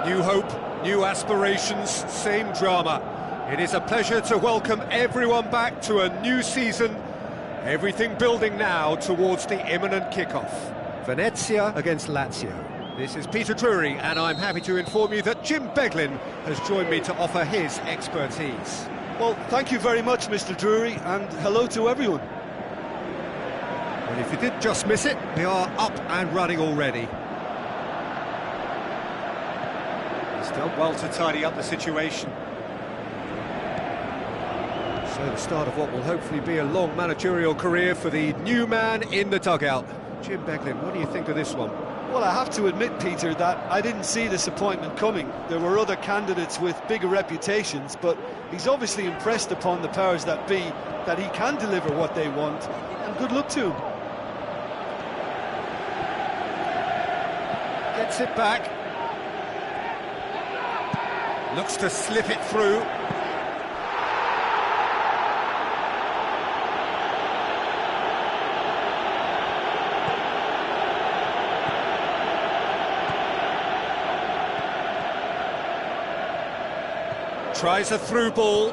New hope, new aspirations, same drama. It is a pleasure to welcome everyone back to a new season. Everything building now towards the imminent kickoff. Venezia against Lazio. This is Peter Drury, and I'm happy to inform you that Jim Beglin has joined me to offer his expertise. Well, thank you very much, Mr. Drury, and hello to everyone. Well, if you did just miss it, we are up and running already. He's done well to tidy up the situation. So the start of what will hopefully be a long managerial career for the new man in the dugout. Jim Beglin, what do you think of this one? Well, I have to admit, Peter, that I didn't see this appointment coming. There were other candidates with bigger reputations, but he's obviously impressed upon the powers that be that he can deliver what they want, and good luck to him. Gets it back. Looks to slip it through. Tries a through ball.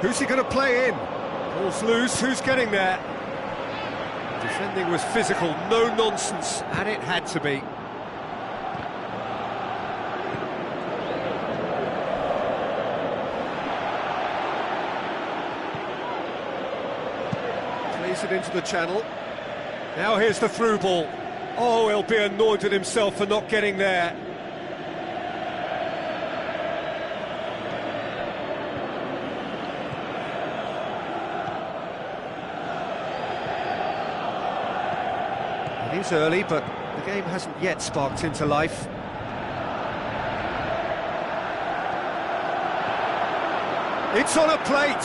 Who's he going to play in? Ball's loose, who's getting there? Defending was physical, no nonsense, and it had to be. Plays it into the channel. Now here's the through ball. Oh, he'll be annoyed at himself for not getting there. It is early, but the game hasn't yet sparked into life. It's on a plate!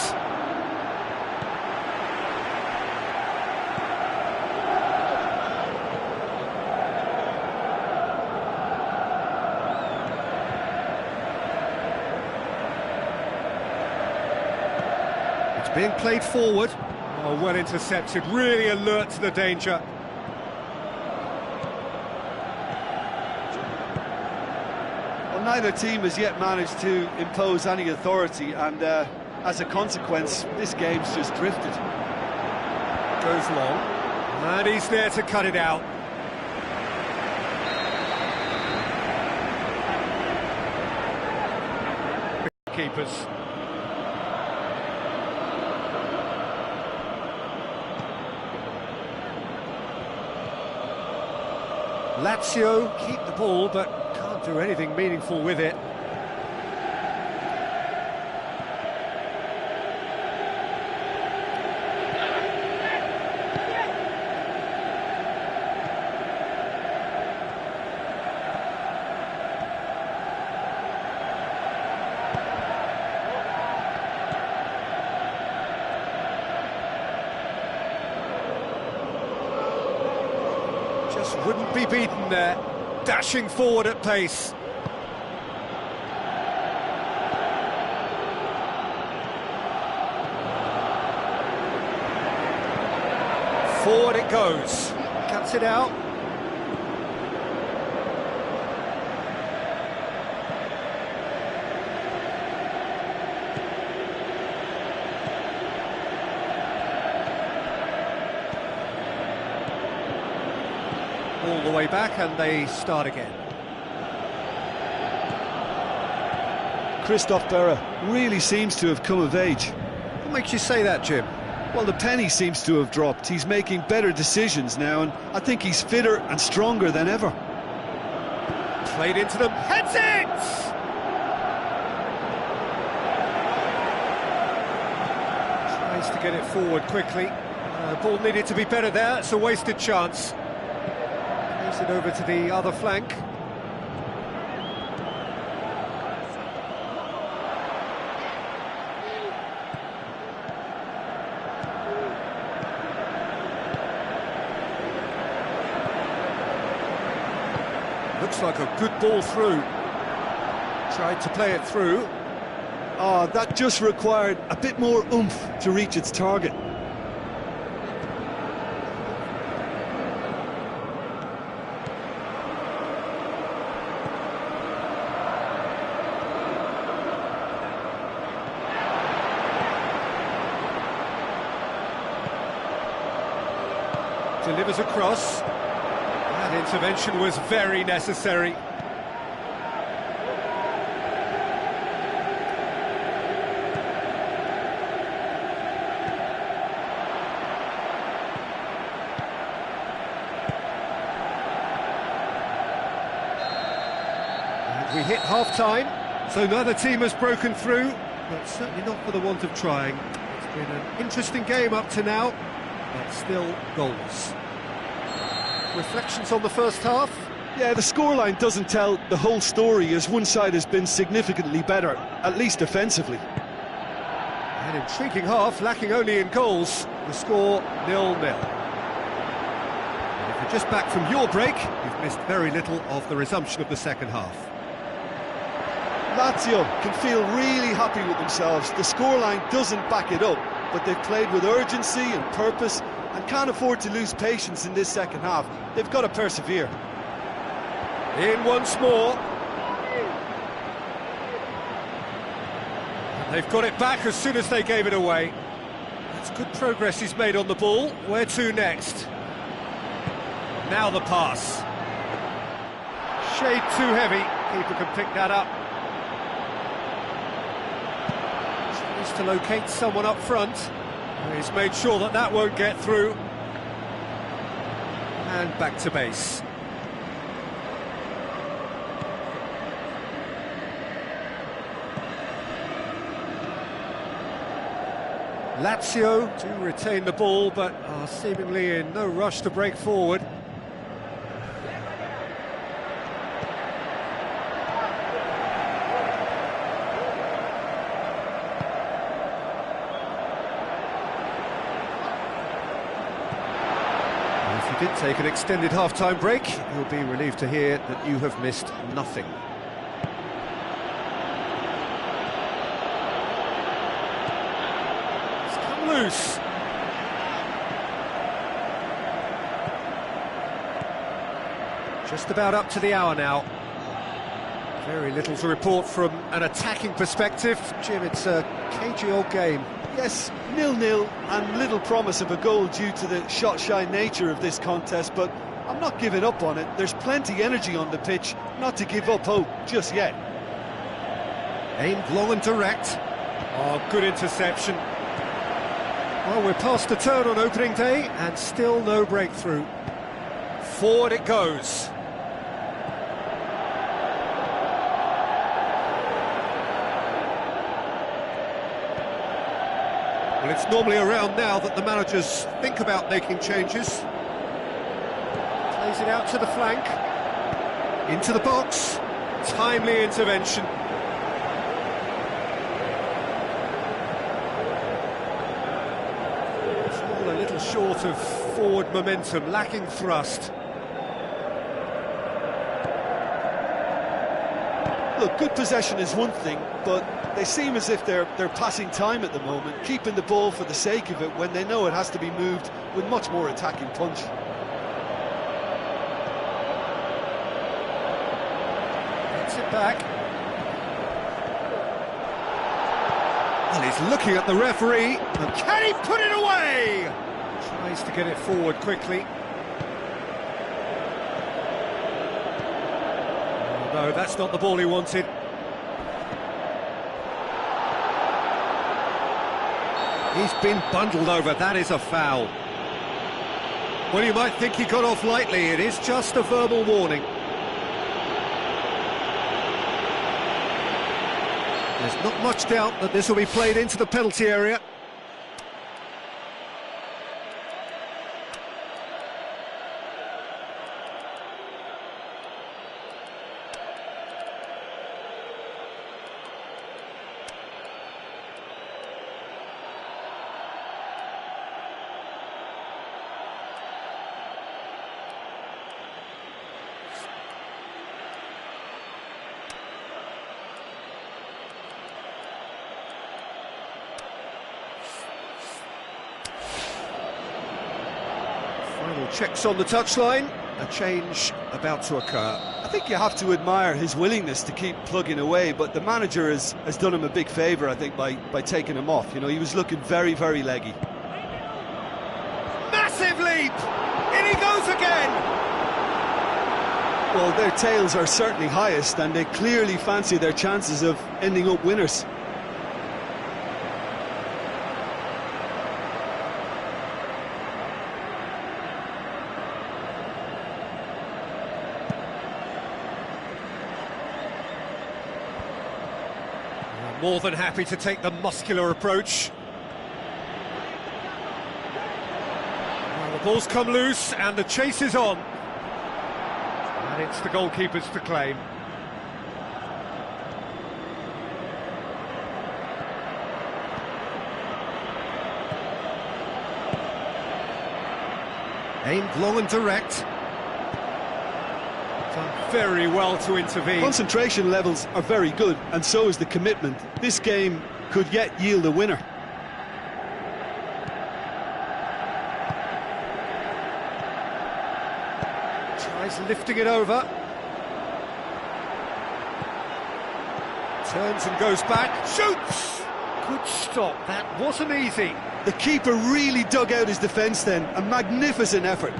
It's being played forward. Oh, well intercepted, really alert to the danger. Neither team has yet managed to impose any authority, and as a consequence, this game's just drifted. Goes long, and he's there to cut it out. Keepers. Lazio keep the ball, but can't do anything meaningful with it. Just wouldn't be beaten there. Dashing forward at pace. Forward it goes. Cuts it out. All the way back, and they start again. Christophe Berra really seems to have come of age. What makes you say that, Jim? Well, the penny seems to have dropped. He's making better decisions now, and I think he's fitter and stronger than ever. Played into them, heads it! Tries to get it forward quickly. Ball needed to be better there, it's a wasted chance. It over to the other flank. Looks like a good ball through. Tried to play it through. Oh, that just required a bit more oomph to reach its target. delivers across. That intervention was very necessary. And we hit half-time, so neither team has broken through, but certainly not for the want of trying. It's been an interesting game up to now, but still goals. Reflections on the first half? Yeah, the scoreline doesn't tell the whole story, as one side has been significantly better, at least offensively. An intriguing half, lacking only in goals. The score 0-0. And if you're just back from your break, you've missed very little of the resumption of the second half. Lazio can feel really happy with themselves. The scoreline doesn't back it up, but they've played with urgency and purpose and can't afford to lose patience in this second half. They've got to persevere. In once more. And they've got it back as soon as they gave it away. That's good progress he's made on the ball. Where to next? Now the pass. Shade too heavy. Keeper can pick that up. Needs to locate someone up front. He's made sure that that won't get through. And back to base. Lazio do retain the ball, but are seemingly in no rush to break forward. Did take an extended half-time break, you'll be relieved to hear that you have missed nothing. It's come loose. Just about up to the hour now. Very little to report from an attacking perspective. Jim, it's a cagey old game. Yes, 0-0 and little promise of a goal due to the shot-shy nature of this contest, but I'm not giving up on it. There's plenty energy on the pitch, not to give up hope just yet. Aimed long and direct. Oh, good interception. Well, we're past the turn on opening day and still no breakthrough. Forward it goes. Well, it's normally around now that the managers think about making changes. Plays it out to the flank. Into the box. Timely intervention. It's all a little short of forward momentum, lacking thrust. Look, good possession is one thing, but they seem as if they're passing time at the moment, keeping the ball for the sake of it when they know it has to be moved with much more attacking punch. Gets it back. Well, he's looking at the referee, and can he put it away? Tries to get it forward quickly. No, that's not the ball he wanted. He's been bundled over, that is a foul. Well, you might think he got off lightly, it is just a verbal warning. There's not much doubt that this will be played into the penalty area. Final checks on the touchline, a change about to occur. I think you have to admire his willingness to keep plugging away, but the manager has done him a big favour, I think, by taking him off. You know, he was looking very, very leggy. Massive leap! It Well, their tails are certainly highest, and they clearly fancy their chances of ending up winners. More than happy to take the muscular approach. Well, the ball's come loose and the chase is on. And it's the goalkeepers to claim. Aimed long and direct. Done very well to intervene. Concentration levels are very good, and so is the commitment. This game could yet yield a winner. Tries lifting it over. Turns and goes back. Shoots! Good stop. That wasn't easy. The keeper really dug out his defence then. A magnificent effort.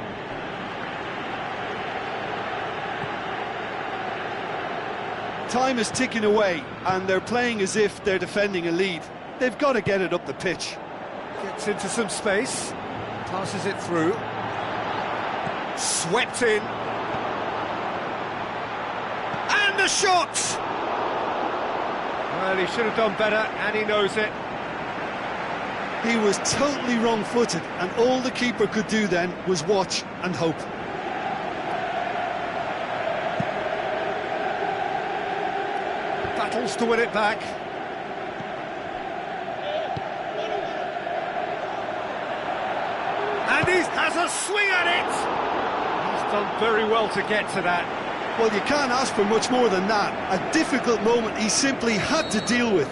Time is ticking away, and they're playing as if they're defending a lead. They've got to get it up the pitch. Gets into some space. Passes it through. Swept in. And the shot! Well, he should have done better, and he knows it. He was totally wrong-footed, and all the keeper could do then was watch and hope. Battles to win it back. And he has a swing at it! He's done very well to get to that. Well, you can't ask for much more than that. A difficult moment he simply had to deal with.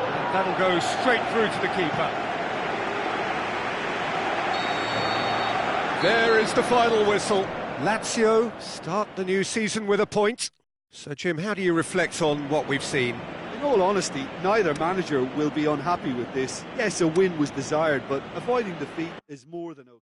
And that'll go straight through to the keeper. There is the final whistle. Lazio start the new season with a point. So, Jim, how do you reflect on what we've seen? In all honesty, neither manager will be unhappy with this. Yes, a win was desired, but avoiding defeat is more than okay.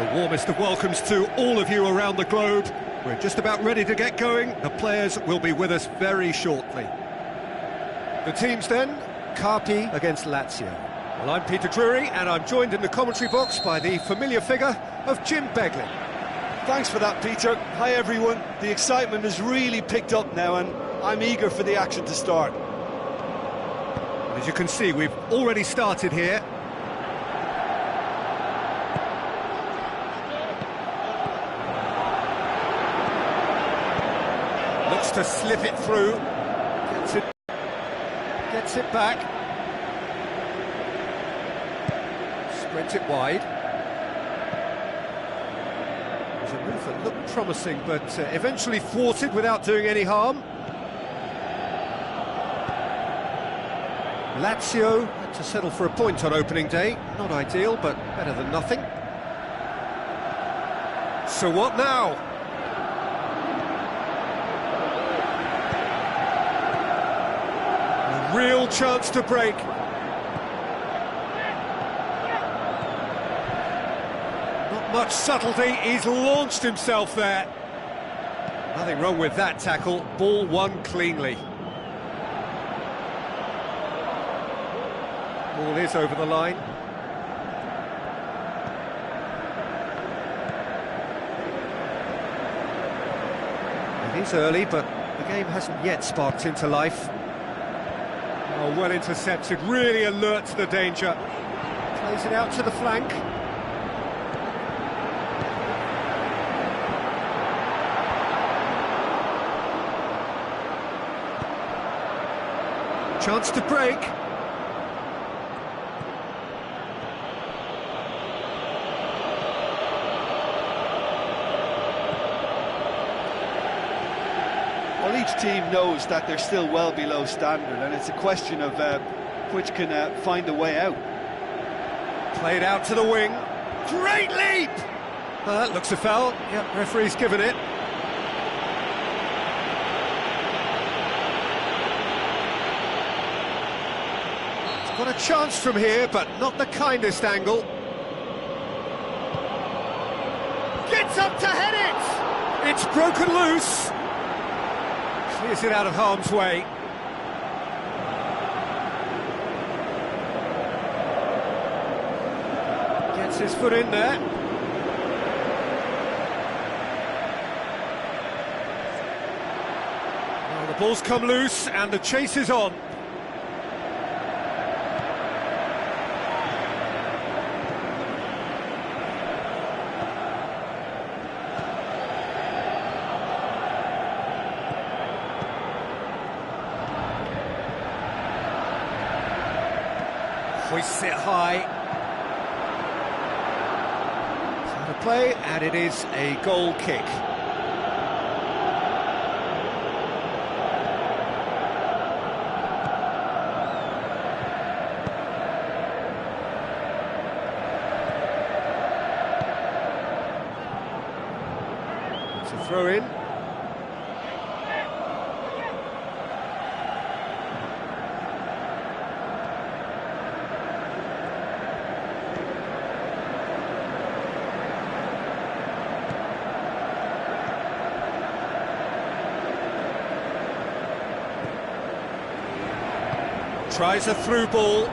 The warmest of welcomes to all of you around the globe. We're just about ready to get going. The players will be with us very shortly. The teams then, Carpi against Lazio. Well, I'm Peter Drury, and I'm joined in the commentary box by the familiar figure of Jim Beglin. Thanks for that, Peter. Hi, everyone. The excitement has really picked up now, and I'm eager for the action to start. As you can see, we've already started here. Looks to slip it through. Gets it back. Sprint it wide. There's a move that looked promising, but eventually thwarted without doing any harm. Lazio had to settle for a point on opening day. Not ideal, but better than nothing. So what now? A real chance to break. Not much subtlety, he's launched himself there. Nothing wrong with that tackle, ball won cleanly. Ball is over the line. It is early, but the game hasn't yet sparked into life. Oh, well intercepted, really alert to the danger. Plays it out to the flank. Chance to break. Well, each team knows that they're still well below standard, and it's a question of which can find a way out. Played out to the wing. Great leap! Oh, that looks a foul. Yep, referee's given it. He's got a chance from here, but not the kindest angle. Gets up to head it! It's broken loose. Clears it out of harm's way. Gets his foot in there. Well, the ball's come loose and the chase is on. Hoists it high. So to play, and it is a goal kick. It's a throw in. Tries a through ball.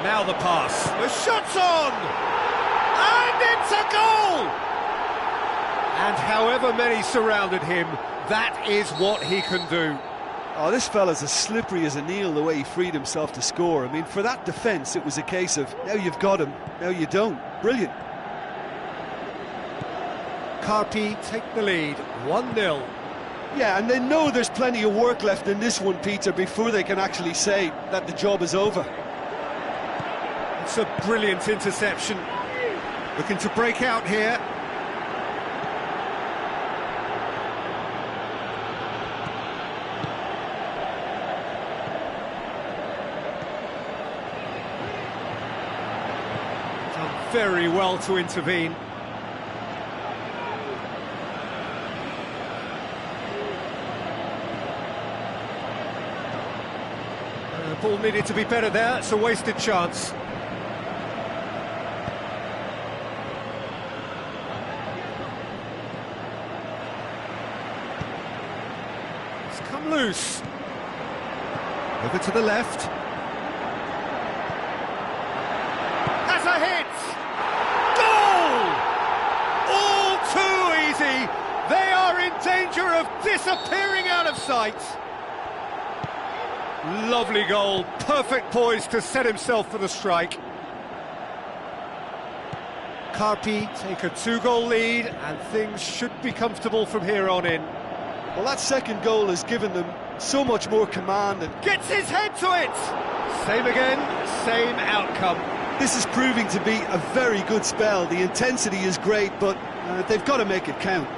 Now the pass. The shot's on! And it's a goal! And however many surrounded him, that is what he can do. Oh, this fella's as slippery as an eel, the way he freed himself to score. I mean, for that defence, it was a case of, now you've got him, now you don't. Brilliant. Carpi take the lead, 1-0. Yeah, and they know there's plenty of work left in this one, Peter, before they can actually say that the job is over. It's a brilliant interception. Looking to break out here. Done very well to intervene. Ball needed to be better there, it's a wasted chance. It's come loose. Over to the left. Has a hit! Goal! All too easy! They are in danger of disappearing out of sight. Lovely goal, perfect poise to set himself for the strike. Carpi take a 2-goal lead and things should be comfortable from here on in. Well, that second goal has given them so much more command and gets his head to it! Same again, same outcome. This is proving to be a very good spell. The intensity is great, but they've got to make it count.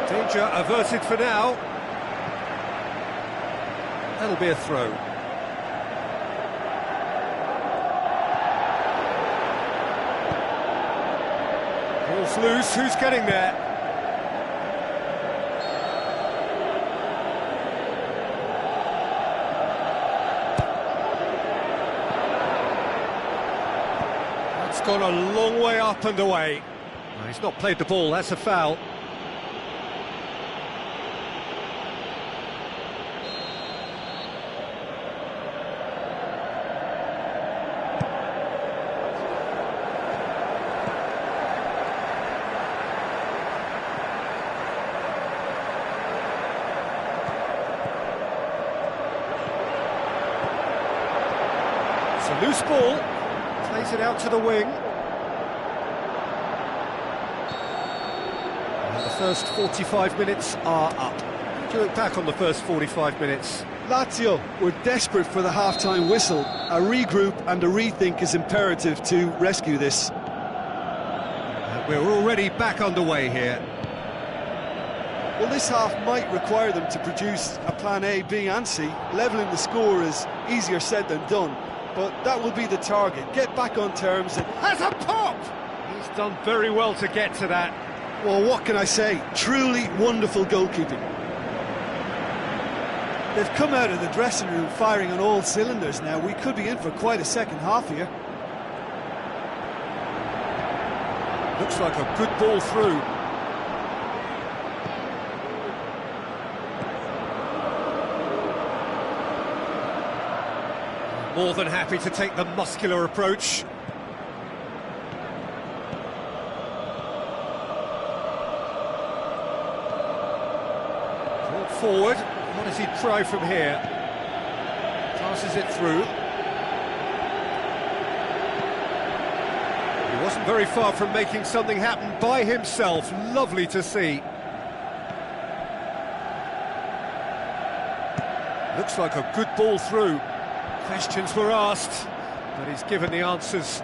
Danger averted for now. That'll be a throw. Ball's loose, who's getting there? That's gone a long way up and away. Well, he's not played the ball, that's a foul. It's a loose ball, plays it out to the wing. And the first 45 minutes are up. Do you look back on the first 45 minutes? Lazio were desperate for the half-time whistle. A regroup and a rethink is imperative to rescue this. We're already back underway here. Well, this half might require them to produce a plan A, B and C. Levelling the score is easier said than done, but that will be the target. Get back on terms and... Has a pop! He's done very well to get to that. Well, what can I say? Truly wonderful goalkeeping. They've come out of the dressing room firing on all cylinders now. We could be in for quite a second half here. Looks like a good ball through. More than happy to take the muscular approach. Brought forward. What does he try from here? Passes it through. He wasn't very far from making something happen by himself. Lovely to see. Looks like a good ball through. Questions were asked, but he's given the answers.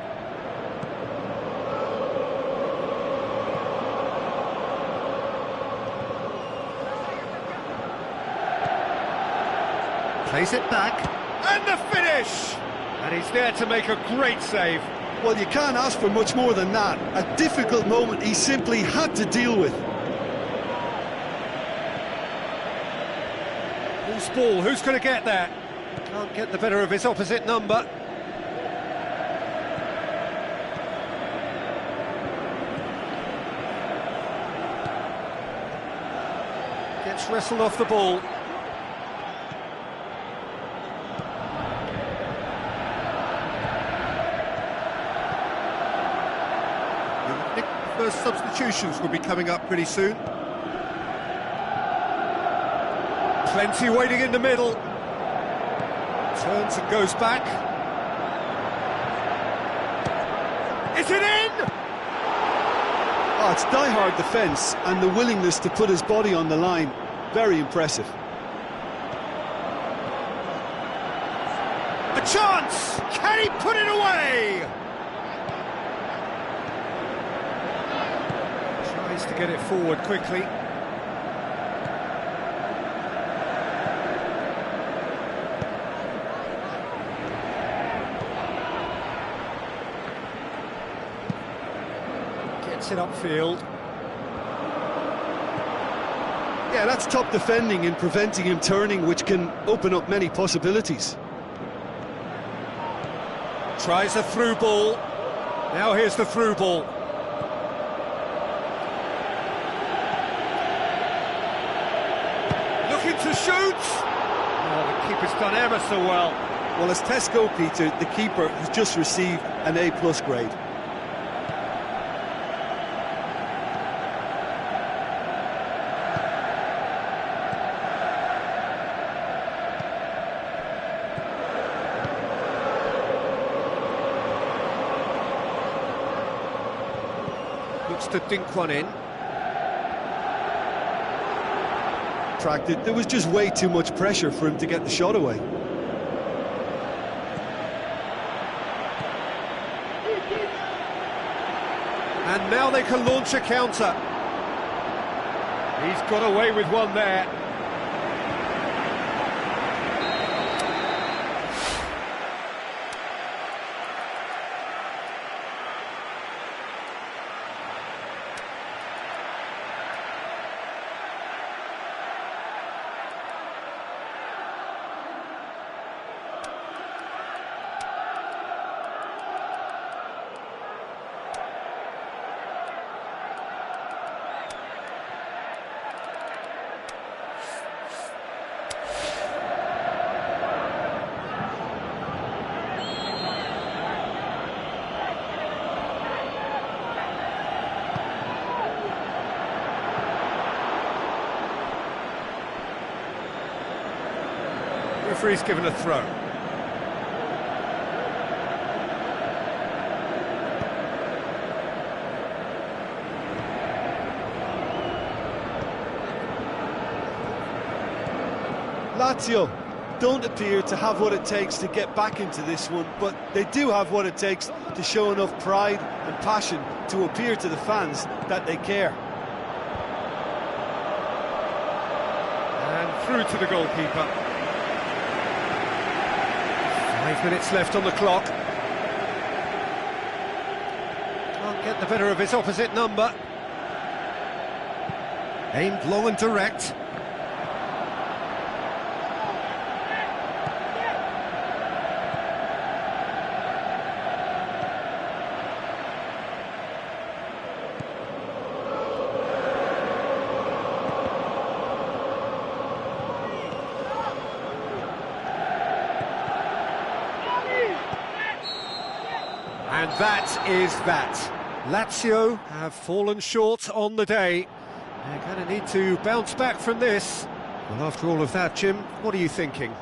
Plays it back, and the finish! And he's there to make a great save. Well, you can't ask for much more than that. A difficult moment he simply had to deal with. Loose ball, who's going to get there? Can't get the better of his opposite number. Gets wrestled off the ball. The first substitutions will be coming up pretty soon. Plenty waiting in the middle. Turns and goes back. Is it in? Oh, it's die-hard defence and the willingness to put his body on the line. Very impressive. A chance! Can he put it away? Tries to get it forward quickly. it upfield. Yeah, that's top defending and preventing him turning, which can open up many possibilities. Tries a through ball. Now here's the through ball. Looking to shoot. Oh, the keeper's done ever so well. Well, as tests go, Peter, the keeper has just received an A+ grade. Looks to dink one in. There was just way too much pressure for him to get the shot away. And now they can launch a counter. He's got away with one there. Referee's given a throw. Lazio don't appear to have what it takes to get back into this one, but they do have what it takes to show enough pride and passion to appear to the fans that they care. And through to the goalkeeper. 5 minutes left on the clock. Can't get the better of his opposite number. Aimed long and direct. And that is that. Lazio have fallen short on the day. They're going to need to bounce back from this. Well, after all of that, Jim, what are you thinking?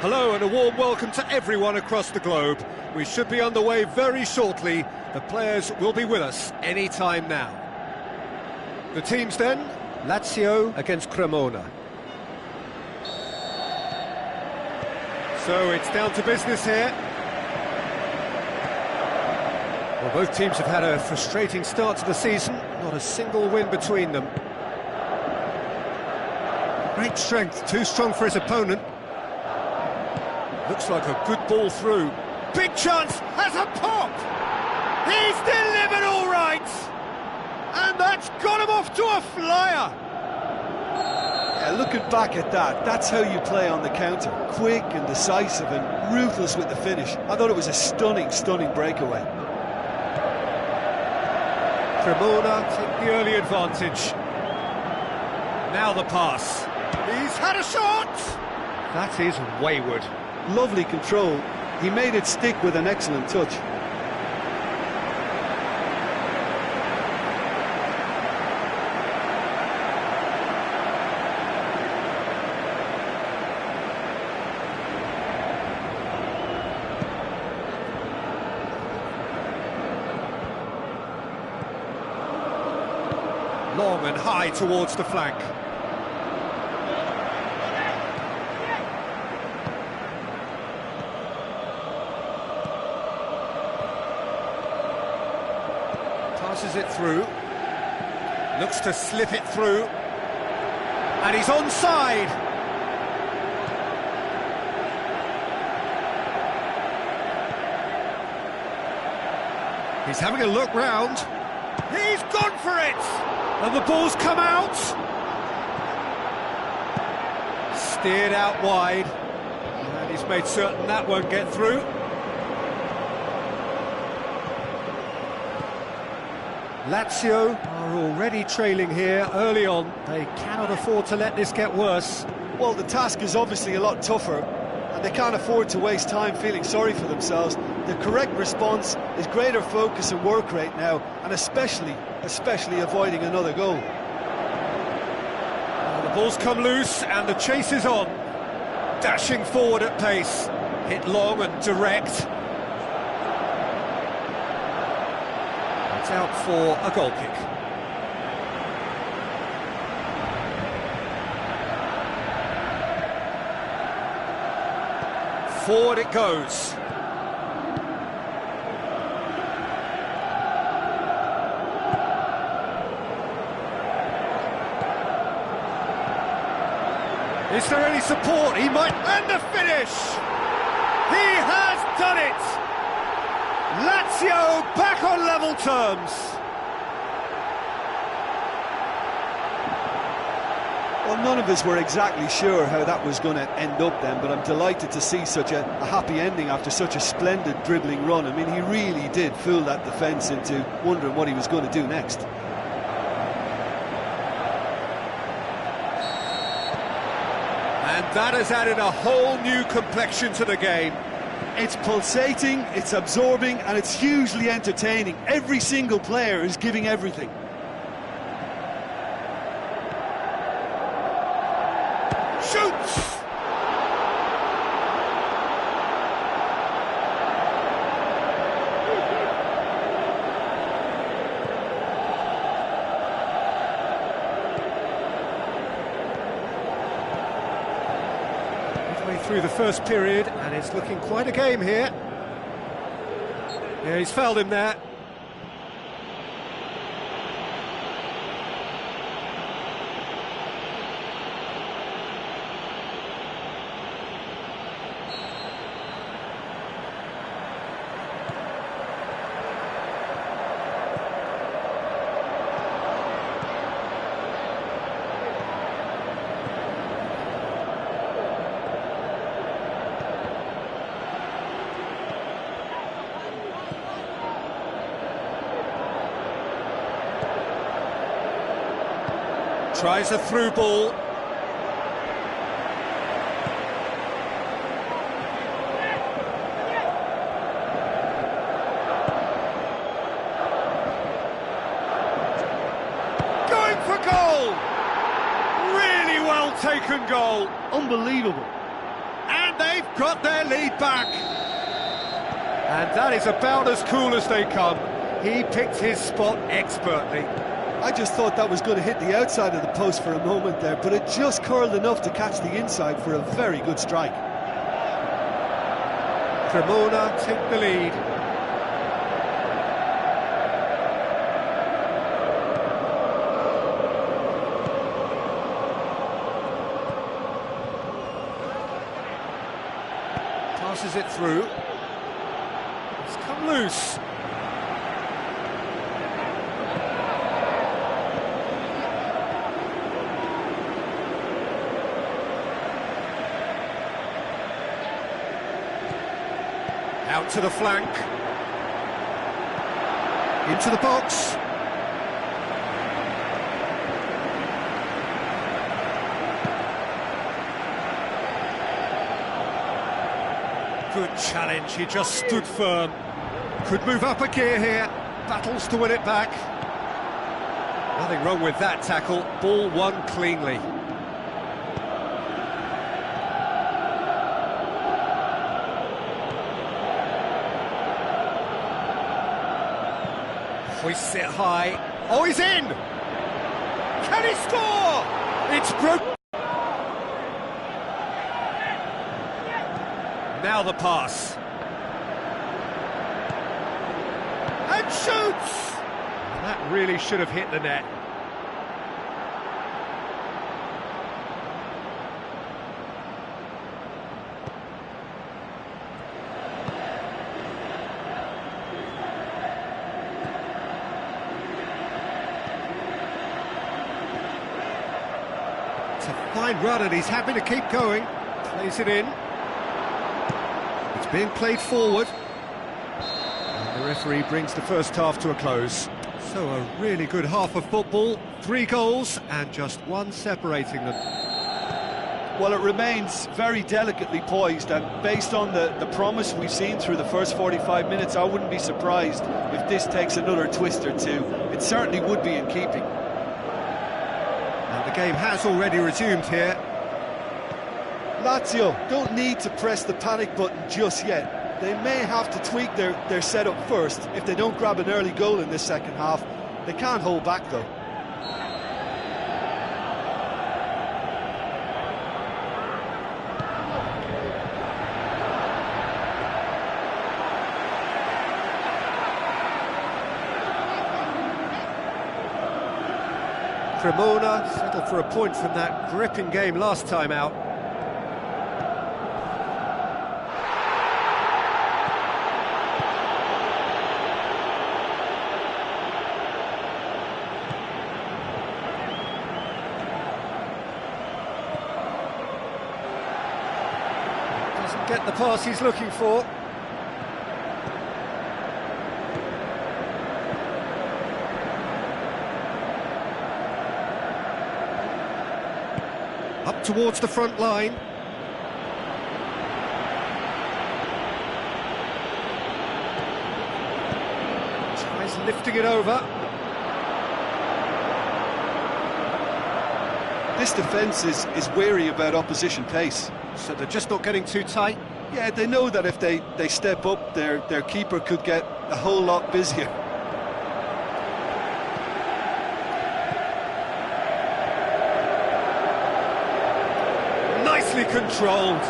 Hello and a warm welcome to everyone across the globe. We should be underway very shortly. The players will be with us any time now. The teams then, Lazio against Cremona. So it's down to business here. Well, both teams have had a frustrating start to the season, not a single win between them. Great strength, too strong for his opponent. Looks like a good ball through. Big chance, has a pop! He's delivered all right! And that's got him off to a flyer! Yeah, looking back at that, that's how you play on the counter. Quick and decisive and ruthless with the finish. I thought it was a stunning, stunning breakaway. Cremona take the early advantage. Now the pass. He's had a shot! That is wayward. Lovely control. He made it stick with an excellent touch. Long and high towards the flank. Passes it through, looks to slip it through, and he's onside. He's having a look round. He's gone for it! And the ball's come out. Steered out wide, and he's made certain that won't get through. Lazio are already trailing here early on. They cannot afford to let this get worse. Well, the task is obviously a lot tougher, and they can't afford to waste time feeling sorry for themselves. The correct response is greater focus and work rate now, and especially avoiding another goal. The ball's come loose, and the chase is on. Dashing forward at pace. Hit long and direct. It's out for a goal kick. Forward it goes. Is there any support? He might... And the finish! He has done it! Lazio back on level terms. Well, none of us were exactly sure how that was going to end up then, but I'm delighted to see such a happy ending after such a splendid dribbling run. I mean, he really did fool that defence into wondering what he was going to do next. And that has added a whole new complexion to the game. It's pulsating, it's absorbing, and it's hugely entertaining. Every single player is giving everything. Shoots! Midway through the first period, and it's looking quite a game here. Yeah, he's fouled him there. Tries a through ball. Going for goal! Really well taken goal. Unbelievable. And And they've got their lead back. And that is about as cool as they come. He picked his spot expertly. I just thought that was going to hit the outside of the post for a moment there, but it just curled enough to catch the inside for a very good strike. Cremona take the lead. Passes it through. It's come loose. Out to the flank. Into the box. Good challenge, he just stood firm. Could move up a gear here. Battles to win it back. Nothing wrong with that tackle. Ball won cleanly. Hoists it high. Oh, he's in! Can he score? It's broken. Now the pass. And shoots! That really should have hit the net. It's a fine run and he's happy to keep going. Plays it in. It's being played forward. And the referee brings the first half to a close. So a really good half of football. 3 goals and just one separating them. Well, it remains very delicately poised, and based on the promise we've seen through the first 45 minutes, I wouldn't be surprised if this takes another twist or two. It certainly would be in keeping. And the game has already resumed here. Lazio don't need to press the panic button just yet. They may have to tweak their setup first if they don't grab an early goal in this second half. They can't hold back though. Cremona settled for a point from that gripping game last time out. Doesn't get the pass he's looking for. Up towards the front line. Tries lifting it over. This defence is wary about opposition pace. So they're just not getting too tight. Yeah, they know that if they step up, their keeper could get a whole lot busier. Nicely controlled.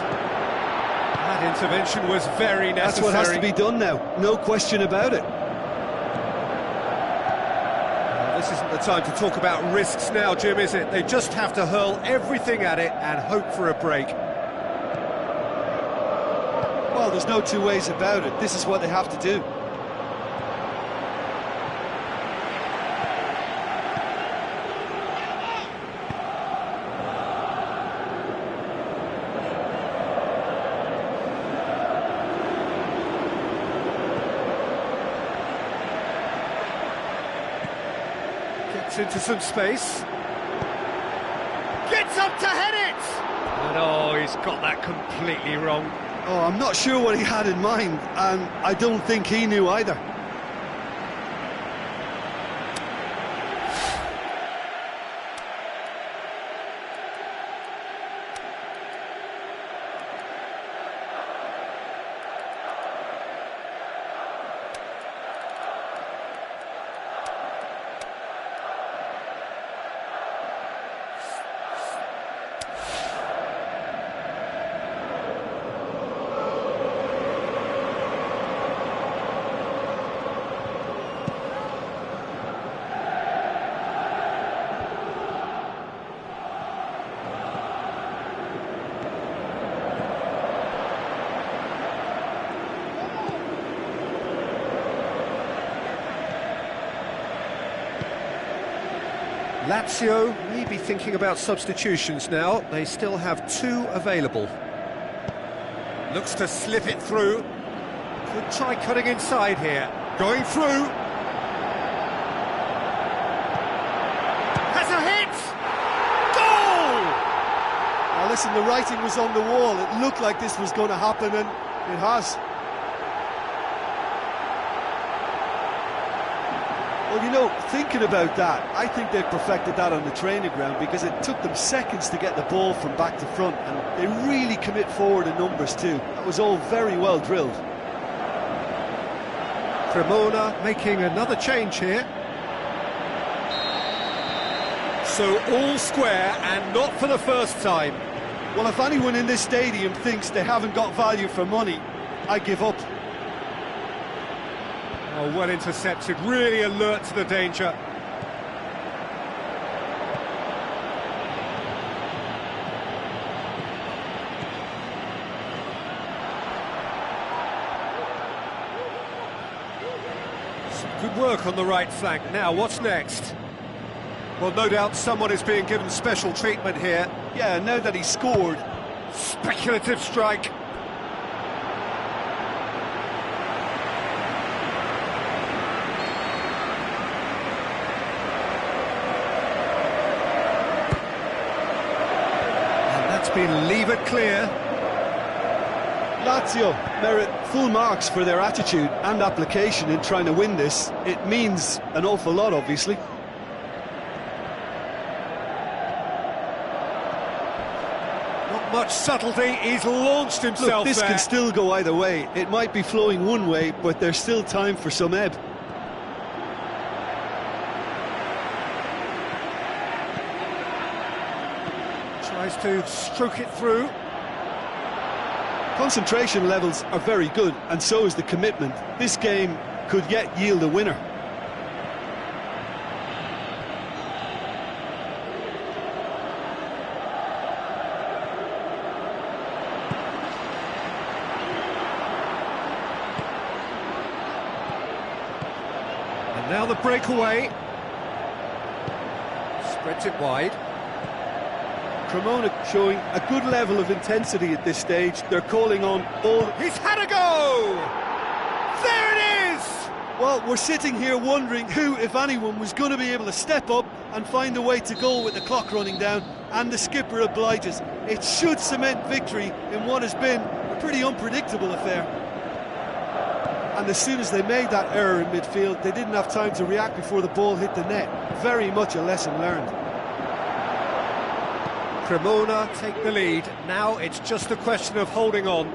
That intervention was very necessary. That's what has to be done now, no question about it. Well, this isn't the time to talk about risks now, Jim, is it? They just have to hurl everything at it and hope for a break. Well, there's no two ways about it. This is what they have to do. Gets into some space. Gets up to head it! And oh, he's got that completely wrong. Oh, I'm not sure what he had in mind, and I don't think he knew either. Lazio may be thinking about substitutions now. They still have 2 available. Looks to slip it through. Could try cutting inside here. Going through. Has a hit! Goal! Now listen, the writing was on the wall. It looked like this was going to happen, and it has. Well, you know, thinking about that, I think they've perfected that on the training ground, because it took them seconds to get the ball from back to front, and they really commit forward in numbers too. That was all very well drilled. Cremona making another change here. So all square, and not for the first time. Well, if anyone in this stadium thinks they haven't got value for money, I give up. Oh, well intercepted, really alert to the danger. Some good work on the right flank. Now, what's next? Well, no doubt someone is being given special treatment here. Yeah, now that he's scored. Speculative strike. Been levered clear. Lazio merit full marks for their attitude and application in trying to win this. It means an awful lot, obviously. Not much subtlety, he's launched himself. Look, this can still go either way. It might be flowing one way, but there's still time for some ebb. Tries to stroke it through. Concentration levels are very good, and so is the commitment. This game could yet yield a winner. And now the breakaway. Spreads it wide. Cremona showing a good level of intensity at this stage. They're calling on all... He's had a go! There it is! Well, we're sitting here wondering who, if anyone, was going to be able to step up and find a way to goal with the clock running down, and the skipper obliges. It should cement victory in what has been a pretty unpredictable affair. And as soon as they made that error in midfield, they didn't have time to react before the ball hit the net. Very much a lesson learned. Cremona take the lead. Now it's just a question of holding on.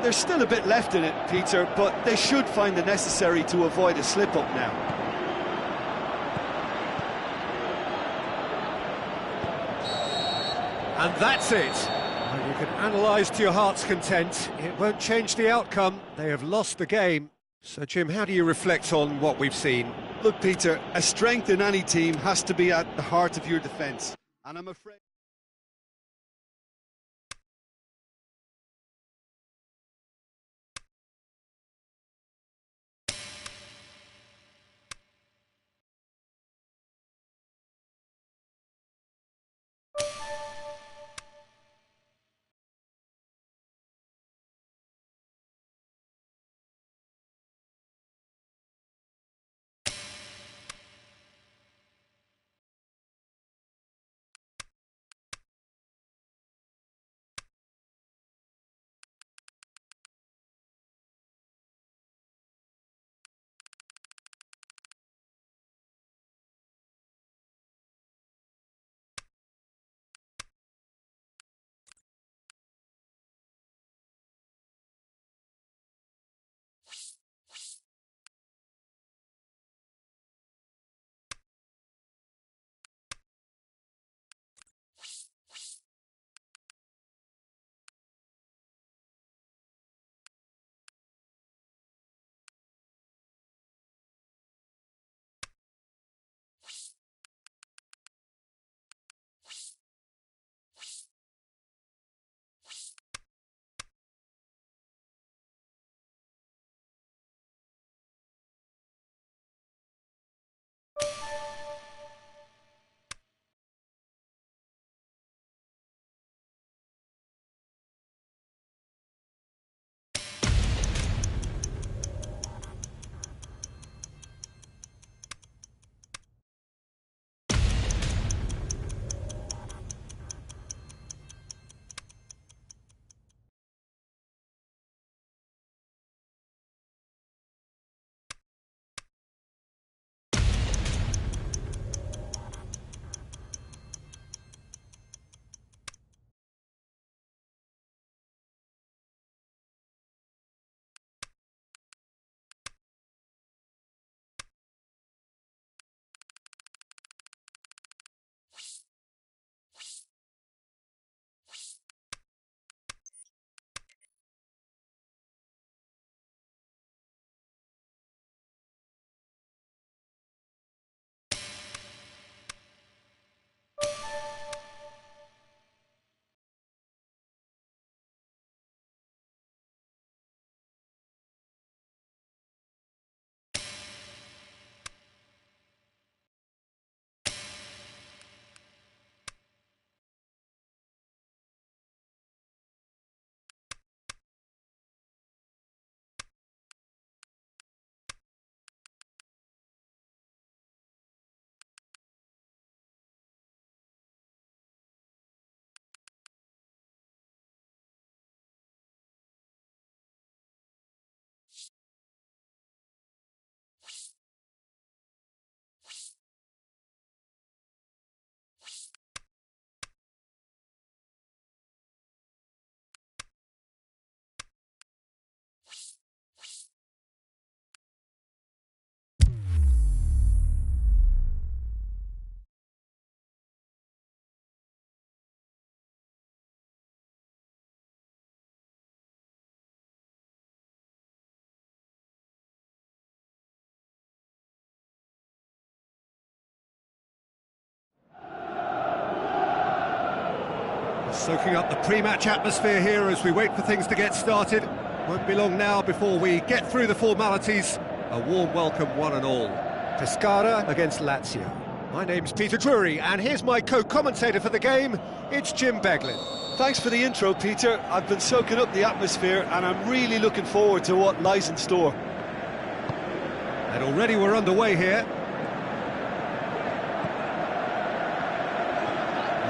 There's still a bit left in it, Peter, but they should find the necessary to avoid a slip-up now. And that's it. Well, you can analyse to your heart's content. It won't change the outcome. They have lost the game. So, Jim, how do you reflect on what we've seen? Look, Peter, a strength in any team has to be at the heart of your defence. And I'm afraid... Soaking up the pre-match atmosphere here as we wait for things to get started. Won't be long now before we get through the formalities. A warm welcome, one and all. Pescara against Lazio. My name's Peter Drury, and here's my co-commentator for the game. It's Jim Beglin. Thanks for the intro, Peter. I've been soaking up the atmosphere, and I'm really looking forward to what lies in store. And already we're underway here.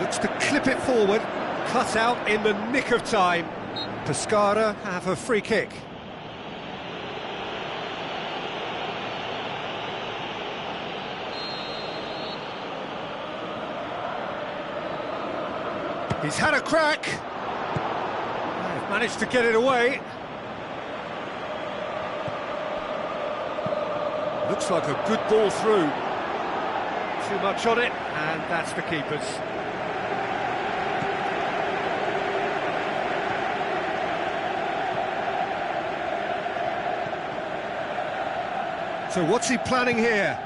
Looks to clip it forward. Cut out in the nick of time. Pescara have a free kick. He's had a crack. They've managed to get it away. Looks like a good ball through. Too much on it, and that's the keeper's. So what's he planning here?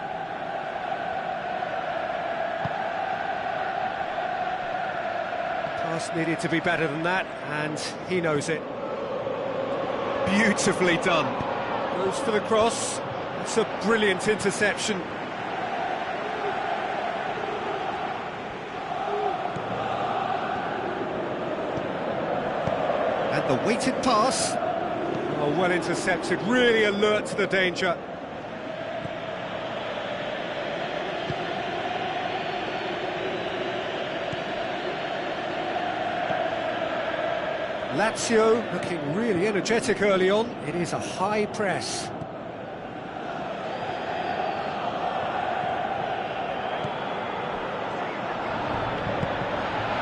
Pass needed to be better than that, and he knows it. Beautifully done. Goes for the cross. It's a brilliant interception. And the weighted pass. Oh, well intercepted, really alert to the danger. Lazio looking really energetic early on. It is a high press.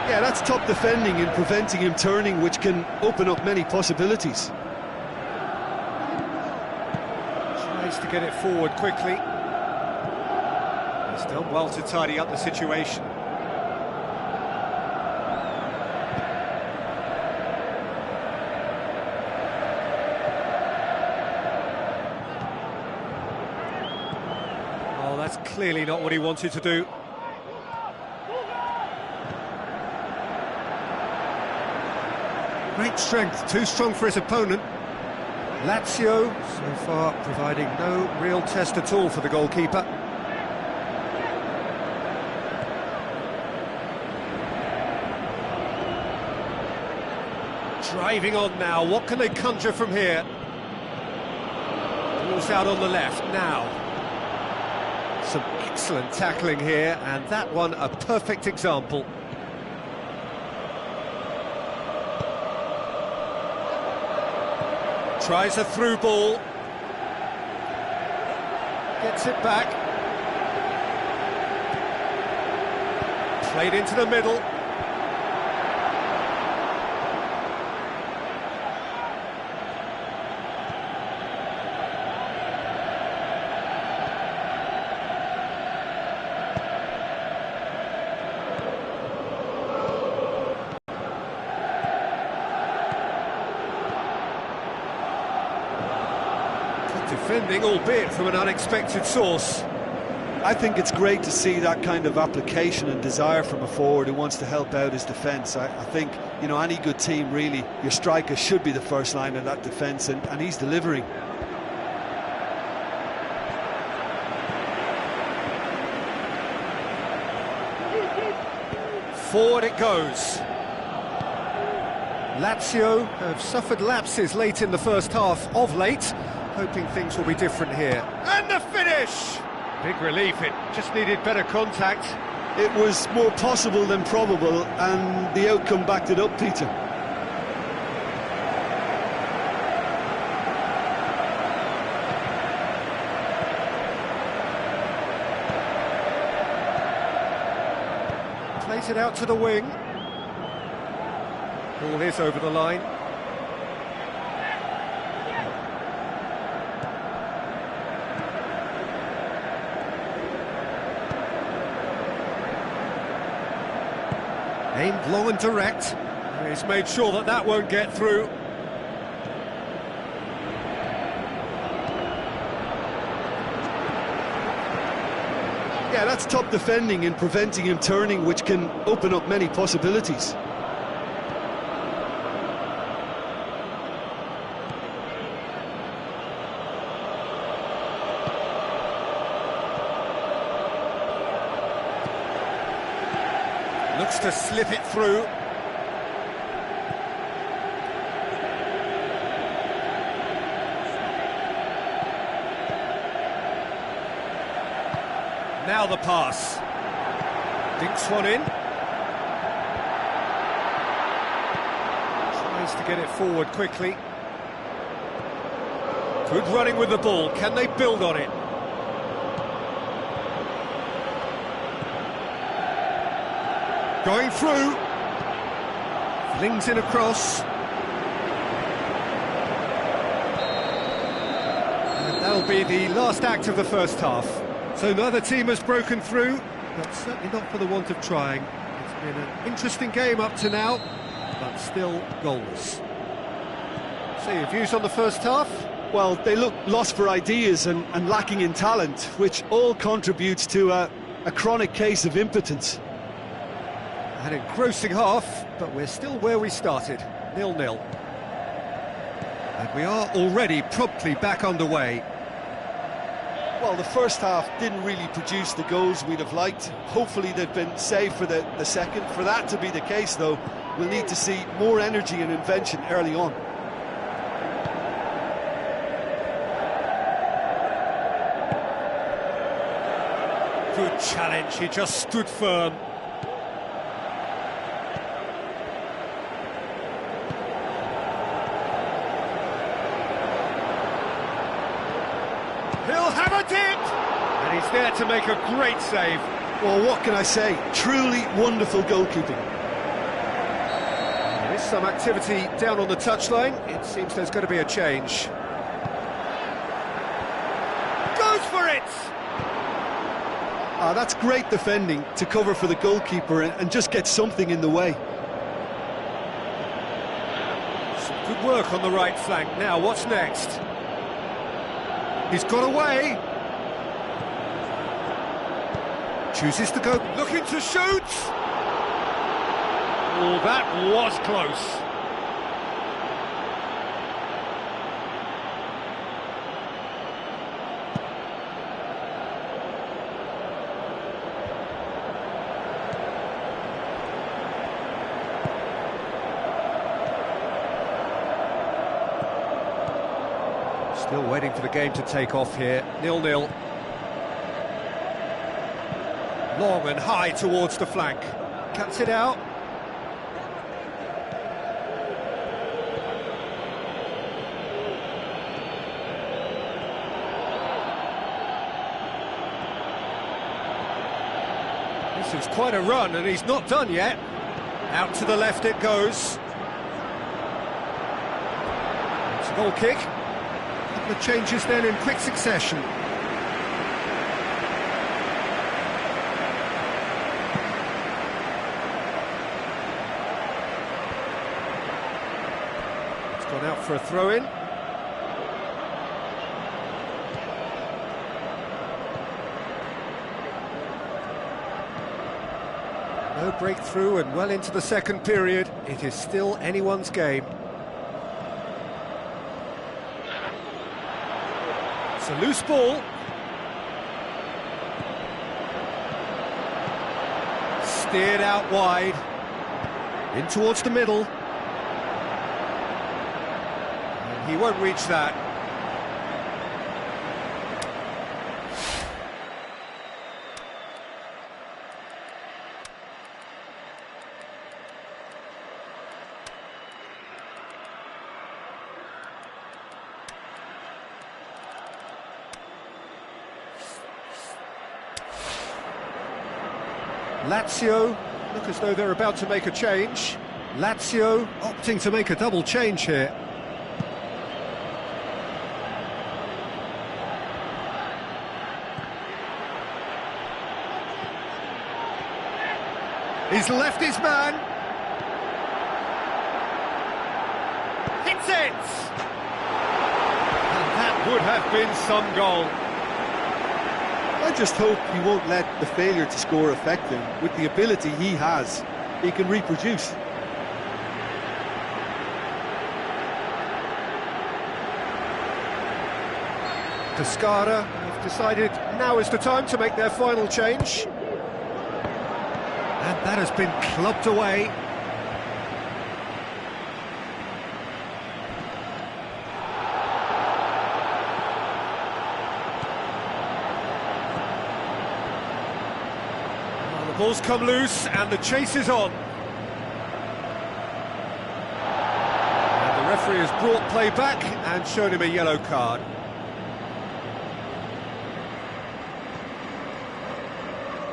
Yeah, that's top defending and preventing him turning, which can open up many possibilities. Tries to get it forward quickly. He's done well to tidy up the situation. Oh, that's clearly not what he wanted to do. Great strength, too strong for his opponent. Lazio, so far, providing no real test at all for the goalkeeper. Driving on now, what can they conjure from here? Ball's out on the left now. Some excellent tackling here, and that one a perfect example. Tries a through ball. Gets it back. Played into the middle. Defending, albeit from an unexpected source. I think it's great to see that kind of application and desire from a forward who wants to help out his defence. I think, you know, any good team, really, your striker should be the first line of that defence, and he's delivering. Forward it goes. Lazio have suffered lapses late in the first half of late, hoping things will be different here. And the finish! Big relief, it just needed better contact. It was more possible than probable, and the outcome backed it up, Peter. Plays it out to the wing. Ball is over the line. Aimed long and direct. He's made sure that that won't get through. Yeah, that's top defending and preventing him turning, which can open up many possibilities. looks to slip it through. Now the pass. Dinks one in. Tries to get it forward quickly. Good running with the ball. Can they build on it? Going through. Flings in across. And that'll be the last act of the first half. So neither team has broken through, but certainly not for the want of trying. It's been an interesting game up to now, but still goalless. So your views on the first half? Well, they look lost for ideas and lacking in talent, which all contributes to a chronic case of impotence. An engrossing half, but we're still where we started, 0-0. And we are already promptly back underway. Well, the first half didn't really produce the goals we'd have liked. Hopefully they've been saved for the second. For that to be the case, though, we'll need to see more energy and invention early on. Good challenge, he just stood firm. He'll have a dip! And he's there to make a great save. Well, what can I say? Truly wonderful goalkeeping. There is some activity down on the touchline. It seems there's going to be a change. Goes for it! That's great defending to cover for the goalkeeper and just get something in the way. Some good work on the right flank. Now, what's next? He's got away. Chooses to go, looking to shoot. Oh, that was close. Still waiting for the game to take off here, 0-0. Long and high towards the flank. Cuts it out. This is quite a run, and he's not done yet. Out to the left it goes. It's a goal kick. The changes then in quick succession. It's gone out for a throw-in. No breakthrough and well into the second period. It is still anyone's game. It's a loose ball. Steered out wide. In towards the middle. And he won't reach that. Lazio look as though they're about to make a change. Lazio opting to make a double change here. He's left his man. Hits it! And that would have been some goal. I just hope he won't let the failure to score affect him. With the ability he has, he can reproduce. Pescara have decided now is the time to make their final change. And That has been clubbed away. Well, the ball's come loose and the chase is on. And the referee has brought play back and shown him a yellow card.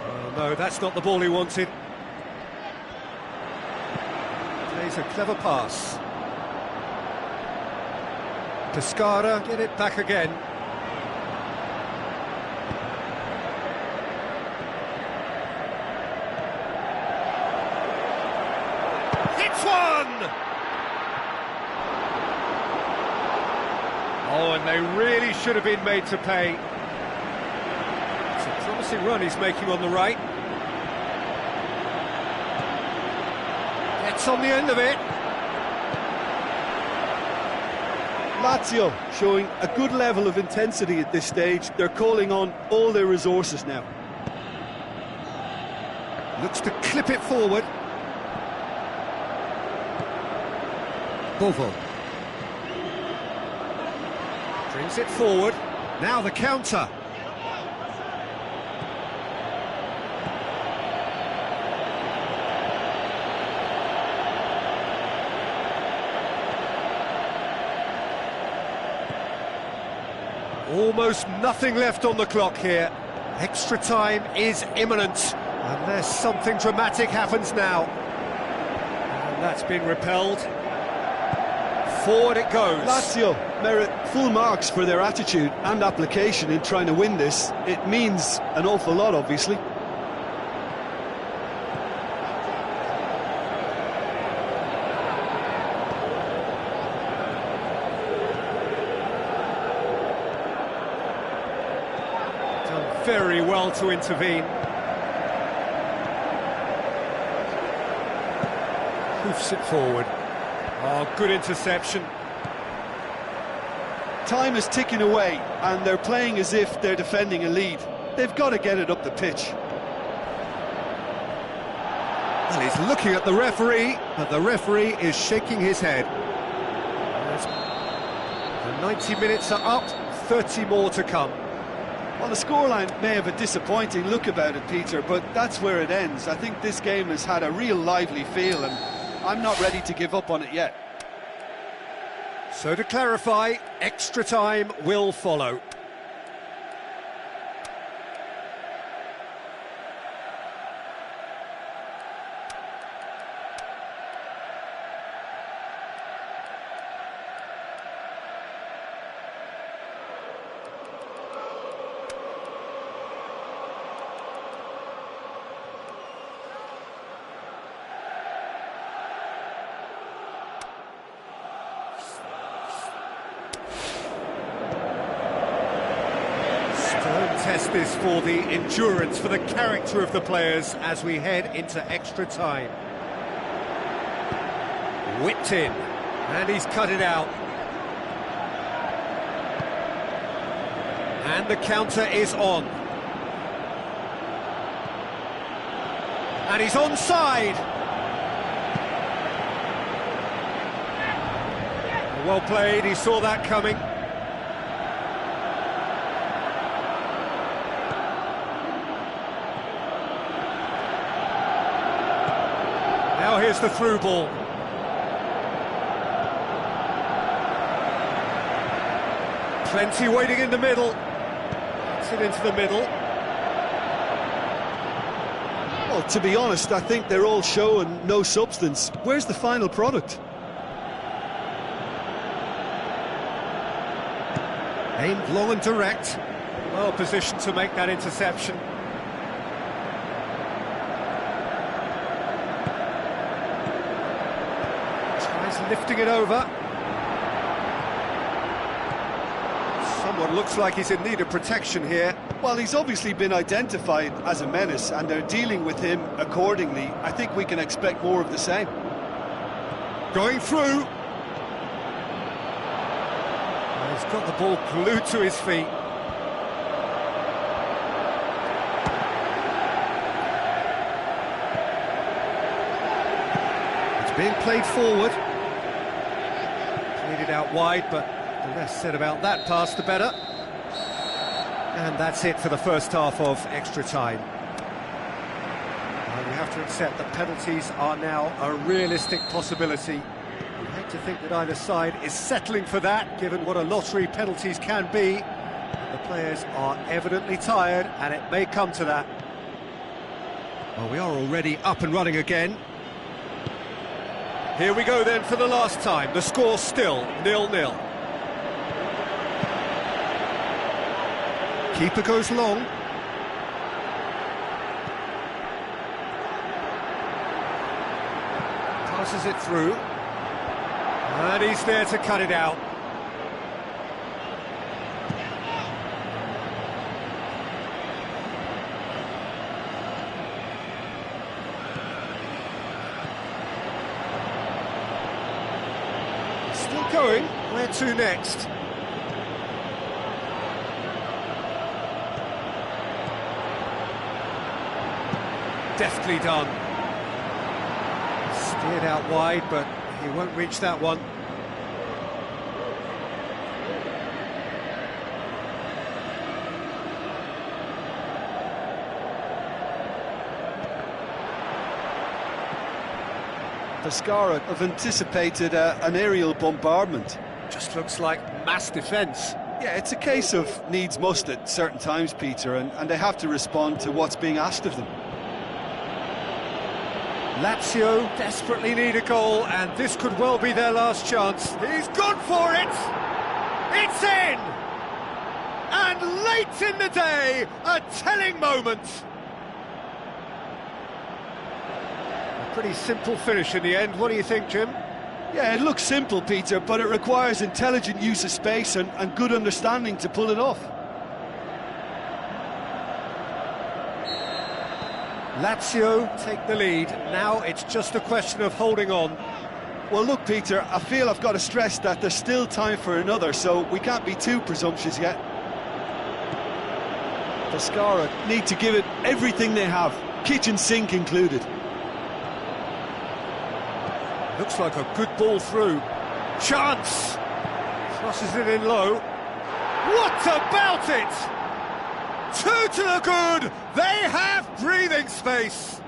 Well, no, that's not the ball he wanted. Plays a clever pass. Pescara get it back again. Hits one! Oh, and they really should have been made to pay. It's a promising run he's making on the right. Gets on the end of it. Lazio showing a good level of intensity at this stage. They're calling on all their resources now. Looks to clip it forward. Bovo. Brings it forward. Now the counter. Almost nothing left on the clock here. Extra time is imminent, unless something dramatic happens now. And that's been repelled. Forward it goes. Lazio merit full marks for their attitude and application in trying to win this. It means an awful lot, obviously. Done very well to intervene. Hoofs it forward. Oh, good interception. Time is ticking away, and they're playing as if they're defending a lead. They've got to get it up the pitch. Well, he's looking at the referee, but the referee is shaking his head. The 90 minutes are up, 30 more to come. Well, the scoreline may have a disappointing look about it, Peter, but that's where it ends. I think this game has had a real lively feel, and I'm not ready to give up on it yet. So to clarify, extra time will follow. Test this for the endurance, for the character of the players as we head into extra time. Whipped in, and he's cut it out. And the counter is on. And he's onside. Well played, he saw that coming. Now here's the through ball. Plenty waiting in the middle. Gets it into the middle. Well, to be honest, I think they're all show and no substance. Where's the final product? Aimed long and direct. Well positioned to make that interception. Lifting it over. Someone looks like he's in need of protection here. Well, he's obviously been identified as a menace, and they're dealing with him accordingly. I think we can expect more of the same. Going through. He's got the ball glued to his feet. Being played forward. Played it out wide, but the less said about that pass, the better. And that's it for the first half of extra time. We have to accept that penalties are now a realistic possibility. I hate to think that either side is settling for that, given what a lottery penalties can be. The players are evidently tired, and it may come to that. Well, we are already up and running again. Here we go then for the last time. The score still 0-0. Keeper goes long. Passes it through. And he's there to cut it out. Still going. Where to next? Deftly done. Steered out wide, but he won't reach that one. Pescara have anticipated an aerial bombardment. Just looks like mass defence. Yeah, it's a case of needs must at certain times, Peter, and they have to respond to what's being asked of them. Lazio desperately need a goal, and this could well be their last chance. He's gone for it! It's in! And late in the day, a telling moment. A pretty simple finish in the end. What do you think, Jim? Yeah, it looks simple, Peter, but it requires intelligent use of space and good understanding to pull it off. Lazio take the lead. Now it's just a question of holding on. Well, look, Peter, I feel I've got to stress that there's still time for another, so we can't be too presumptuous yet. Pescara need to give it everything they have, kitchen sink included. Looks like a good ball through. Chance! Crosses it in low. What about it? Two to the good! They have breathing space!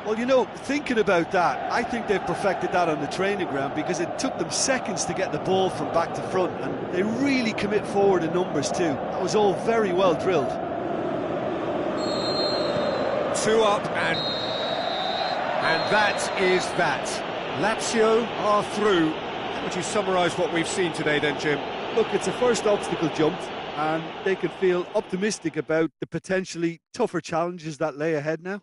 Well, you know, thinking about that, I think they've perfected that on the training ground because it took them seconds to get the ball from back to front, and they really commit forward in numbers too. That was all very well drilled. 2 up, and that is that. Lazio are through. How would you summarise what we've seen today then, Jim? Look, it's a first obstacle jumped, and they can feel optimistic about the potentially tougher challenges that lay ahead now.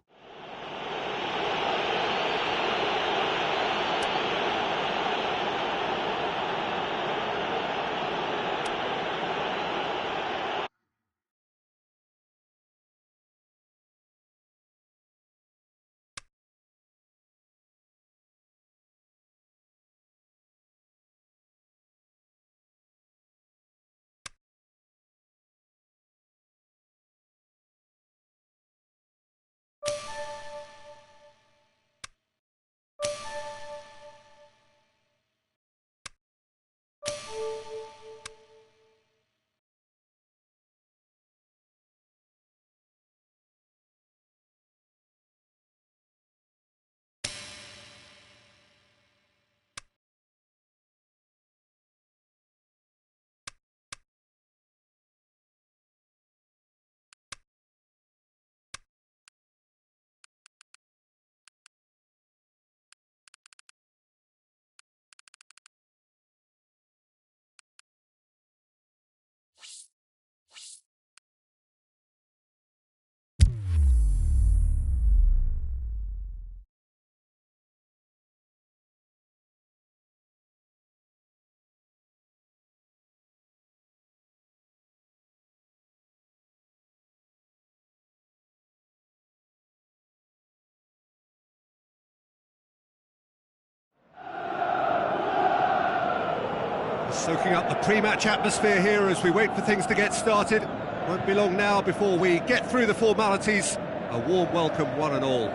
Soaking up the pre-match atmosphere here as we wait for things to get started. Won't be long now before we get through the formalities. A warm welcome, one and all.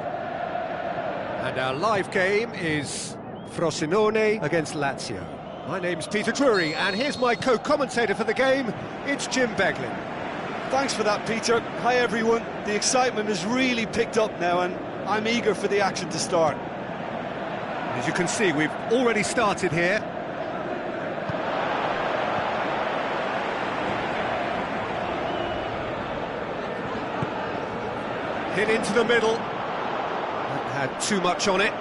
And our live game is Frosinone against Lazio. My name's Peter Drury, and here's my co-commentator for the game, it's Jim Beglin. Thanks for that, Peter. Hi, everyone. The excitement has really picked up now, and I'm eager for the action to start. As you can see, we've already started here. Hit into the middle. Haven't had too much on it.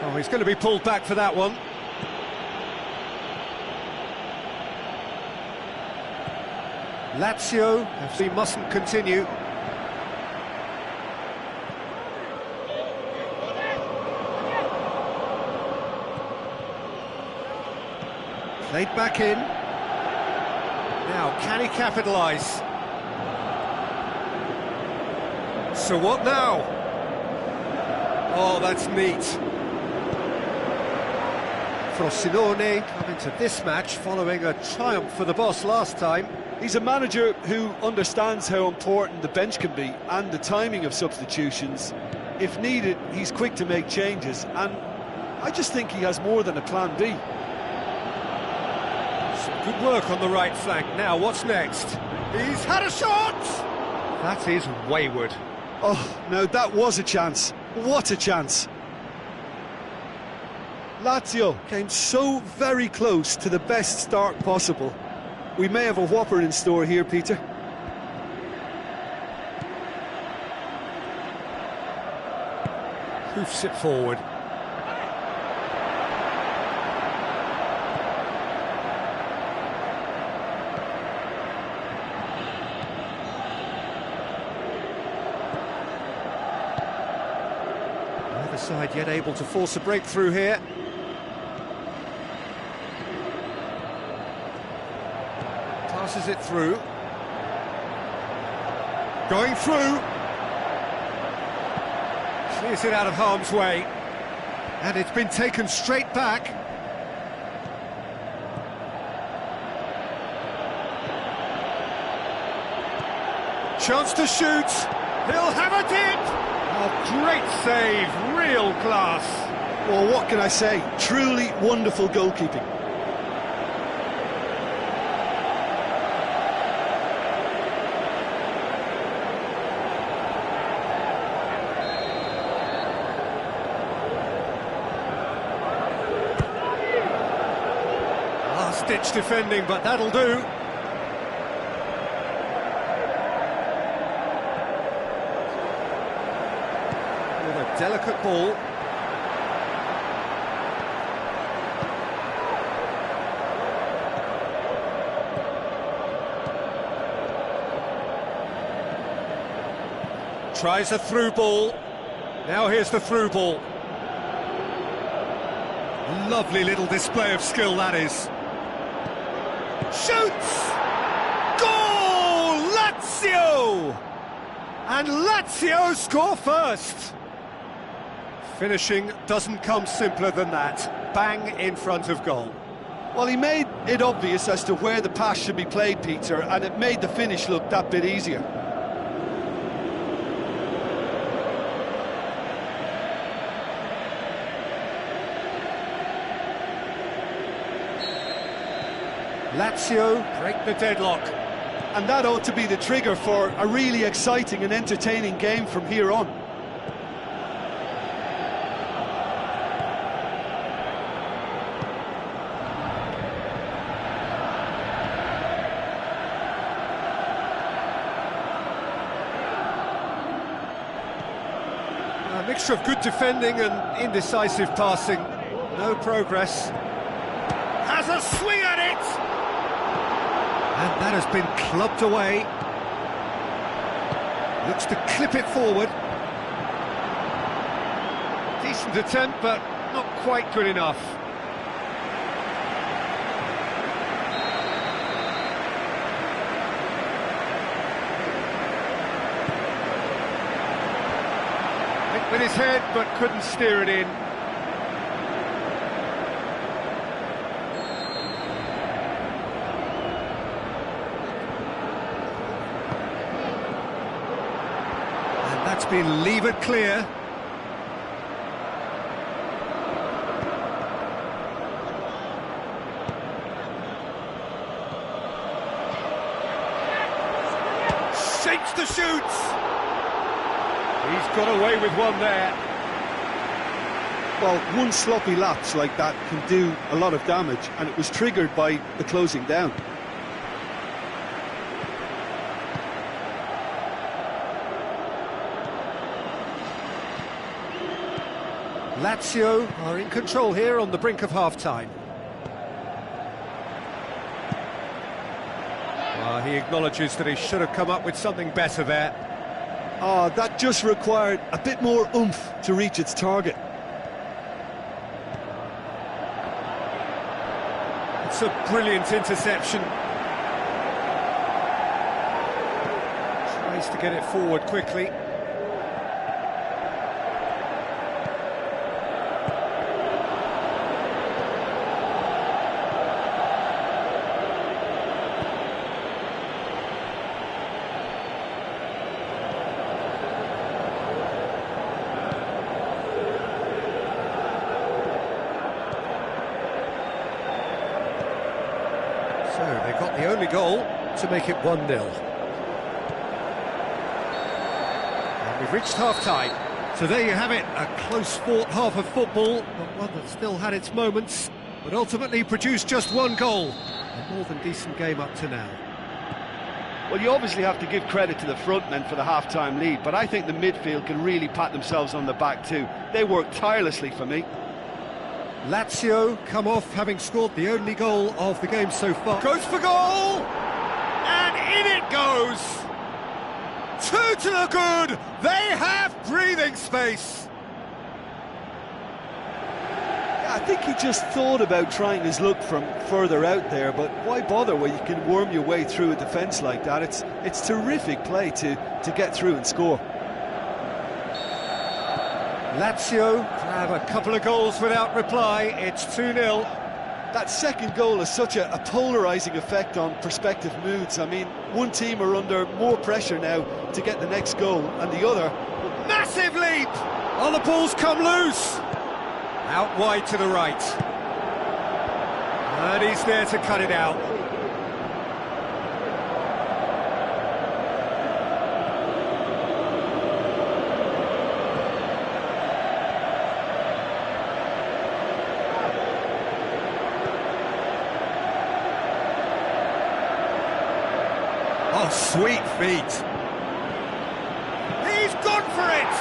Oh, he's going to be pulled back for that one. Lazio, FC mustn't continue. Played back in. Now, can he capitalise? So what now? Oh, that's neat. Frosinone come into this match following a triumph for the boss last time. He's a manager who understands how important the bench can be and the timing of substitutions. If needed, he's quick to make changes, and I just think he has more than a plan B. Some good work on the right flank. Now, what's next? He's had a shot! That is wayward. Oh, no, that was a chance. What a chance. Lazio came so very close to the best start possible. We may have a whopper in store here, Peter. Hoofs it forward. Neither side yet able to force a breakthrough here. Passes it through. Going through. Clears it out of harm's way. And it's been taken straight back. Chance to shoot. He'll have a dip. Oh, great save. Real class. Well, what can I say? Truly wonderful goalkeeping. Ditch defending, but that'll do. With a delicate ball. Tries a through ball. Now here's the through ball. Lovely little display of skill, that is. Shoots! Goal! Lazio! And Lazio score first! Finishing doesn't come simpler than that. Bang in front of goal. Well, he made it obvious as to where the pass should be played, Peter, and it made the finish look that bit easier. Lazio break the deadlock. And that ought to be the trigger for a really exciting and entertaining game from here on. A mixture of good defending and indecisive passing. No progress. Has a swing at it! And that has been clubbed away. Looks to clip it forward. Decent attempt, but not quite good enough. with his head, but couldn't steer it in. And that's been levered clear. Shapes to shoot! He's got away with one there. Well, one sloppy lapse like that can do a lot of damage, and it was triggered by the closing down. Lazio are in control here on the brink of half-time. He acknowledges that he should have come up with something better there. That just required a bit more oomph to reach its target. It's a brilliant interception. Tries to get it forward quickly. So they got the only goal to make it 1-0. And we've reached half-time. So there you have it, a close-fought half of football, but one that still had its moments, but ultimately produced just one goal. A more than decent game up to now. Well, you obviously have to give credit to the front men for the half-time lead, but I think the midfield can really pat themselves on the back too. They worked tirelessly for me. Lazio come off having scored the only goal of the game so far. Goes for goal! And in it goes! 2 to the good! They have breathing space! I think he just thought about trying his luck from further out there, but why bother when you can worm your way through a defence like that? It's terrific play to get through and score. Lazio grab a couple of goals without reply. It's 2-0. That second goal has such a polarising effect on prospective moods. I mean, one team are under more pressure now to get the next goal, and the other... Massive leap! Oh, the ball's come loose! Out wide to the right. And he's there to cut it out. Oh, sweet feet. He's gone for it!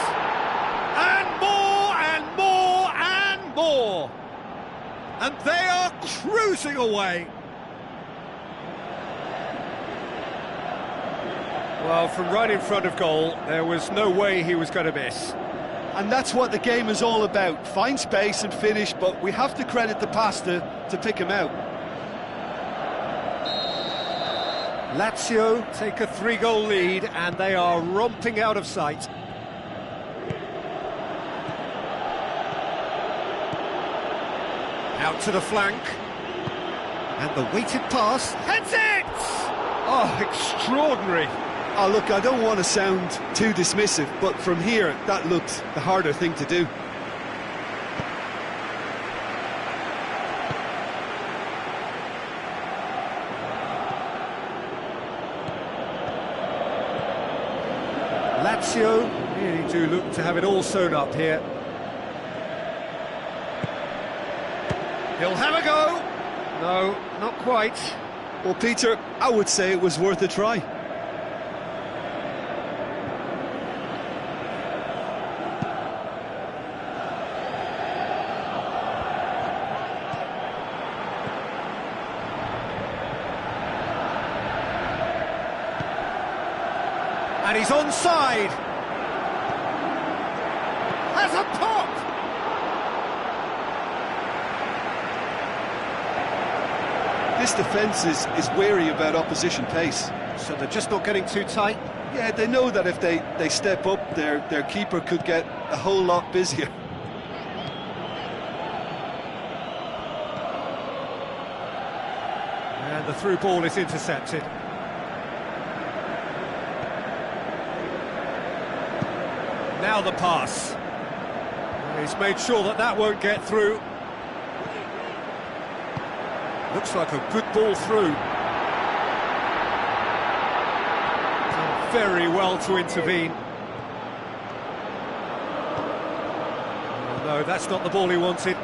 And more, and more, and more! And they are cruising away. Well, from right in front of goal, there was no way he was going to miss. And that's what the game is all about. Find space and finish, but we have to credit the pass to pick him out. Lazio take a 3-goal lead and they are romping out of sight. Out to the flank. And the weighted pass. Heads it! Oh, extraordinary. Oh, look, I don't want to sound too dismissive, but from here, that looked the harder thing to do. Lazio really do look to have it all sewn up here. He'll have a go. No, not quite. Well, Peter, I would say it was worth a try. And he's onside. Has a pop. This defence is wary about opposition pace. So they're just not getting too tight. Yeah, they know that if they step up, their keeper could get a whole lot busier. And the through ball is intercepted. Now the pass. He's made sure that that won't get through. Looks like a good ball through. Done very well to intervene. Oh, no, that's not the ball he wanted.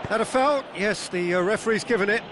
Had a foul? Yes, the referee's given it.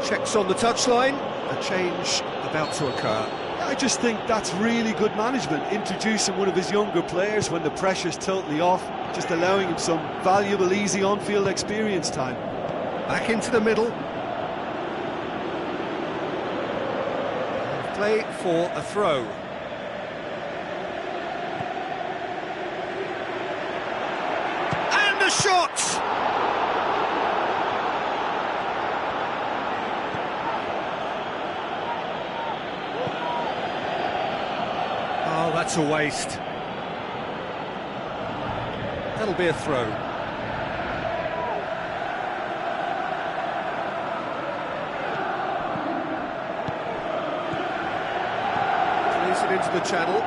Checks on the touchline, a change about to occur. I just think that's really good management, introducing one of his younger players when the pressure's totally off, just allowing him some valuable, easy on-field experience time. Back into the middle. Play for a throw. And the shot! Oh, that's a waste. That'll be a throw. Plays it into the channel.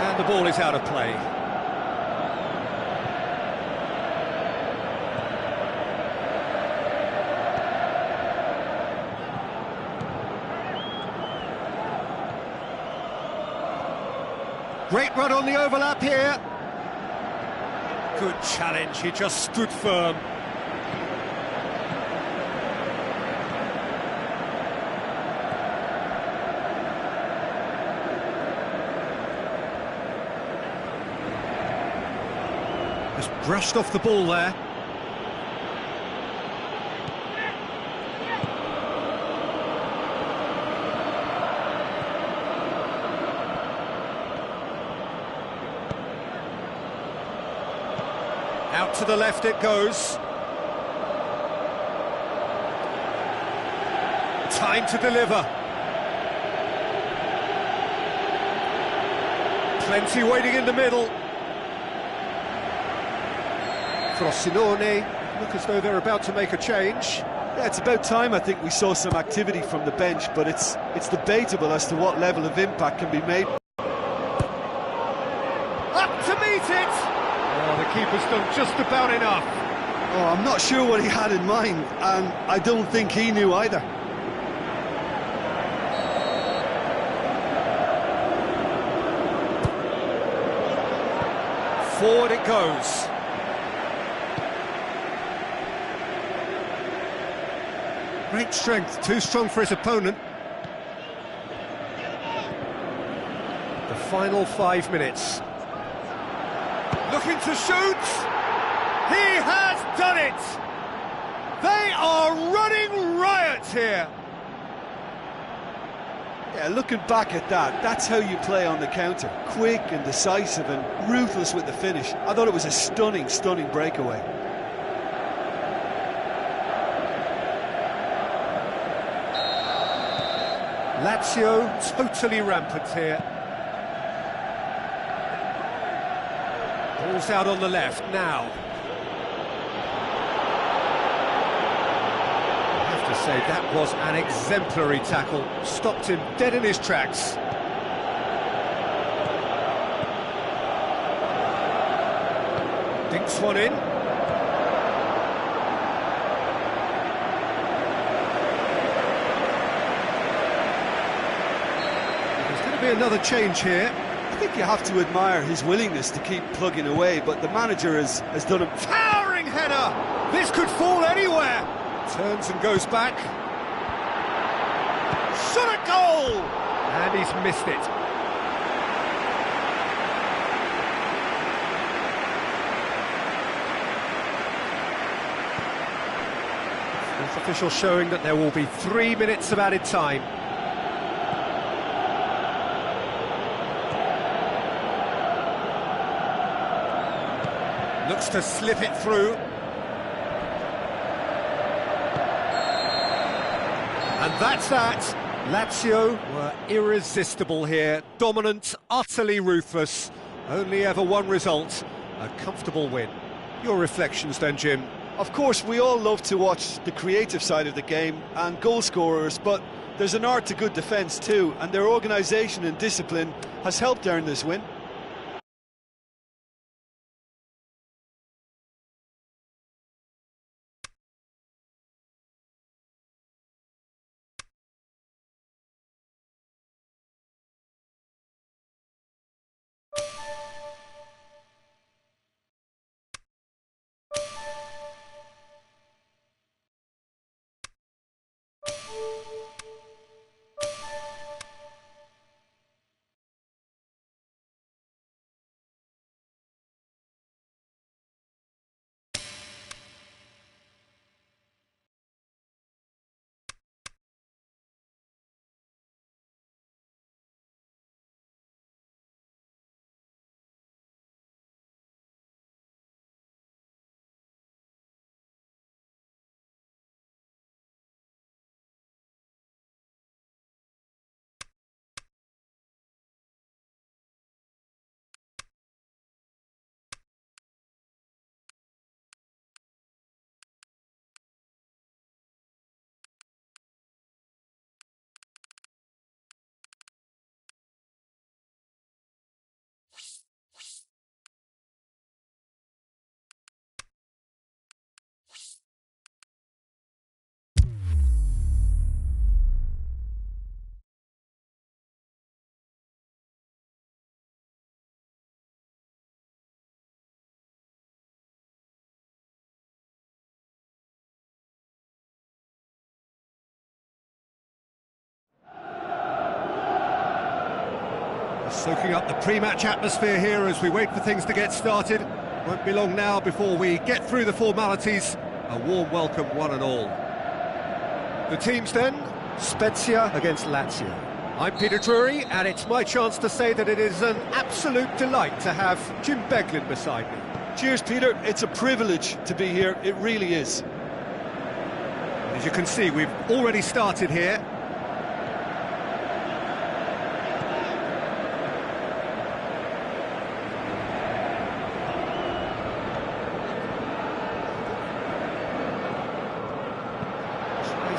And the ball is out of play. Great run on the overlap here. Good challenge, he just stood firm. Just brushed off the ball there. Out to the left it goes. Time to deliver. Plenty waiting in the middle. Frosinone look as though they're about to make a change. Yeah, it's about time I think we saw some activity from the bench, but it's debatable as to what level of impact can be made. Up to meet it! Oh, the keeper's done just about enough. Oh, I'm not sure what he had in mind, and I don't think he knew either. Forward it goes. Great strength, too strong for his opponent. The final 5 minutes. Looking to shoot! He has done it! They are running riot here! Yeah, looking back at that, that's how you play on the counter. Quick and decisive and ruthless with the finish. I thought it was a stunning, stunning breakaway. Lazio totally rampant here. Ball's out on the left now. I have to say that was an exemplary tackle. Stopped him dead in his tracks. Dinks one in. There's going to be another change here. I think you have to admire his willingness to keep plugging away, but the manager has done a towering header! This could fall anywhere! Turns and goes back. goal! And he's missed it. Fourth official showing that there will be 3 minutes of added time. Looks to slip it through. And that's that. Lazio were irresistible here. Dominant, utterly ruthless. Only ever one result. A comfortable win. Your reflections then, Jim? Of course, we all love to watch the creative side of the game and goal scorers, but there's an art to good defence too, and their organisation and discipline has helped earn this win. Soaking up the pre-match atmosphere here as we wait for things to get started. Won't be long now before we get through the formalities. A warm welcome, one and all. The teams then, Spezia against Lazio. I'm Peter Drury, and it's my chance to say that it is an absolute delight to have Jim Beglin beside me. Cheers, Peter. It's a privilege to be here. It really is. As you can see, we've already started here.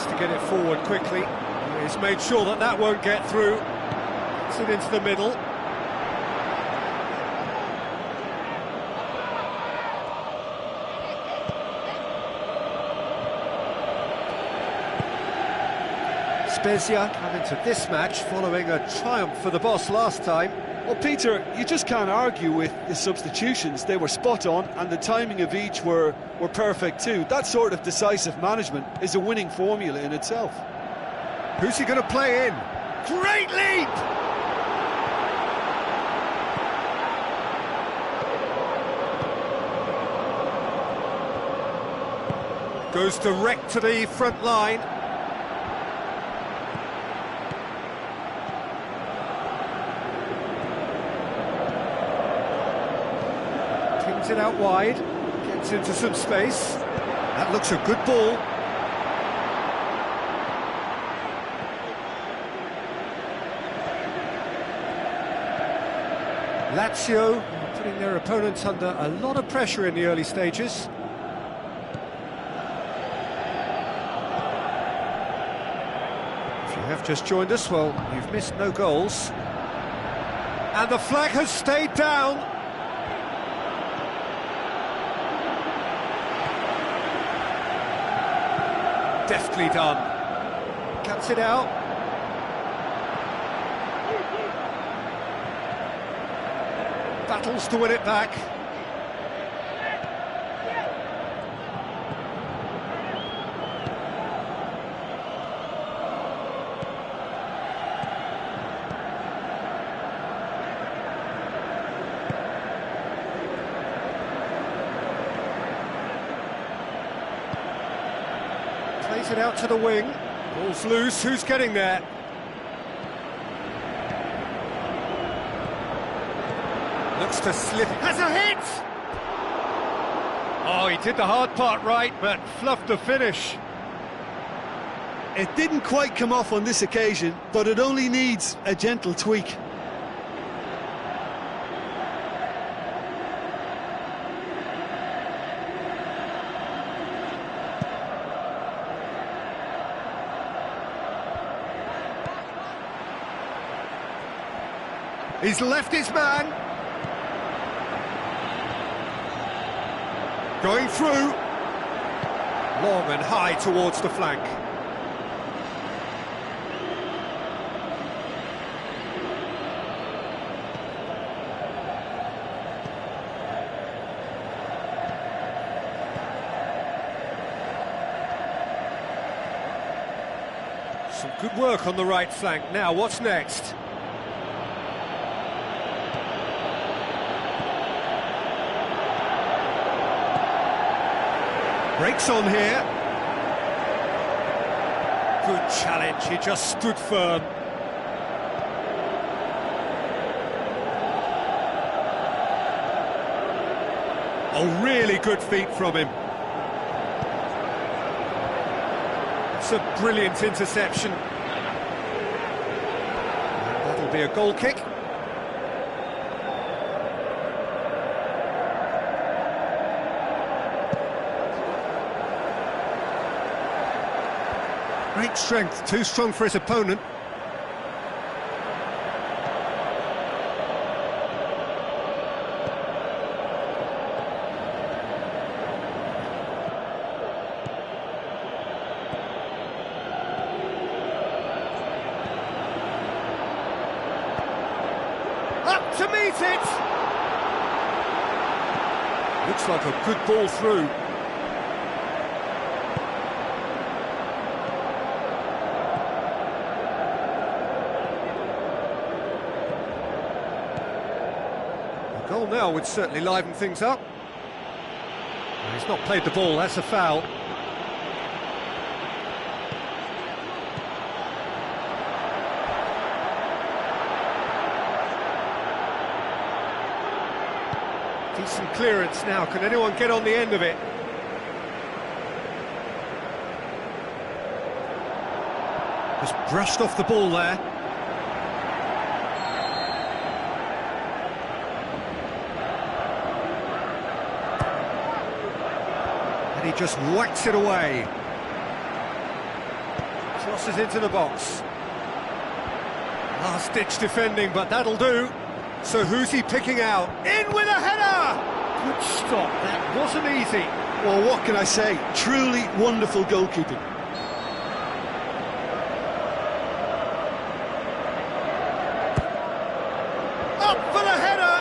To get it forward quickly. He's made sure that that won't get through. Gets it into the middle. Spezia come into this match following a triumph for the boss last time. Well, Peter, you just can't argue with the substitutions. They were spot on, and the timing of each were perfect too. That sort of decisive management is a winning formula in itself. Who's he going to play in? Great leap! Goes direct to the front line. Pins it out wide. Gets into some space. That looks a good ball. Lazio are putting their opponents under a lot of pressure in the early stages. If you have just joined us, well, you've missed no goals. And the flag has stayed down. Deftly done. Cuts it out. Battles to win it back. it out to the wing. Ball's loose, who's getting there? Looks to slip, has a hit! Oh, he did the hard part right, but fluffed the finish. It didn't quite come off on this occasion, but it only needs a gentle tweak. He's left his man. Going through. Long and high towards the flank. Some good work on the right flank. Now, what's next? Breaks on here. Good challenge, he just stood firm. Oh, really good feet from him. It's a brilliant interception. And that'll be a goal kick. Great strength, too strong for his opponent. Up to meet it! Looks like a good ball through. Goal now would certainly liven things up. He's not played the ball, that's a foul. Decent clearance now, can anyone get on the end of it? Just brushed off the ball there. He just whacks it away. Crosses into the box. Last-ditch defending, but that'll do. So who's he picking out? In with a header! Good stop, that wasn't easy. Well, what can I say? Truly wonderful goalkeeping. Up for the header!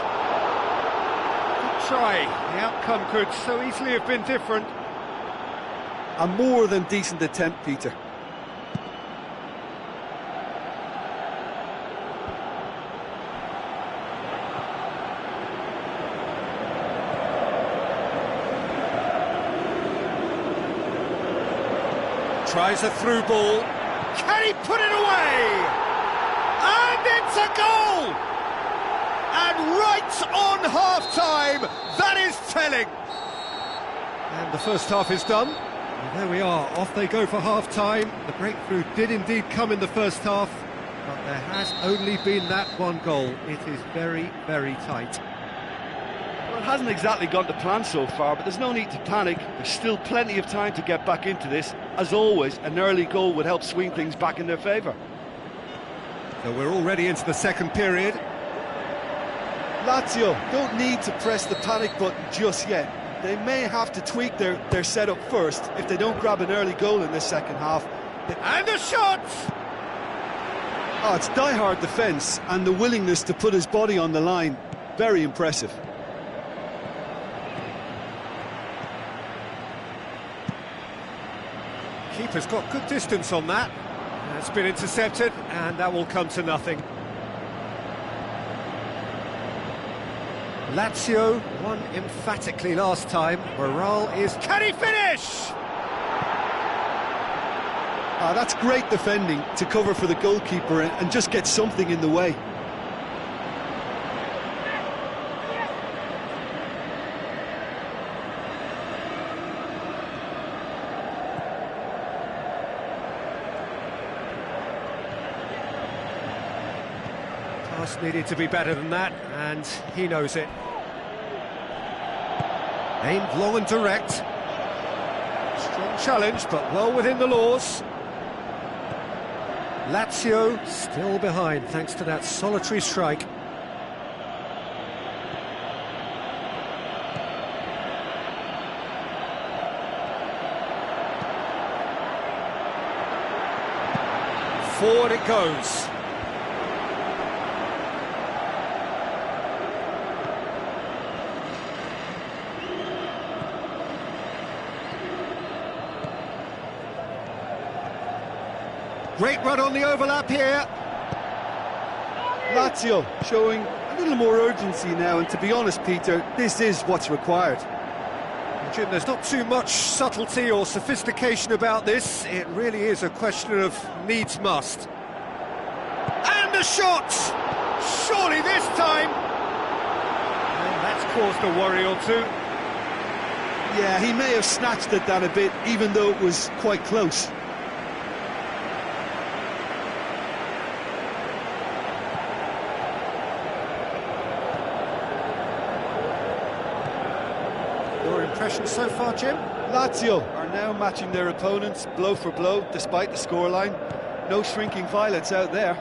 Good try. The outcome could so easily have been different. A more than decent attempt, Peter. Tries a through ball. Can he put it away? And it's a goal! And right on half-time, that is telling. And the first half is done. And there we are, off they go for half-time. The breakthrough did indeed come in the first half, but there has only been that one goal. It is very, very tight. Well, it hasn't exactly gone to plan so far, but there's no need to panic. There's still plenty of time to get back into this. As always, an early goal would help swing things back in their favour. So we're already into the second period. Lazio don't need to press the panic button just yet. They may have to tweak their setup first if they don't grab an early goal in this second half. And a shot! Oh, it's die-hard defence and the willingness to put his body on the line. Very impressive. Keeper's got good distance on that. It's been intercepted, and that will come to nothing. Lazio won emphatically last time. Morale is... Can he finish? That's great defending to cover for the goalkeeper and just get something in the way. Pass needed to be better than that, and he knows it. Aimed long and direct. Strong challenge, but well within the laws. Lazio still behind, thanks to that solitary strike. Forward it goes. Great run on the overlap here. Lazio showing a little more urgency now, and to be honest, Peter, this is what's required. Jim, there's not too much subtlety or sophistication about this. It really is a question of needs must. And the shot! Surely this time! And that's caused a worry or two. Yeah, he may have snatched at that a bit, even though it was quite close. Impressions so far, Jim? Lazio are now matching their opponents blow for blow, despite the scoreline. No shrinking violence out there.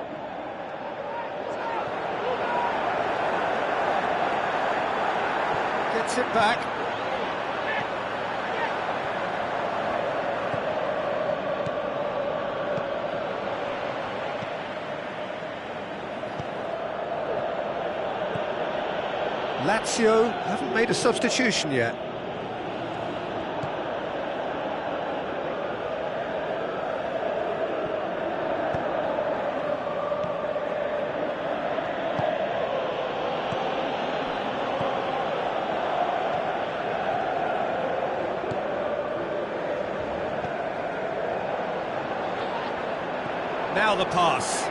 Gets it back. Lazio haven't made a substitution yet. Now the pass.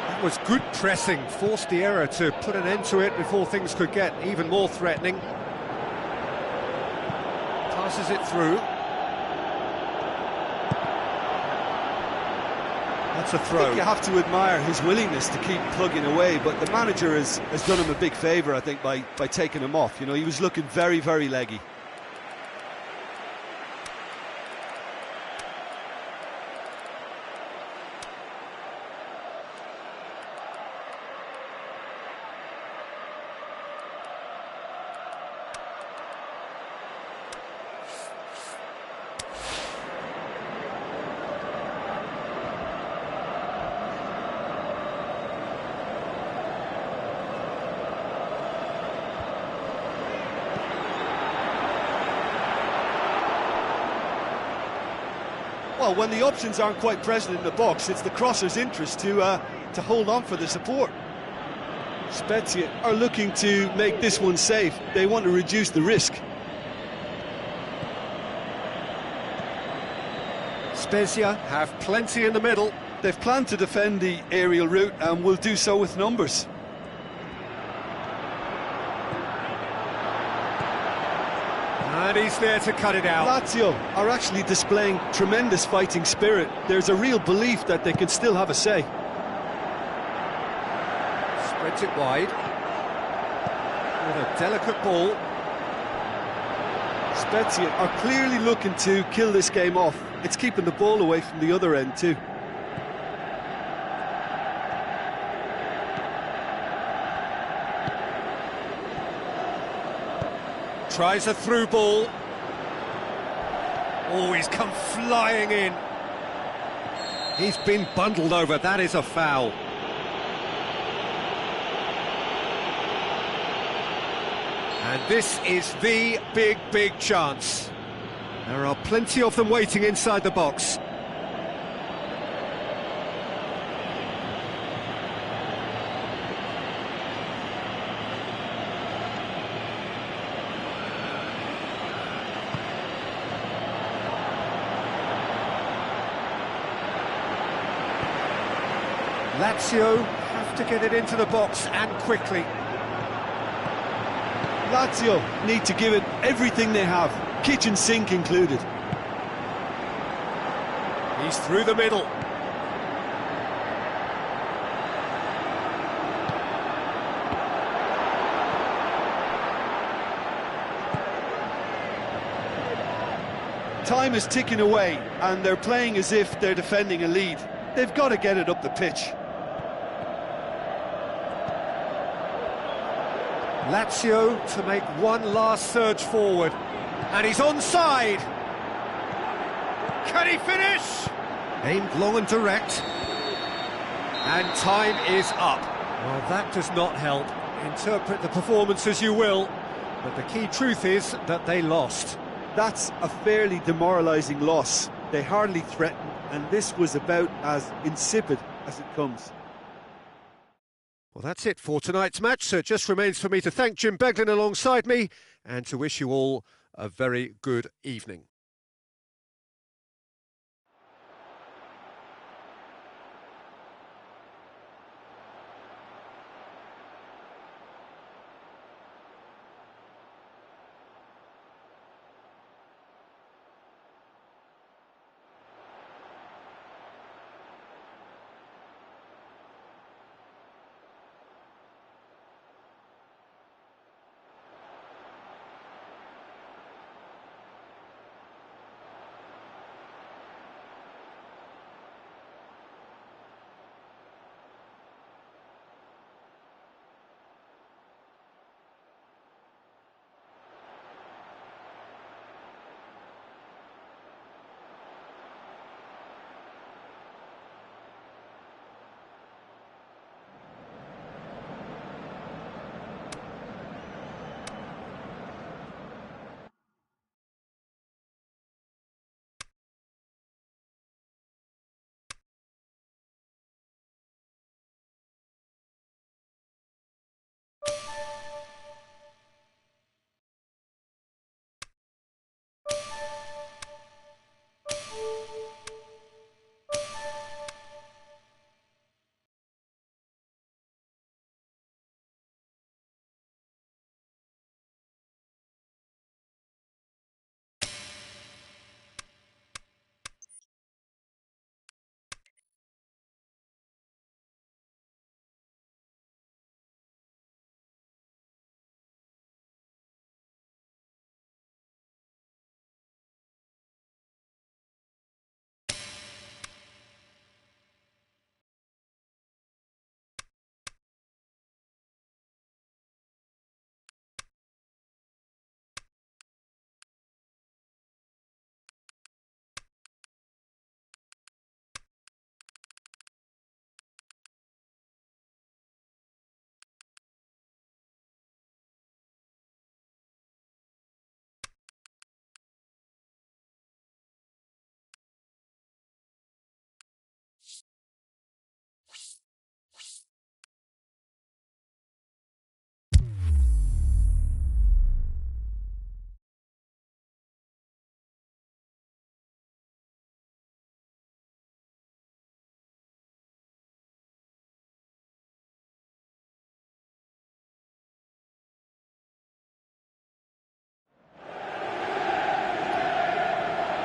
That was good pressing, forced the error to put an end to it before things could get even more threatening. Passes it through. That's a throw. I think you have to admire his willingness to keep plugging away, but the manager has done him a big favour, I think, by taking him off. You know, he was looking very, very leggy. Well, when the options aren't quite present in the box, it's the crosser's interest to hold on for the support. Spezia are looking to make this one safe. They want to reduce the risk. Spezia have plenty in the middle. They've planned to defend the aerial route and will do so with numbers. And he's there to cut it out. Lazio are actually displaying tremendous fighting spirit. There's a real belief that they can still have a say. Spreads it wide. With a delicate ball. Spezia are clearly looking to kill this game off. It's keeping the ball away from the other end too. Tries a through ball. Oh, he's come flying in. He's been bundled over. That is a foul. And this is the big chance. There are plenty of them waiting inside the box. Lazio have to get it into the box and quickly. Lazio need to give it everything they have, kitchen sink included. He's through the middle. Time is ticking away, and they're playing as if they're defending a lead. They've got to get it up the pitch. Lazio to make one last surge forward. And he's onside. Can he finish? Aimed long and direct. And time is up. Well, that does not help. Interpret the performance as you will, but the key truth is that they lost. That's a fairly demoralising loss. They hardly threatened, and this was about as insipid as it comes. Well, that's it for tonight's match, so it just remains for me to thank Jim Beglin alongside me and to wish you all a very good evening.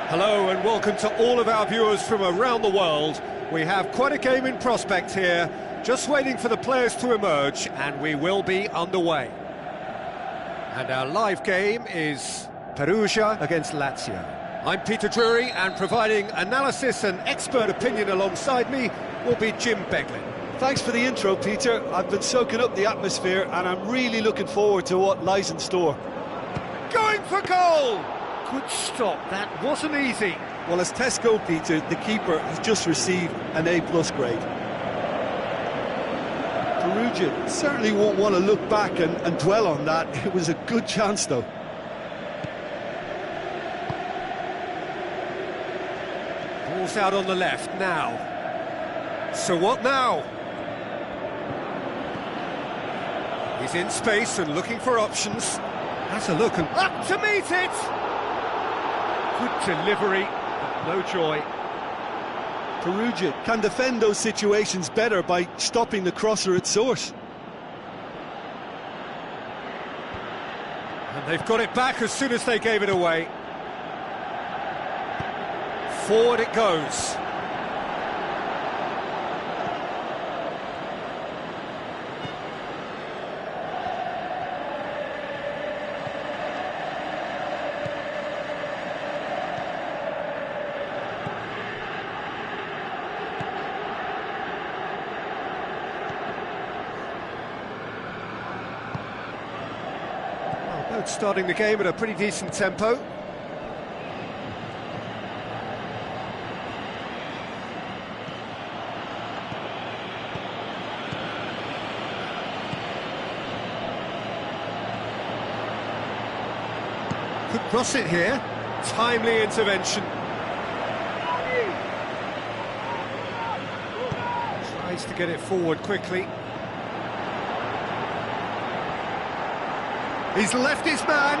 Hello and welcome to all of our viewers from around the world. We have quite a game in prospect here, just waiting for the players to emerge, and we will be underway. And our live game is Perugia against Lazio. I'm Peter Drury, and providing analysis and expert opinion alongside me will be Jim Beglin. Thanks for the intro, Peter. I've been soaking up the atmosphere, and I'm really looking forward to what lies in store. Going for goal! Good stop, that wasn't easy. Well, as tests go, Peter, the keeper has just received an A+ grade. Perugia certainly won't want to look back and dwell on that. It was a good chance, though. Ball's out on the left now. So what now? He's in space and looking for options. Has a look and up to meet it! Good delivery, but no joy. Perugia can defend those situations better by stopping the crosser at source. And they've got it back as soon as they gave it away. Forward it goes. Both starting the game at a pretty decent tempo. Could cross it here. Timely intervention. Tries to get it forward quickly. He's left his man.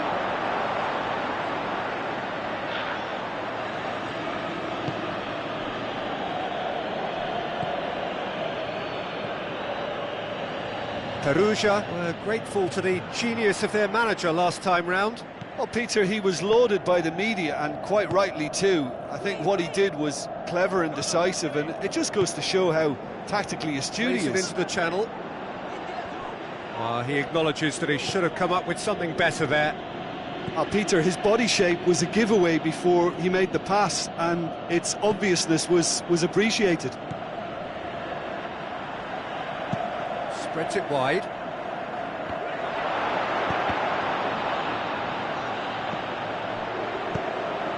Perugia were grateful to the genius of their manager last time round. Well, Peter, he was lauded by the media, and quite rightly too. I think what he did was clever and decisive, and it just goes to show how tactically astute he is. Into the channel. He acknowledges that he should have come up with something better there. Peter, his body shape was a giveaway before he made the pass, and its obviousness was appreciated. Spreads it wide.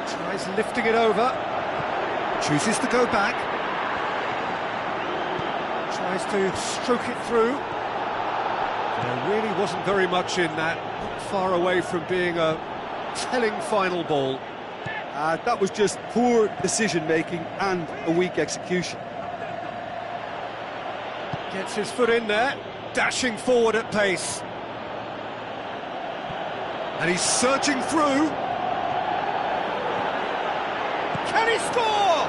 Tries lifting it over. Chooses to go back. Tries to stroke it through. There really wasn't very much in that, not far away from being a telling final ball. That was just poor decision-making and a weak execution. Gets his foot in there, dashing forward at pace. And he's surging through. Can he score?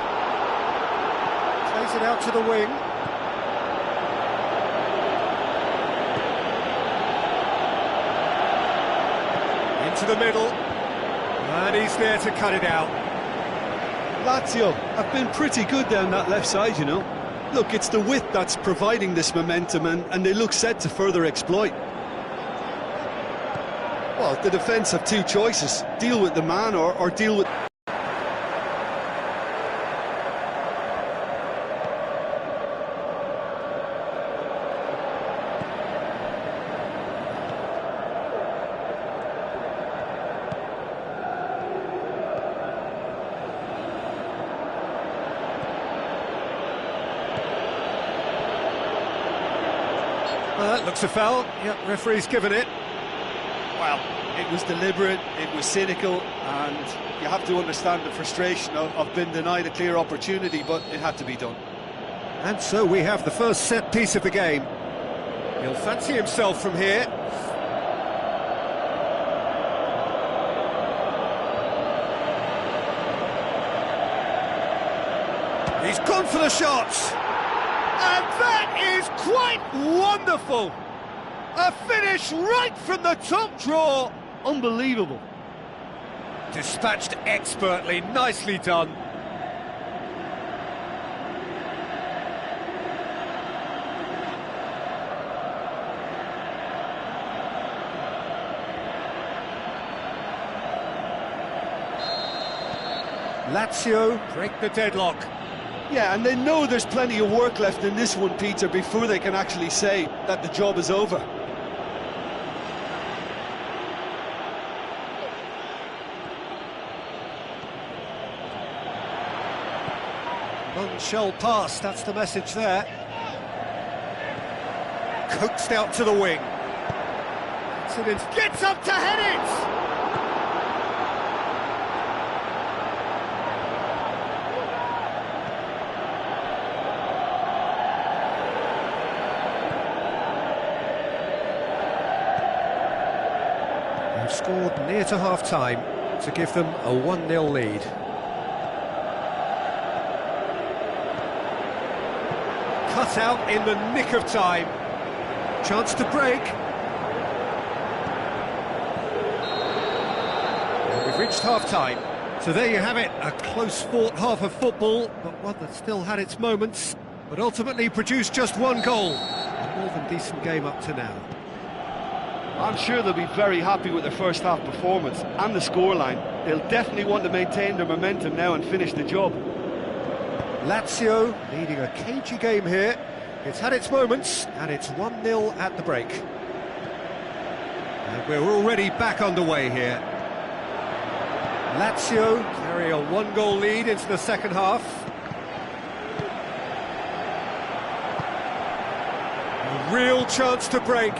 Plays it out to the wing. To the middle, and he's there to cut it out. Lazio have been pretty good down that left side, you know. Look, it's the width that's providing this momentum, and they look set to further exploit. Well, the defence have two choices: deal with the man or deal with... Looks a foul. Yep, referee's given it. Well, it was deliberate, it was cynical, and you have to understand the frustration of being denied a clear opportunity, but it had to be done. And so we have the first set piece of the game. He'll fancy himself from here. He's gone for the shots. And that is quite wonderful! A finish right from the top draw! Unbelievable. Dispatched expertly, nicely done. Lazio break the deadlock. Yeah, and they know there's plenty of work left in this one, Peter, before they can actually say that the job is over. None shall pass, that's the message there. Coaxed out to the wing. Gets up to head it! Scored near to half-time to give them a 1-0 lead. cut out in the nick of time. Chance to break. And we've reached half-time. So there you have it, a close-fought half of football, but one that still had its moments, but ultimately produced just one goal. A more than decent game up to now. I'm sure they'll be very happy with their first half performance and the scoreline. They'll definitely want to maintain their momentum now and finish the job. Lazio leading a cagey game here. It's had its moments, and it's 1-0 at the break. And we're already back underway here. Lazio carry a one-goal lead into the second half. A real chance to break.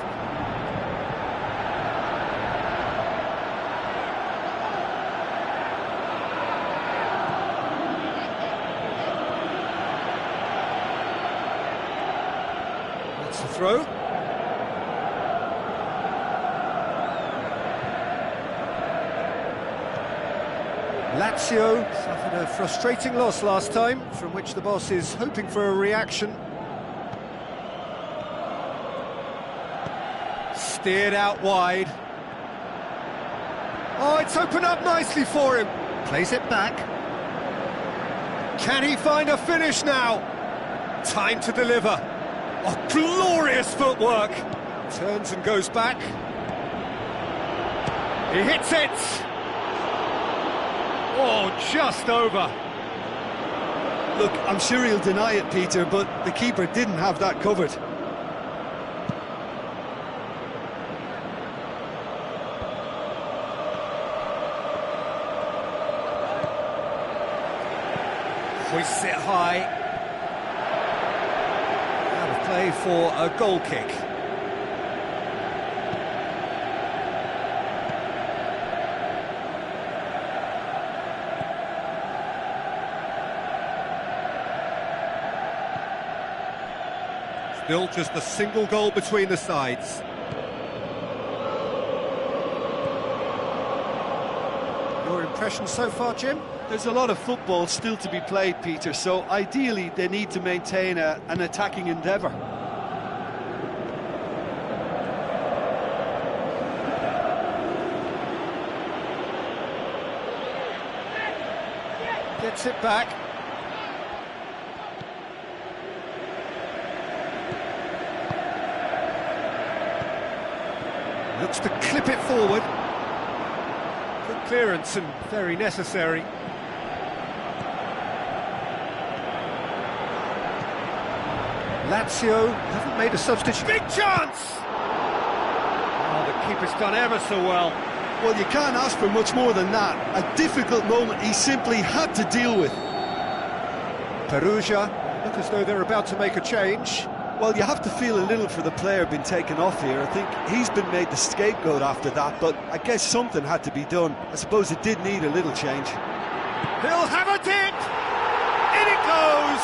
That's the throw. Lazio suffered a frustrating loss last time, from which the boss is hoping for a reaction. Steered out wide. Oh, it's opened up nicely for him. Plays it back. Can he find a finish now? Time to deliver. Oh, glorious footwork. Turns and goes back. He hits it. Oh, just over. Look, I'm sure he'll deny it, Peter, but the keeper didn't have that covered. Hoists it high. Out of play for a goal kick. Still just a single goal between the sides. Your impression so far, Jim? There's a lot of football still to be played, Peter, so ideally they need to maintain an attacking endeavour. Gets it back. Looks to clip it forward. Good clearance and very necessary. Lazio haven't made a substitution. Big chance! Oh, the keeper's done ever so well. Well, you can't ask for much more than that. A difficult moment he simply had to deal with. Perugia look as though they're about to make a change. Well, you have to feel a little for the player being taken off here. I think he's been made the scapegoat after that, but I guess something had to be done. I suppose it did need a little change. He'll have a dip! In it goes!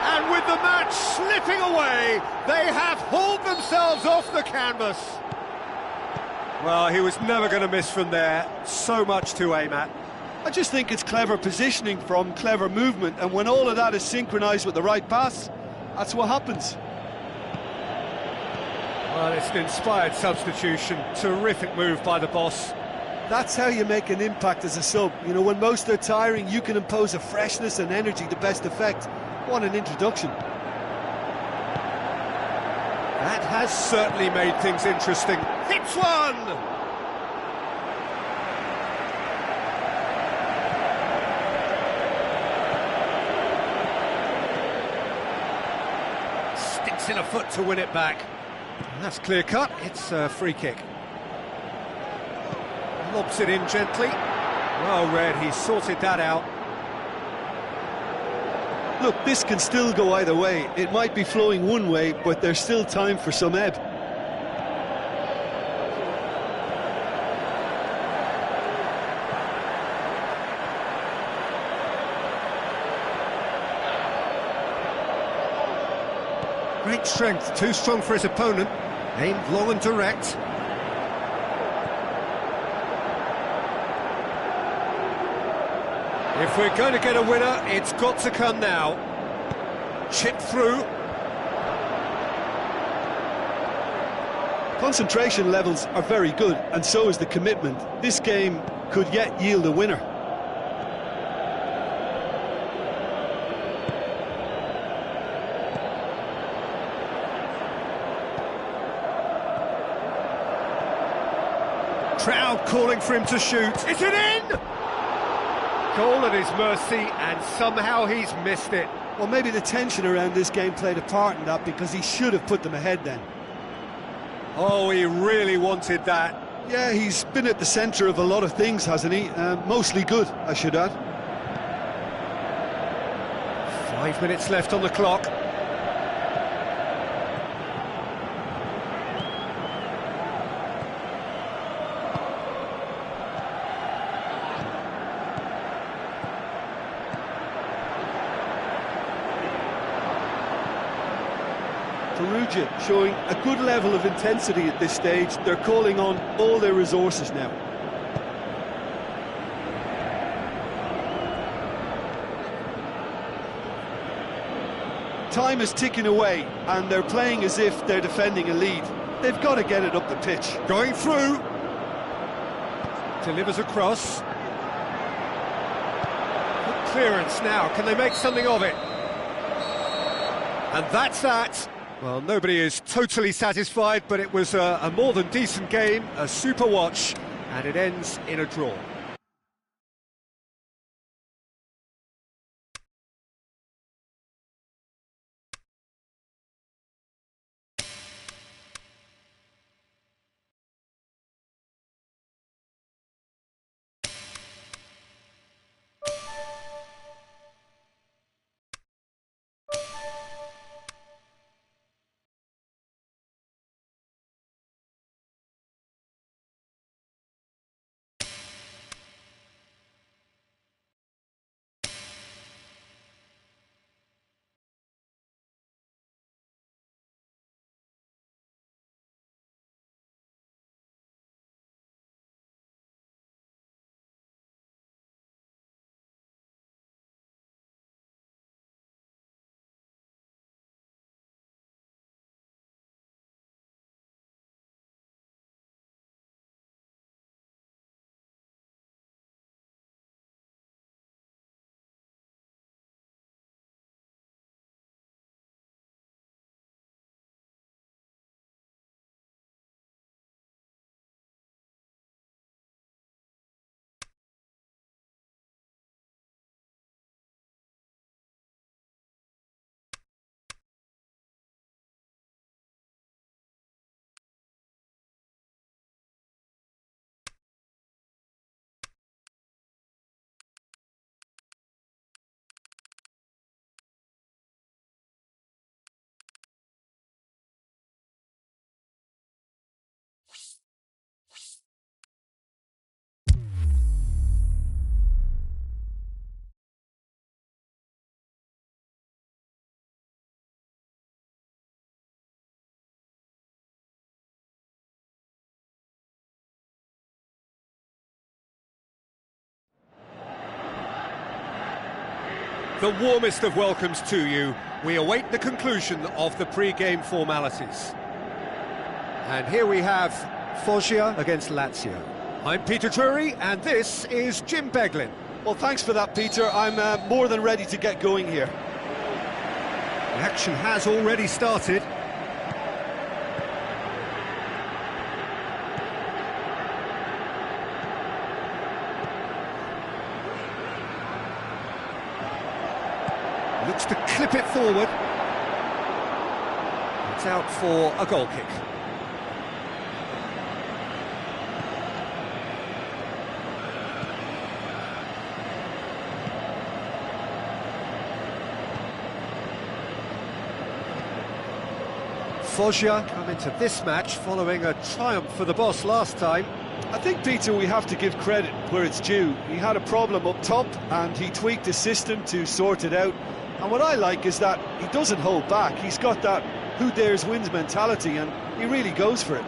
And with the match slipping away, they have hauled themselves off the canvas. Well, he was never going to miss from there. So much to aim at. I just think it's clever positioning from clever movement, and when all of that is synchronised with the right pass, that's what happens. Well, it's an inspired substitution. Terrific move by the boss. That's how you make an impact as a sub. You know, when most are tiring, you can impose a freshness and energy to best effect. What an introduction. That has certainly made things interesting. Hits one! Sticks in a foot to win it back. And that's clear cut. It's a free kick. Lobs it in gently. Well read, he sorted that out. Look, this can still go either way. It might be flowing one way, but there's still time for some ebb. Great strength, too strong for his opponent. Aimed long and direct. If we're going to get a winner, it's got to come now. Chip through. Concentration levels are very good, and so is the commitment. This game could yet yield a winner. Crowd calling for him to shoot. Is it in? Goal at his mercy, and somehow he's missed it. Well, maybe the tension around this game played a part in that, because he should have put them ahead then. Oh, he really wanted that. Yeah, he's been at the centre of a lot of things, hasn't he? Mostly good, I should add. 5 minutes left on the clock. Perugia showing a good level of intensity at this stage. They're calling on all their resources now. Time is ticking away, and they're playing as if they're defending a lead. They've got to get it up the pitch. Going through. Delivers across. Good clearance now. Can they make something of it? And that's that. Well, nobody is totally satisfied, but it was a more than decent game, a super watch, and it ends in a draw. The warmest of welcomes to you. We await the conclusion of the pre-game formalities. And here we have Foggia against Lazio. I'm Peter Drury, and this is Jim Beglin. Well, thanks for that, Peter. I'm more than ready to get going here. The action has already started. Looks to clip it forward. It's out for a goal kick. Foggia come into this match following a triumph for the boss last time. I think, Peter, we have to give credit where it's due. He had a problem up top and he tweaked his system to sort it out. And what I like is that he doesn't hold back. He's got that who dares wins mentality, and he really goes for it.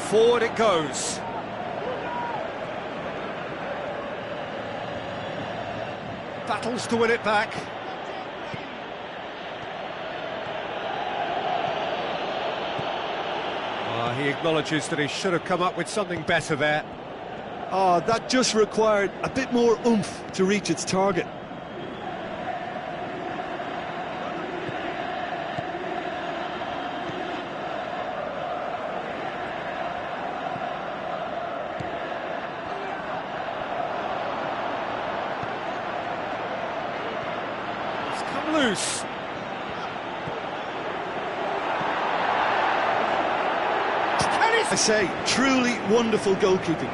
Forward it goes. Battles to win it back. He acknowledges that he should have come up with something better there. Oh, that just required a bit more oomph to reach its target. It's come loose. I say, truly wonderful goalkeeping.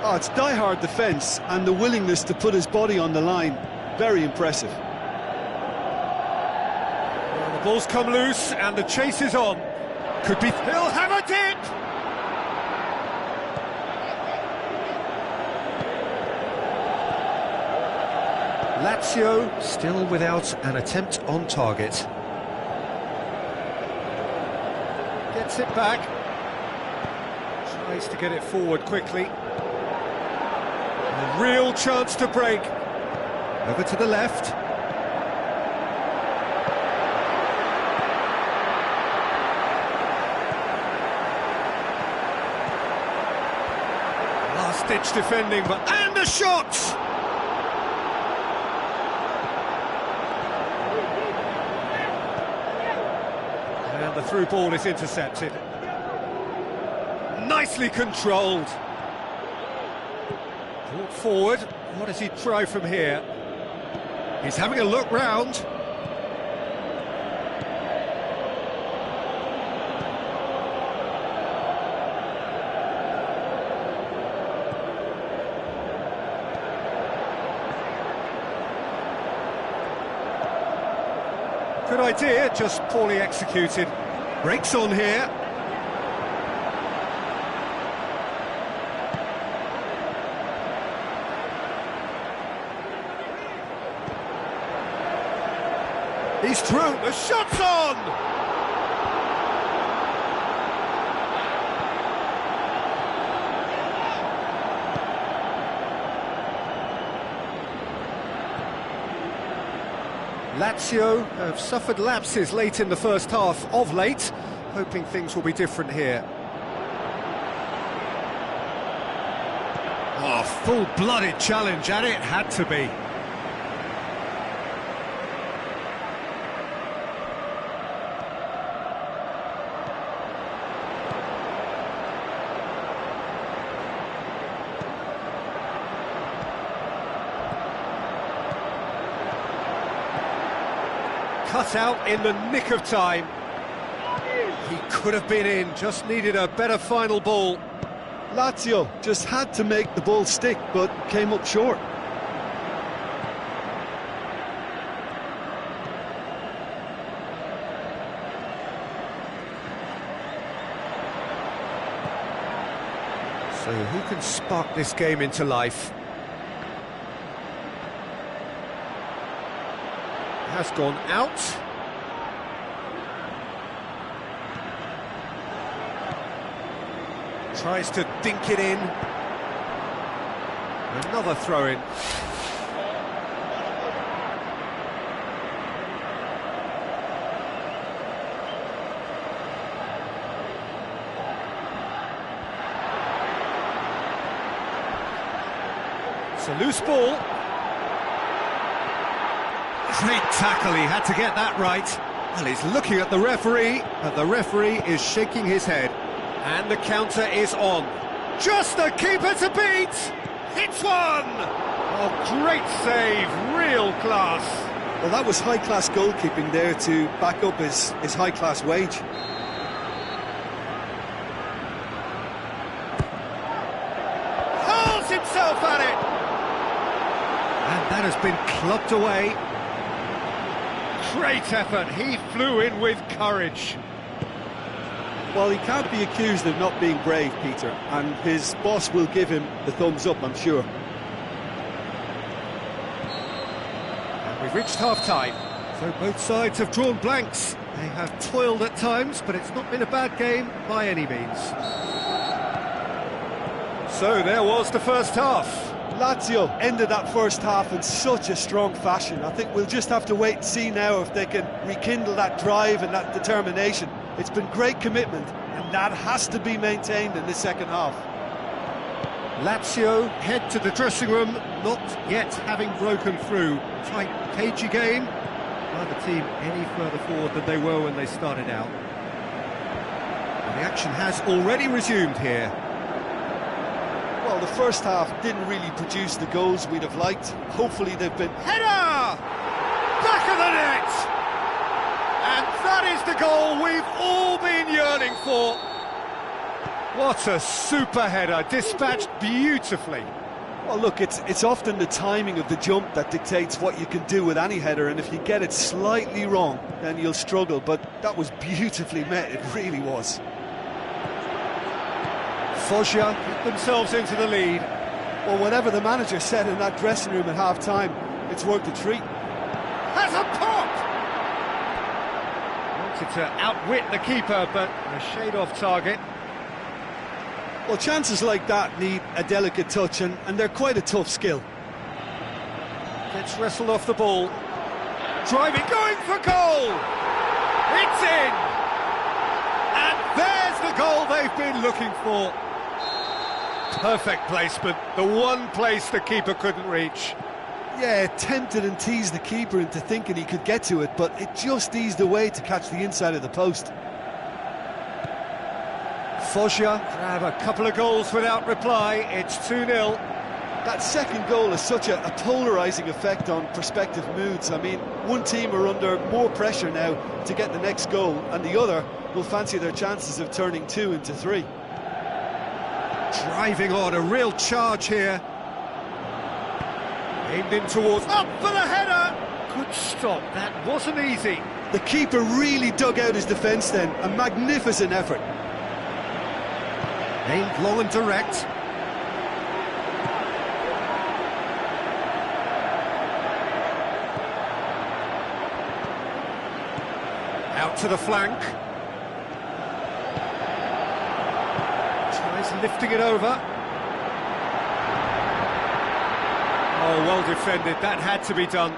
Oh, it's die-hard defence and the willingness to put his body on the line. Very impressive. Well, the ball's come loose and the chase is on. Could be... He'll hammer it! Lazio still without an attempt on target. Gets it back. Tries to get it forward quickly. A real chance to break. Over to the left. Last-ditch defending, and a shot! And the through ball is intercepted. Nicely controlled. Brought forward. What does he try from here? He's having a look round. Good idea, just poorly executed. Breaks on here. He's through, the shot's on! Lazio have suffered lapses late in the first half of late, hoping things will be different here. Oh, full-blooded challenge, and it had to be. Cut out in the nick of time. He could have been in, just needed a better final ball. Lazio just had to make the ball stick, but came up short. So who can spark this game into life? Has gone out. Tries to dink it in. Another throw-in. It's a loose ball. Great tackle, he had to get that right. Well, he's looking at the referee, but the referee is shaking his head. And the counter is on. Just the keeper to beat! Hits one! Oh, great save, real class. Well, that was high-class goalkeeping there to back up his high-class wage. Hurls himself at it! And that has been clubbed away. Great effort, he flew in with courage. Well, he can't be accused of not being brave, Peter, and his boss will give him the thumbs up, I'm sure. And we've reached half-time, so both sides have drawn blanks. They have toiled at times, but it's not been a bad game by any means. So there was the first half. Lazio ended that first half in such a strong fashion. I think we'll just have to wait and see now if they can rekindle that drive and that determination. It's been great commitment, and that has to be maintained in this second half. Lazio head to the dressing room, not yet having broken through. Tight, cagey game. Neither team any further forward than they were when they started out. The action has already resumed here. Well, the first half didn't really produce the goals we'd have liked. Hopefully they've been... Header! Back of the net! And that is the goal we've all been yearning for. What a super header, dispatched beautifully. Well, look, it's often the timing of the jump that dictates what you can do with any header, and if you get it slightly wrong, then you'll struggle. But that was beautifully met, it really was. Foggia get themselves into the lead. Well, whatever the manager said in that dressing room at half-time, it's worked a treat. Has a pop! Wanted to outwit the keeper, but a shade off target. Well, chances like that need a delicate touch, and they're quite a tough skill. Gets wrestled off the ball. Driving, going for goal! It's in! And there's the goal they've been looking for. Perfect placement, the one place the keeper couldn't reach. Yeah, it tempted and teased the keeper into thinking he could get to it, but it just eased away to catch the inside of the post. Foggia grab a couple of goals without reply. It's 2-0. That second goal has such a polarising effect on prospective moods. I mean, one team are under more pressure now to get the next goal, and the other will fancy their chances of turning 2 into 3. Driving on, a real charge here. Aimed in towards... Up for the header! Good stop, that wasn't easy. The keeper really dug out his defence then, a magnificent effort. Aimed long and direct. Out to the flank. Tries lifting it over. Oh, well defended. That had to be done.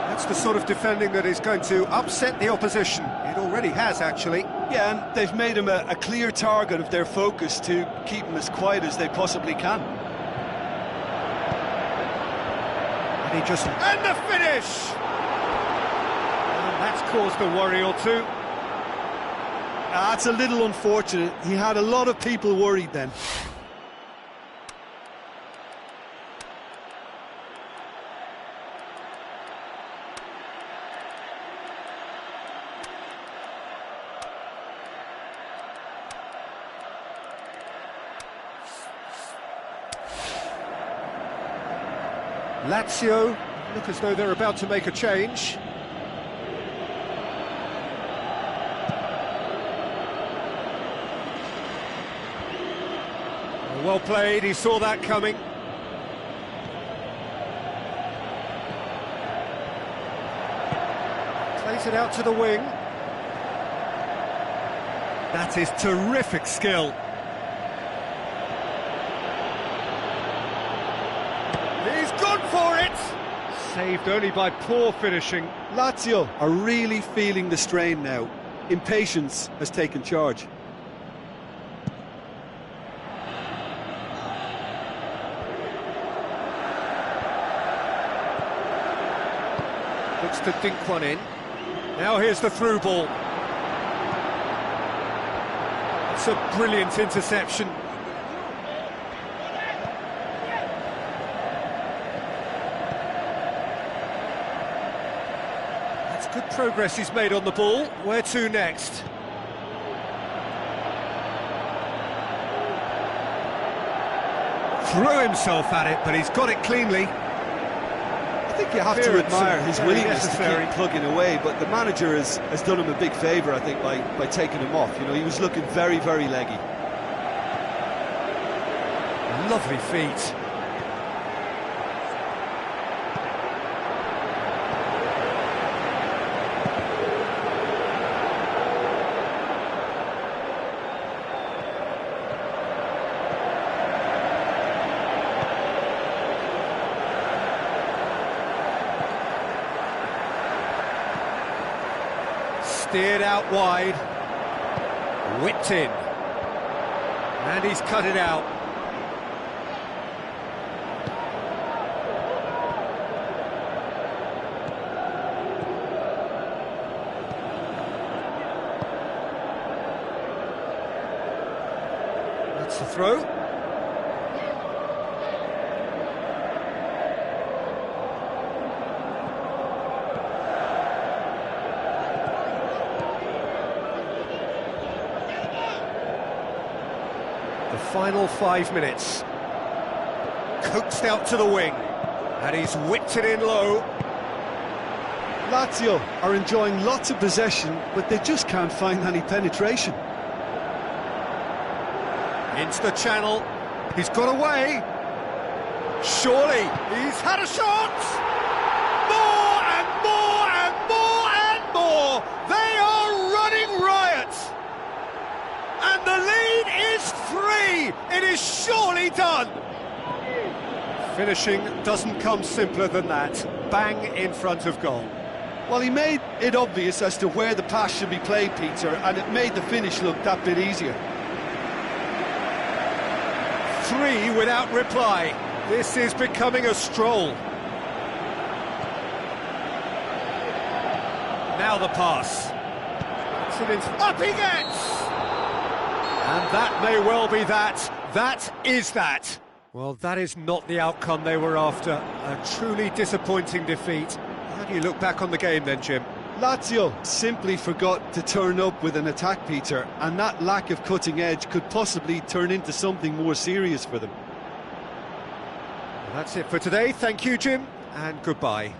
That's the sort of defending that is going to upset the opposition. It already has, actually. Yeah, and they've made him a clear target of their focus to keep him as quiet as they possibly can. And he just... And the finish! And that's caused a worry or two. That's a little unfortunate. He had a lot of people worried then. Lazio look as though they're about to make a change. Well played, he saw that coming. Plays it out to the wing. That is terrific skill. He's gone for it! Saved only by poor finishing. Lazio are really feeling the strain now. Impatience has taken charge. Looks to dink one in. Now here's the through ball. It's a brilliant interception. That's good progress he's made on the ball. Where to next? Threw himself at it, but he's got it cleanly. I think you have to admire his willingness to keep plugging away, but the manager has done him a big favour, I think, by taking him off. You know, he was looking very, very leggy. Lovely feet. Steered out wide. Whipped in. And he's cut it out. That's the throw. The final 5 minutes. Coaxed out to the wing. And he's whipped it in low. Lazio are enjoying lots of possession, but they just can't find any penetration. Into the channel. He's got away. Surely he's had a shot. More and more and more and more. They are running riot. And the lead is 3. It is surely done. Finishing doesn't come simpler than that. Bang in front of goal. Well, he made it obvious as to where the pass should be played, Peter, and it made the finish look that bit easier. 3 without reply. This is becoming a stroll. Now the pass. Up he gets! And that may well be that. That is that. Well, that is not the outcome they were after. A truly disappointing defeat. How do you look back on the game then, Jim? Lazio simply forgot to turn up with an attack, Peter, and that lack of cutting edge could possibly turn into something more serious for them. Well, that's it for today. Thank you, Jim, and goodbye.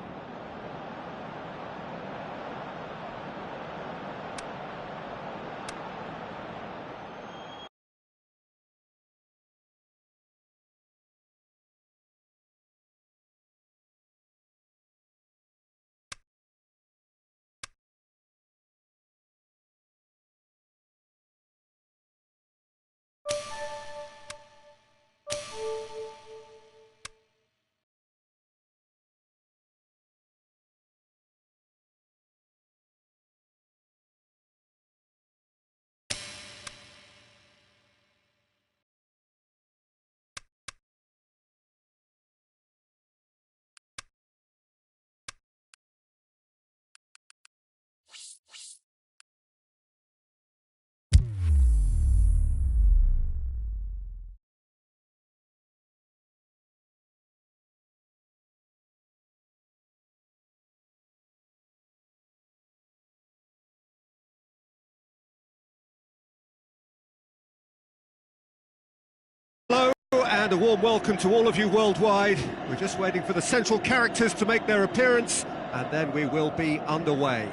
Hello and a warm welcome to all of you worldwide. We're just waiting for the central characters to make their appearance and then we will be underway.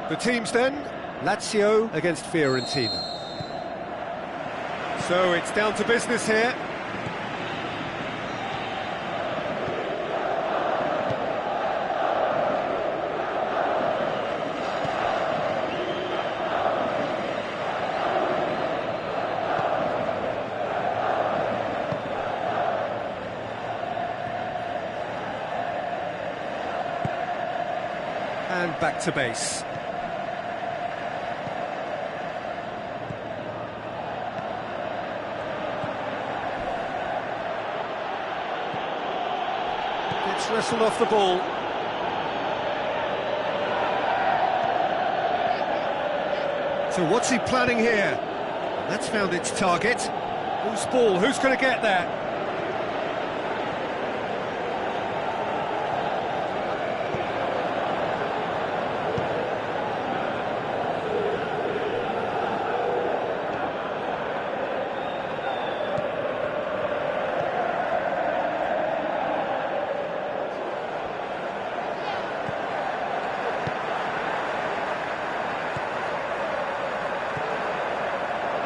The teams then, Lazio against Fiorentina. So it's down to business here. And back to base. It's wrestled off the ball. So what's he planning here? That's found its target. Whose ball? Who's going to get there?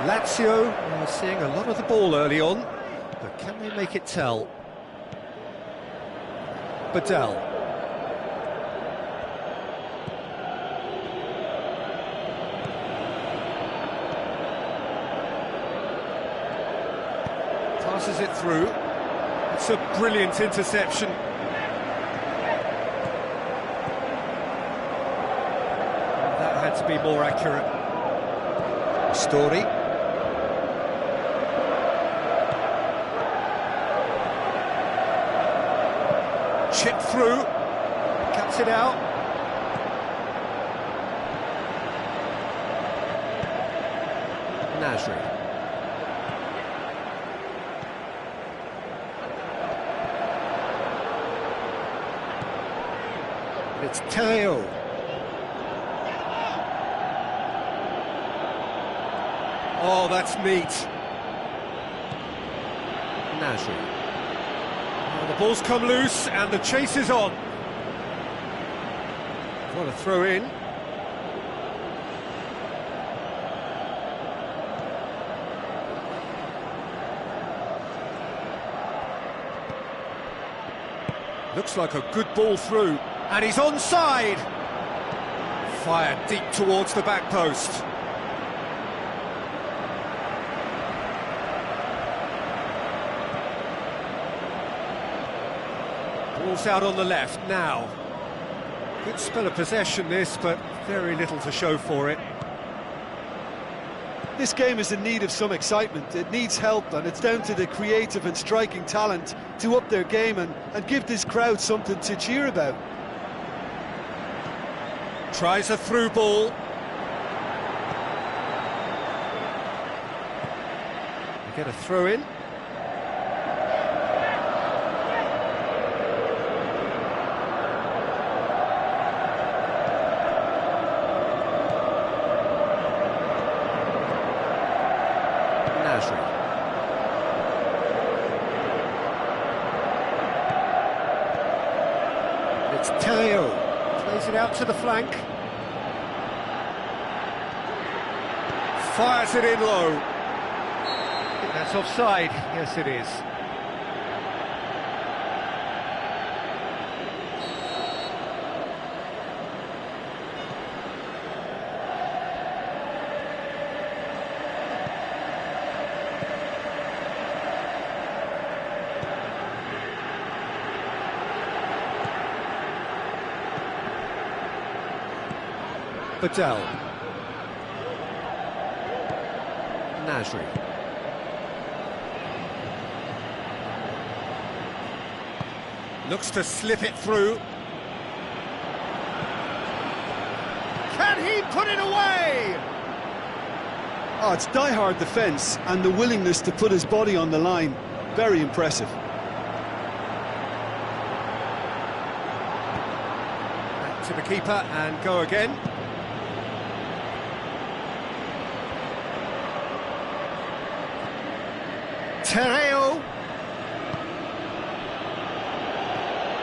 Lazio are seeing a lot of the ball early on, but can they make it tell? Badel. Passes it through. It's a brilliant interception. to be more accurate. Story. Chip through, cuts it out. Nasri. It's Teo. Oh, that's neat. Nasri. Oh, the ball's come loose and the chase is on. What a throw in. Looks like a good ball through, and he's onside. Fired deep towards the back post. Ball's out on the left now. Good spell of possession this, but very little to show for it. This game is in need of some excitement. It needs help, and it's down to the creative and striking talent to up their game and give this crowd something to cheer about. Tries a through ball. They get a throw in. It's Teo, plays it out to the flank. Fires it in low. I think that's offside. Yes, it is. Patel. Nasri. Looks to slip it through. Can he put it away? Oh, it's die-hard defence and the willingness to put his body on the line. Very impressive. Back to the keeper and go again. Terreo.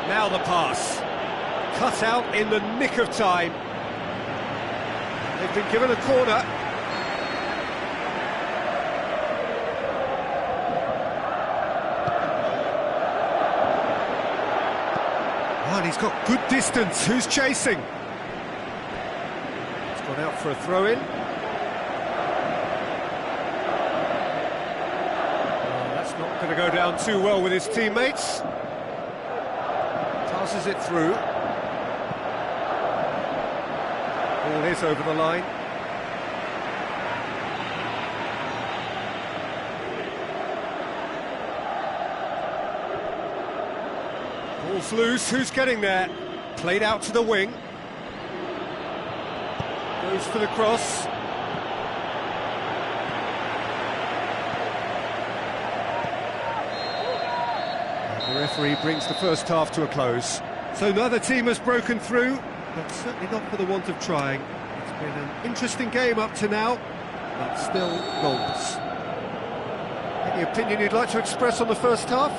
Now the pass. Cut out in the nick of time. They've been given a corner. Oh, and he's got good distance. Who's chasing? It's gone out for a throw-in. Not going to go down too well with his teammates. Passes it through. Ball is over the line. Ball's loose. Who's getting there? Played out to the wing. Goes for the cross. The referee brings the first half to a close. So neither team has broken through, but certainly not for the want of trying. It's been an interesting game up to now, but still goals. Any opinion you'd like to express on the first half?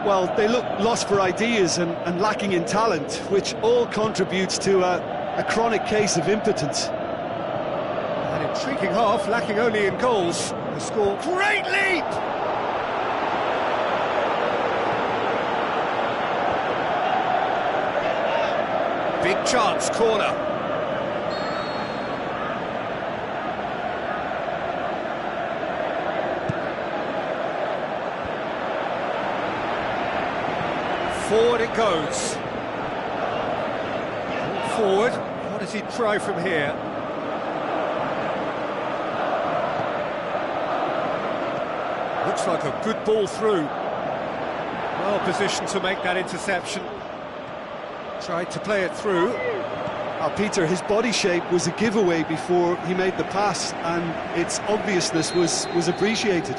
Well, they look lost for ideas and lacking in talent, which all contributes to a chronic case of impotence. An intriguing half, lacking only in goals. The score, great leap! Big chance, corner. Forward it goes. Forward. What does he try from here? looks like a good ball through. Well positioned to make that interception. Tried to play it through. Peter, his body shape was a giveaway before he made the pass, and its obviousness was appreciated.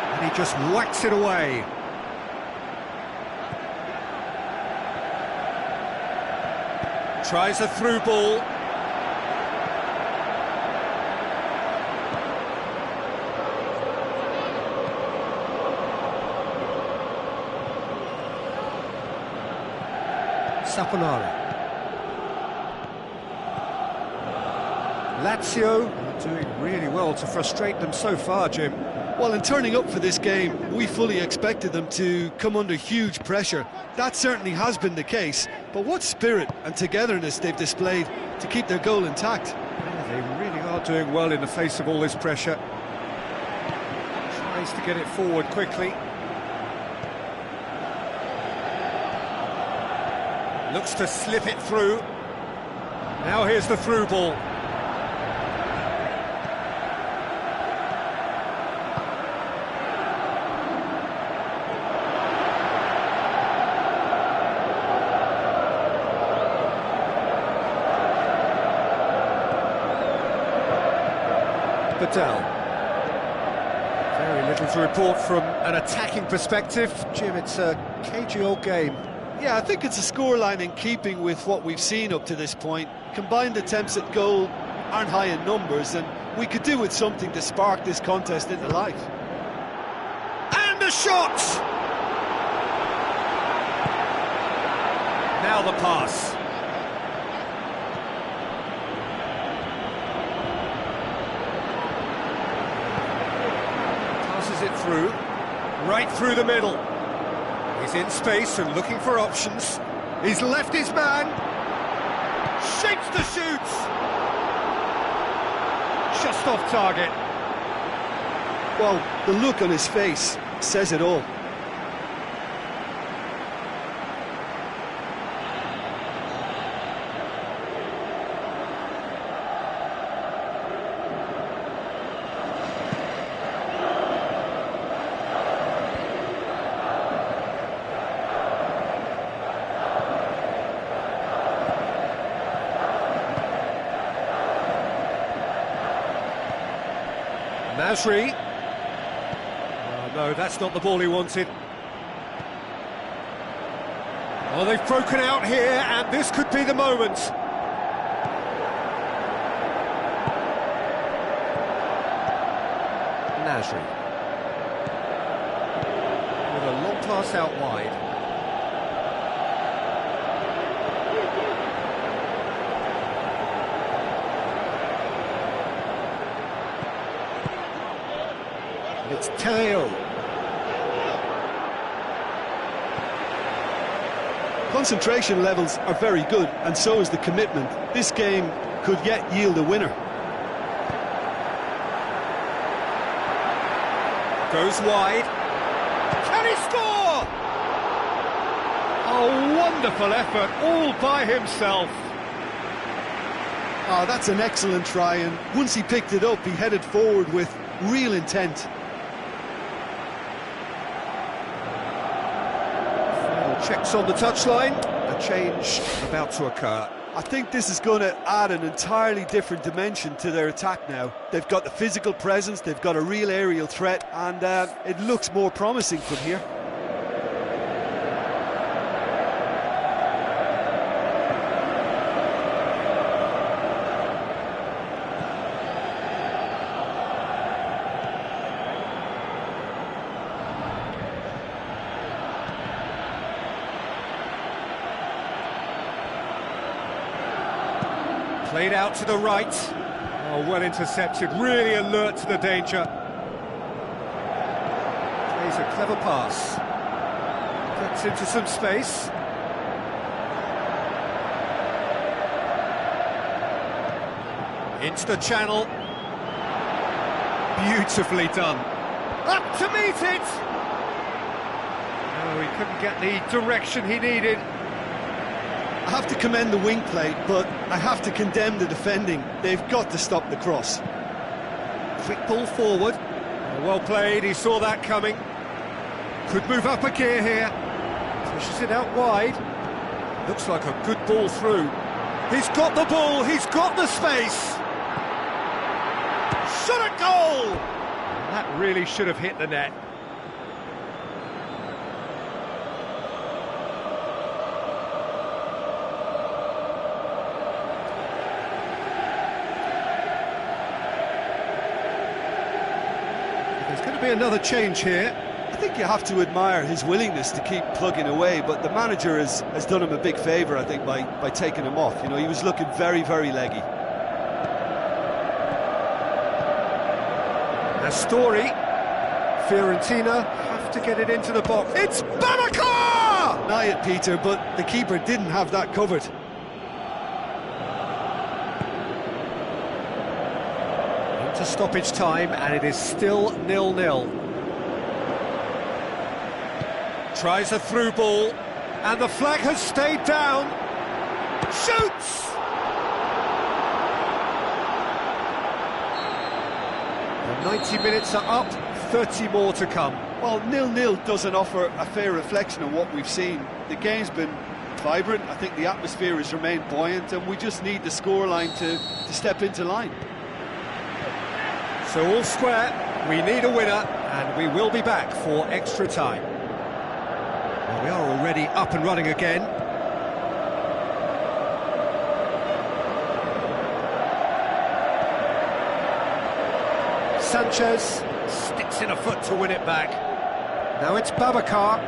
And he just whacks it away. Tries a through ball. Saponara. LAZIO are doing really well to frustrate them so far, Jim. Well, in turning up for this game, we fully expected them to come under huge pressure. That certainly has been the case, but what spirit and togetherness they've displayed to keep their goal intact. Yeah, they really are doing well in the face of all this pressure. Tries to get it forward quickly. Looks to slip it through. Now here's the through ball. Badal. Very little to report from an attacking perspective. Jim, it's a cagey old game. Yeah, I think it's a scoreline in keeping with what we've seen up to this point. Combined attempts at goal aren't high in numbers, and we could do with something to spark this contest into life. And a shot! Now the pass. Passes it through, right through the middle. He's in space and looking for options. He's left his man. Shapes the shoot. Just off target. Well, the look on his face says it all. Nasri. Oh, no, that's not the ball he wanted. Oh, they've broken out here, and this could be the moment. Nasri. With a long pass out wide. It's Teo. Concentration levels are very good, and so is the commitment. This game could yet yield a winner. Goes wide. Can he score? A wonderful effort, all by himself. Oh, that's an excellent try, and once he picked it up, he headed forward with real intent. Checks on the touchline, a change about to occur. I think this is going to add an entirely different dimension to their attack now. They've got the physical presence, they've got a real aerial threat, and it looks more promising from here. Played out to the right. Oh, well intercepted, really alert to the danger. Plays a clever pass. Gets into some space. Into the channel. Beautifully done. Up to meet it! Oh, he couldn't get the direction he needed. I have to commend the wing play, but I have to condemn the defending. They've got to stop the cross. Quick ball forward. Well played, he saw that coming. Could move up a gear here. Pushes it out wide. Looks like a good ball through. He's got the ball, he's got the space. Shot a goal! That really should have hit the net. There's going to be another change here. I think you have to admire his willingness to keep plugging away, but the manager has done him a big favour, I think, by taking him off. You know, he was looking very, very leggy. Story. Fiorentina have to get it into the box. It's Babacar! Nigh it, Peter, but the keeper didn't have that covered. Into stoppage time, and it is still 0-0. Tries a through ball, and the flag has stayed down. Shoots! The 90 minutes are up, 30 more to come. Well, 0-0 doesn't offer a fair reflection of what we've seen. The game's been vibrant, I think the atmosphere has remained buoyant, and we just need the scoreline to step into line. So all square, we need a winner, and we will be back for extra time. Well, we are already up and running again. Sanchez sticks in a foot to win it back. Now it's Babacar.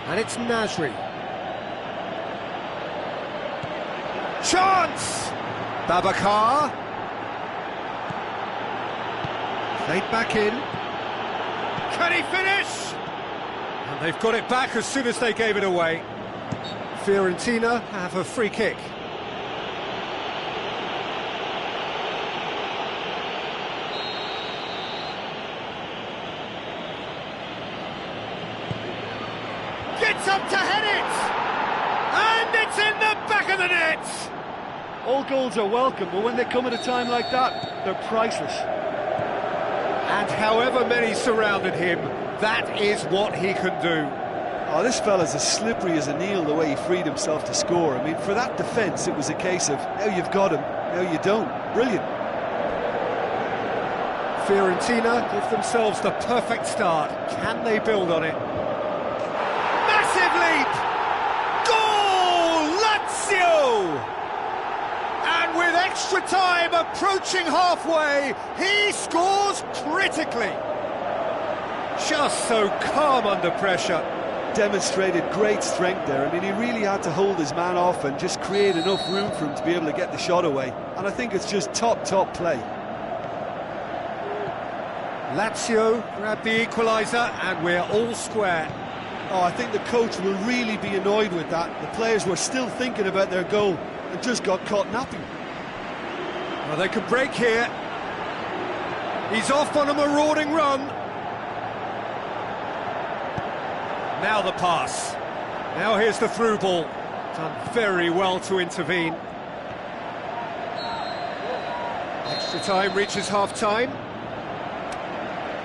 And it's Nasri. Chance! Babacar. Played back in. Can he finish? And they've got it back as soon as they gave it away. Fiorentina have a free kick. Gets up to head it! And it's in the back of the net! All goals are welcome, but when they come at a time like that, they're priceless. And however many surrounded him, that is what he can do. Oh, this fella's as slippery as an eel, the way he freed himself to score. I mean, for that defence, it was a case of, now you've got him, now you don't. Brilliant. Fiorentina give themselves the perfect start. Can they build on it? Massive leap! Goal! Lazio! And with extra time approaching halfway, he scores critically. Just so calm under pressure. Demonstrated great strength there. I mean, he really had to hold his man off and just create enough room for him to be able to get the shot away. And I think it's just top play. Lazio grab the equaliser and we're all square. Oh, I think the coach will really be annoyed with that. The players were still thinking about their goal and just got caught napping. Well, they could break here. He's off on a marauding run. Now the pass. Now here's the through ball. Done very well to intervene. Extra time reaches half-time.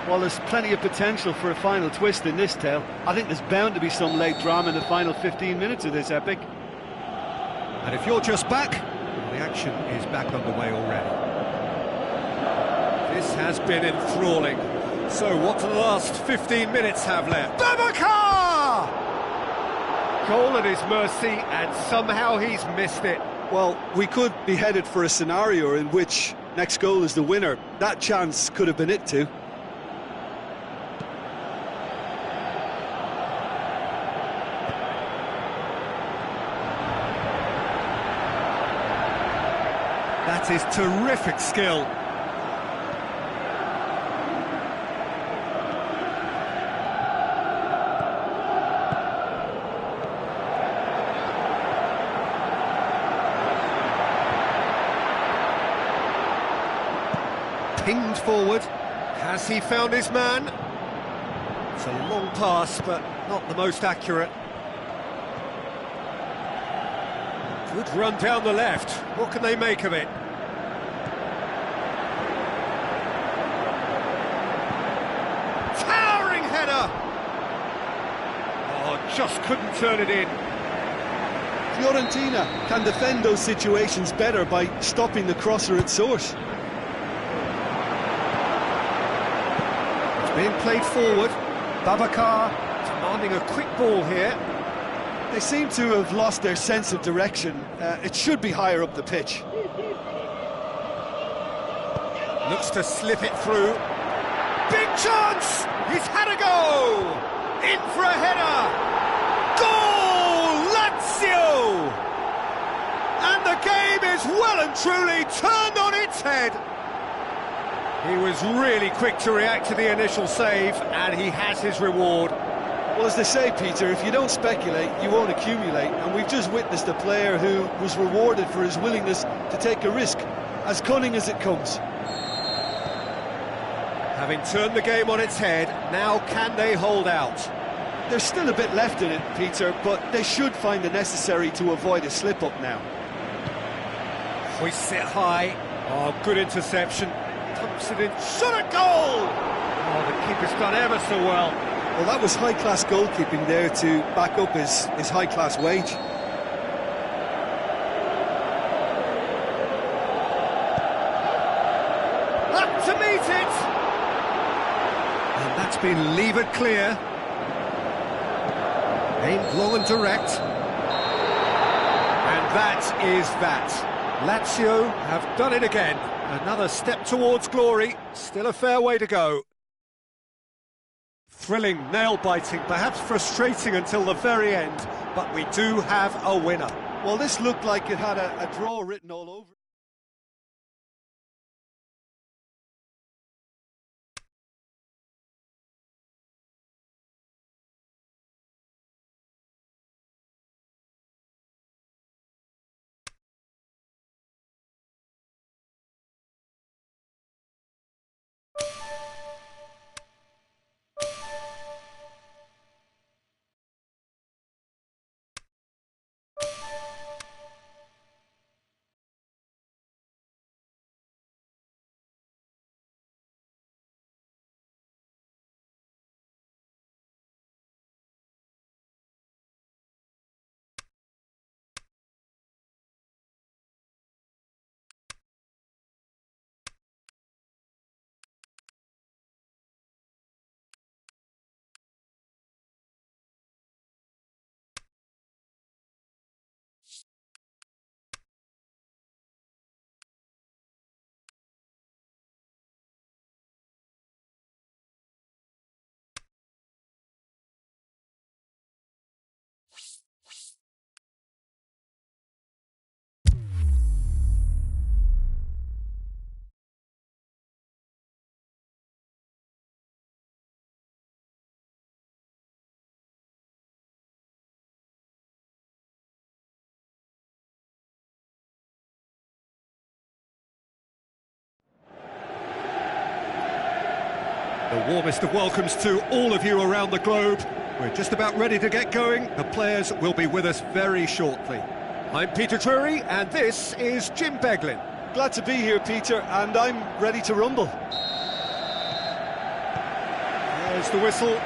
Well, there's plenty of potential for a final twist in this tale. I think there's bound to be some late drama in the final 15 minutes of this epic. And if you're just back, the action is back underway already. This has been enthralling. So what do the last 15 minutes have left? Babacar! Goal at his mercy, and somehow he's missed it. Well, we could be headed for a scenario in which next goal is the winner. That chance could have been it too. That is terrific skill. Pinged forward, Has he found his man? It's a long pass, but not the most accurate. Good run down the left. What can they make of it? Towering header! Oh, just couldn't turn it in. Fiorentina can defend those situations better by stopping the crosser at source. It's being played forward. Babacar demanding a quick ball here. They seem to have lost their sense of direction. It should be higher up the pitch. Looks to slip it through. Big chance! He's had a go! In for a header! Goal! LAZIO! And the game is well and truly turned on its head. He was really quick to react to the initial save, and he has his reward. Well, as they say, Peter, if you don't speculate, you won't accumulate. And we've just witnessed a player who was rewarded for his willingness to take a risk, as cunning as it comes. Having turned the game on its head, now can they hold out? There's still a bit left in it, Peter, but they should find the necessary to avoid a slip-up now. Hoists it high. Oh, good interception. Pumps it in. Shot at goal! Oh, the keeper's done ever so well. Well, that was high-class goalkeeping there to back up his high-class wage. Up to meet it! And that's been levered clear. Aimed long and direct. And that is that. Lazio have done it again. Another step towards glory. Still a fair way to go. Thrilling, nail-biting, perhaps frustrating until the very end, but we do have a winner. Well, this looked like it had a draw written all over it. The warmest of welcomes to all of you around the globe. We're just about ready to get going. The players will be with us very shortly. I'm Peter Drury, and this is Jim Beglin. Glad to be here, Peter, and I'm ready to rumble. There's the whistle.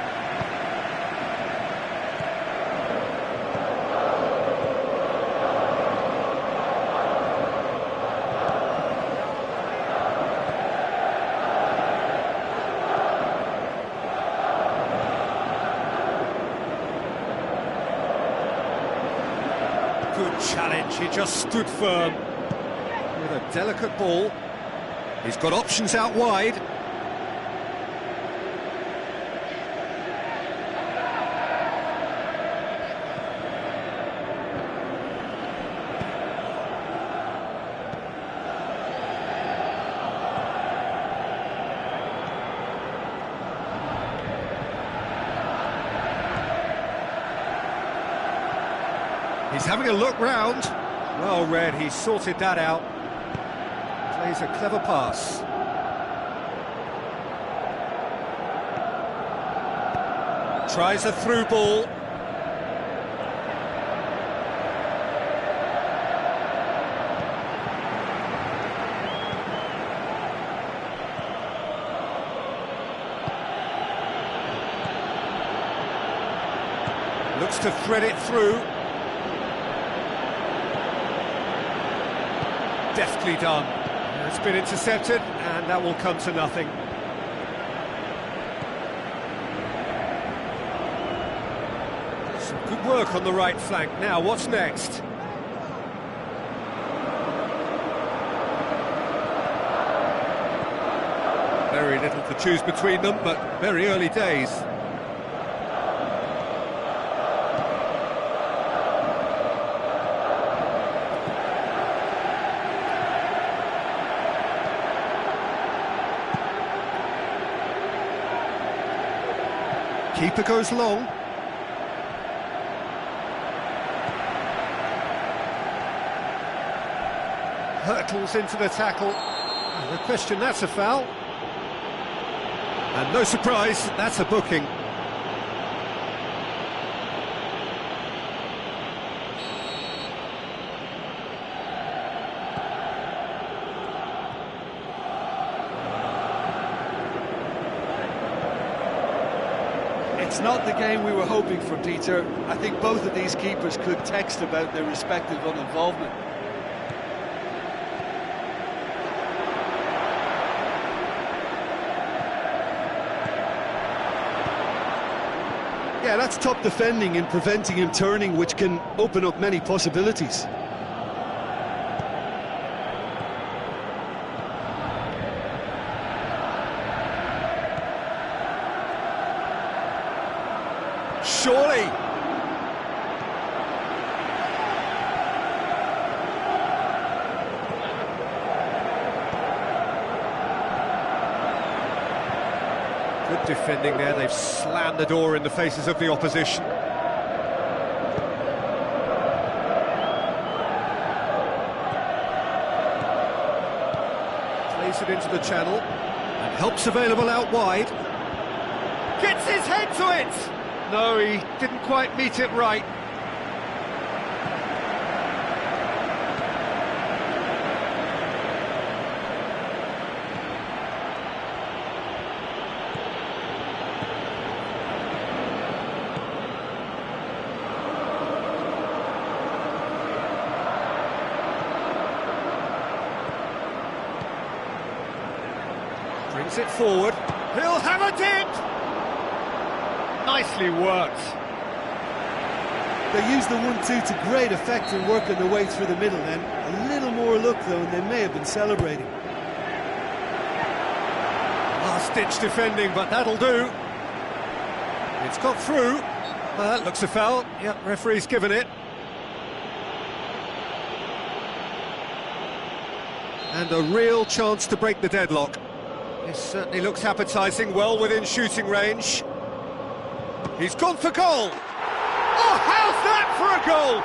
Good challenge, he just stood firm with a delicate ball. He's got options out wide. He's having a look round. Well read, he sorted that out. Plays a clever pass. Tries a through ball. Looks to thread it through. Deftly done. It's been intercepted, and that will come to nothing. Some good work on the right flank. Now, what's next? Very little to choose between them, but very early days. Keeper goes long. Hurtles into the tackle. The question, that's a foul. And no surprise, that's a booking. It's not the game we were hoping for, Peter. I think both of these keepers could text about their respective uninvolvement. Yeah, that's top defending and preventing him turning, which can open up many possibilities. Surely. Good defending there. They've slammed the door in the faces of the opposition. Plays it into the channel. And help's available out wide. Gets his head to it! No, he didn't quite meet it right. Brings it forward. He'll have a dip! Nicely worked. They used the 1-2 to great effect in working their way through the middle then. A little more luck though, and they may have been celebrating. Last-ditch defending, but that'll do. It's got through. That looks a foul. Yep, referee's given it. And a real chance to break the deadlock. This certainly looks appetising, well within shooting range. He's gone for goal! Oh, how's that for a goal?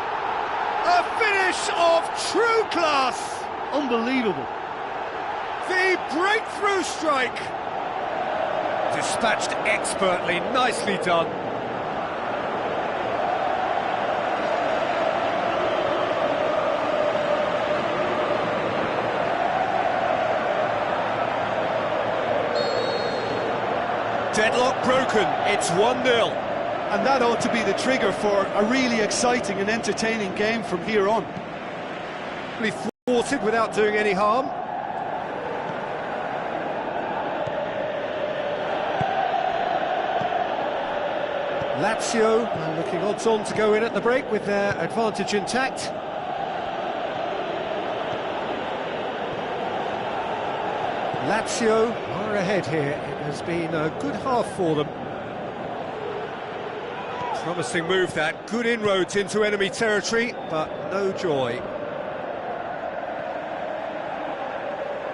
A finish of true class! Unbelievable. The breakthrough strike! Dispatched expertly, nicely done. Deadlock broken, it's 1-0. And that ought to be the trigger for a really exciting and entertaining game from here on. Thwarted without doing any harm. Lazio are looking odds-on to go in at the break with their advantage intact. Lazio are ahead here. It has been a good half for them. Promising move that, good inroads into enemy territory, but no joy.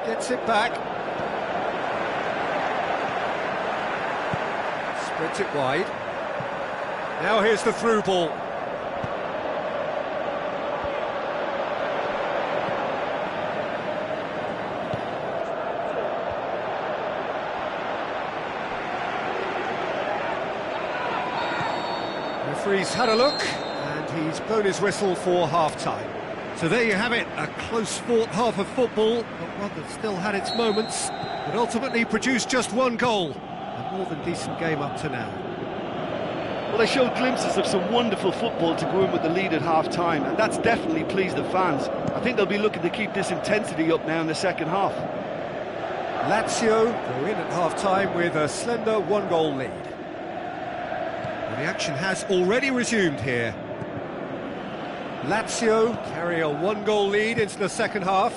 Gets it back. Spreads it wide. Now here's the through ball. Referee's had a look, and he's blown his whistle for half-time. So there you have it, a close-fought half of football, but one that still had its moments, but ultimately produced just one goal. A more than decent game up to now. Well, they showed glimpses of some wonderful football to go in with the lead at half-time, and that's definitely pleased the fans. I think they'll be looking to keep this intensity up now in the second half. Lazio go in at half-time with a slender one-goal lead. Well, the action has already resumed here. Lazio carry a one-goal lead into the second half.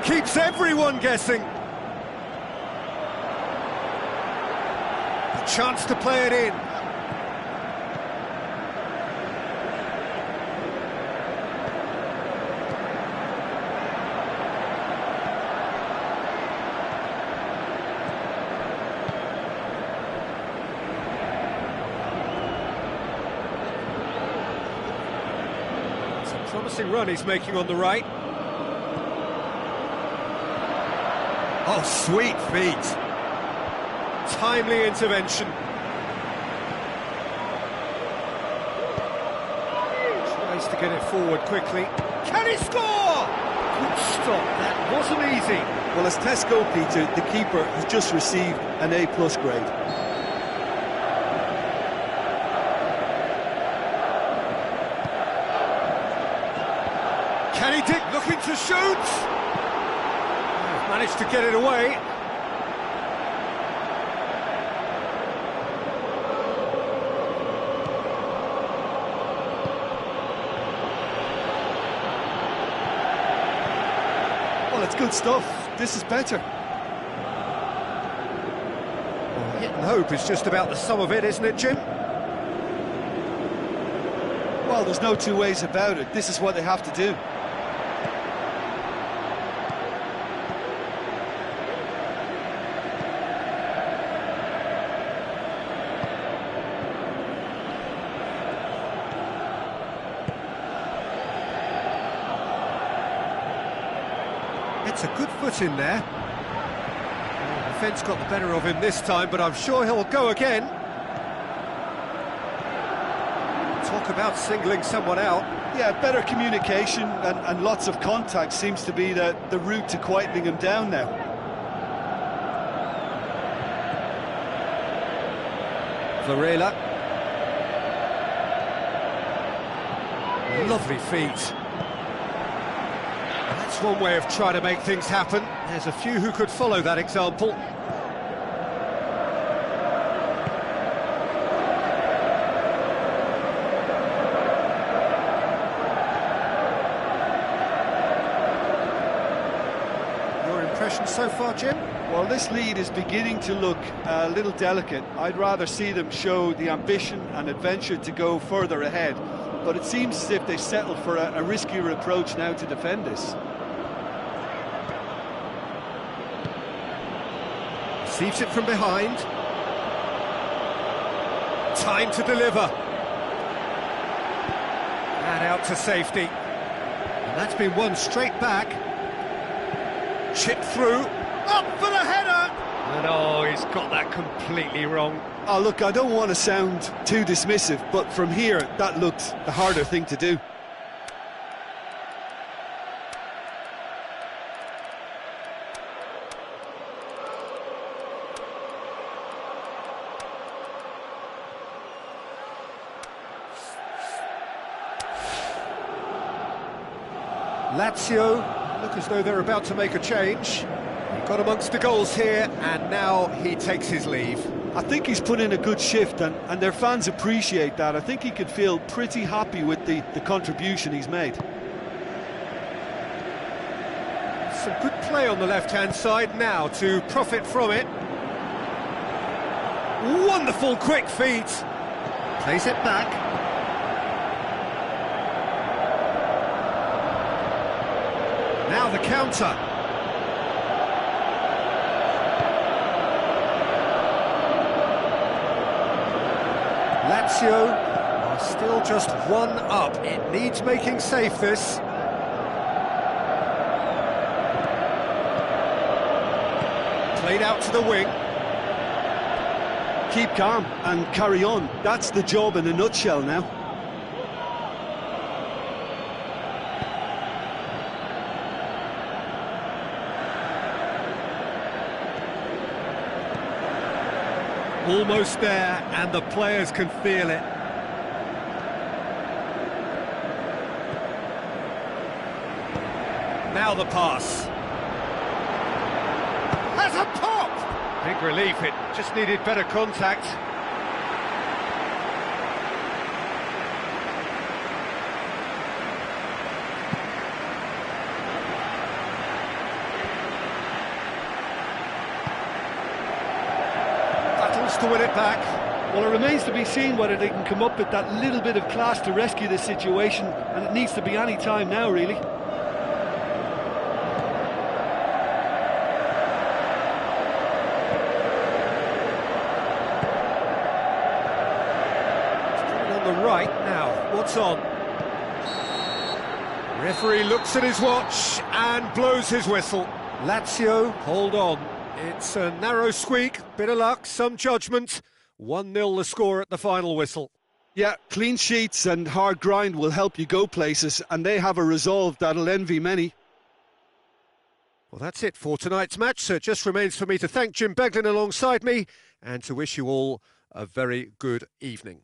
Keeps everyone guessing. A chance to play it in. It's a promising run he's making on the right. Oh, sweet feet. Timely intervention. Tries to get it forward quickly. Can he score? Good stop, that wasn't easy. Well, as tests go, Peter, the keeper has just received an A+ grade. Can he dig? Looking to shoot. Managed to get it away. Well, it's good stuff. This is better. Well, hit and hope is just about the sum of it, isn't it, Jim? Well, there's no two ways about it. This is what they have to do. It's a good foot in there. The defence got the better of him this time, but I'm sure he'll go again. Talk about singling someone out. Yeah, better communication and lots of contact seems to be the route to quietening him down now. Varela. Lovely feet. That's one way of trying to make things happen. There's a few who could follow that example. Your impression so far, Jim? Well, this lead is beginning to look a little delicate. I'd rather see them show the ambition and adventure to go further ahead. But it seems as if they settled for a riskier approach now to defend this. Receives it from behind. Time to deliver. And out to safety. And that's been won straight back. Chip through. Up for the header! And oh, he's got that completely wrong. Oh, look, I don't want to sound too dismissive, but from here, that looked the harder thing to do. Lazio look as though they're about to make a change. He got amongst the goals here, and now he takes his leave. I think he's put in a good shift, and their fans appreciate that. I think he could feel pretty happy with the contribution he's made. Some good play on the left-hand side now to profit from it. Wonderful quick feet. Plays it back. Now the counter. Lazio are still just one up. It needs making safe, this. Played out to the wing. Keep calm and carry on. That's the job in a nutshell now. Almost there, and the players can feel it. Now the pass. Has a pop! Big relief, it just needed better contact. Battles to win it back. Well, it remains to be seen whether they can come up with that little bit of class to rescue this situation, and it needs to be any time now, really. On the right now, what's on? Referee looks at his watch and blows his whistle. Lazio hold on. It's a narrow squeak, bit of luck, some judgment. 1-0 the score at the final whistle. Yeah, clean sheets and hard grind will help you go places, and they have a resolve that'll envy many. Well, that's it for tonight's match, so it just remains for me to thank Jim Beglin alongside me and to wish you all a very good evening.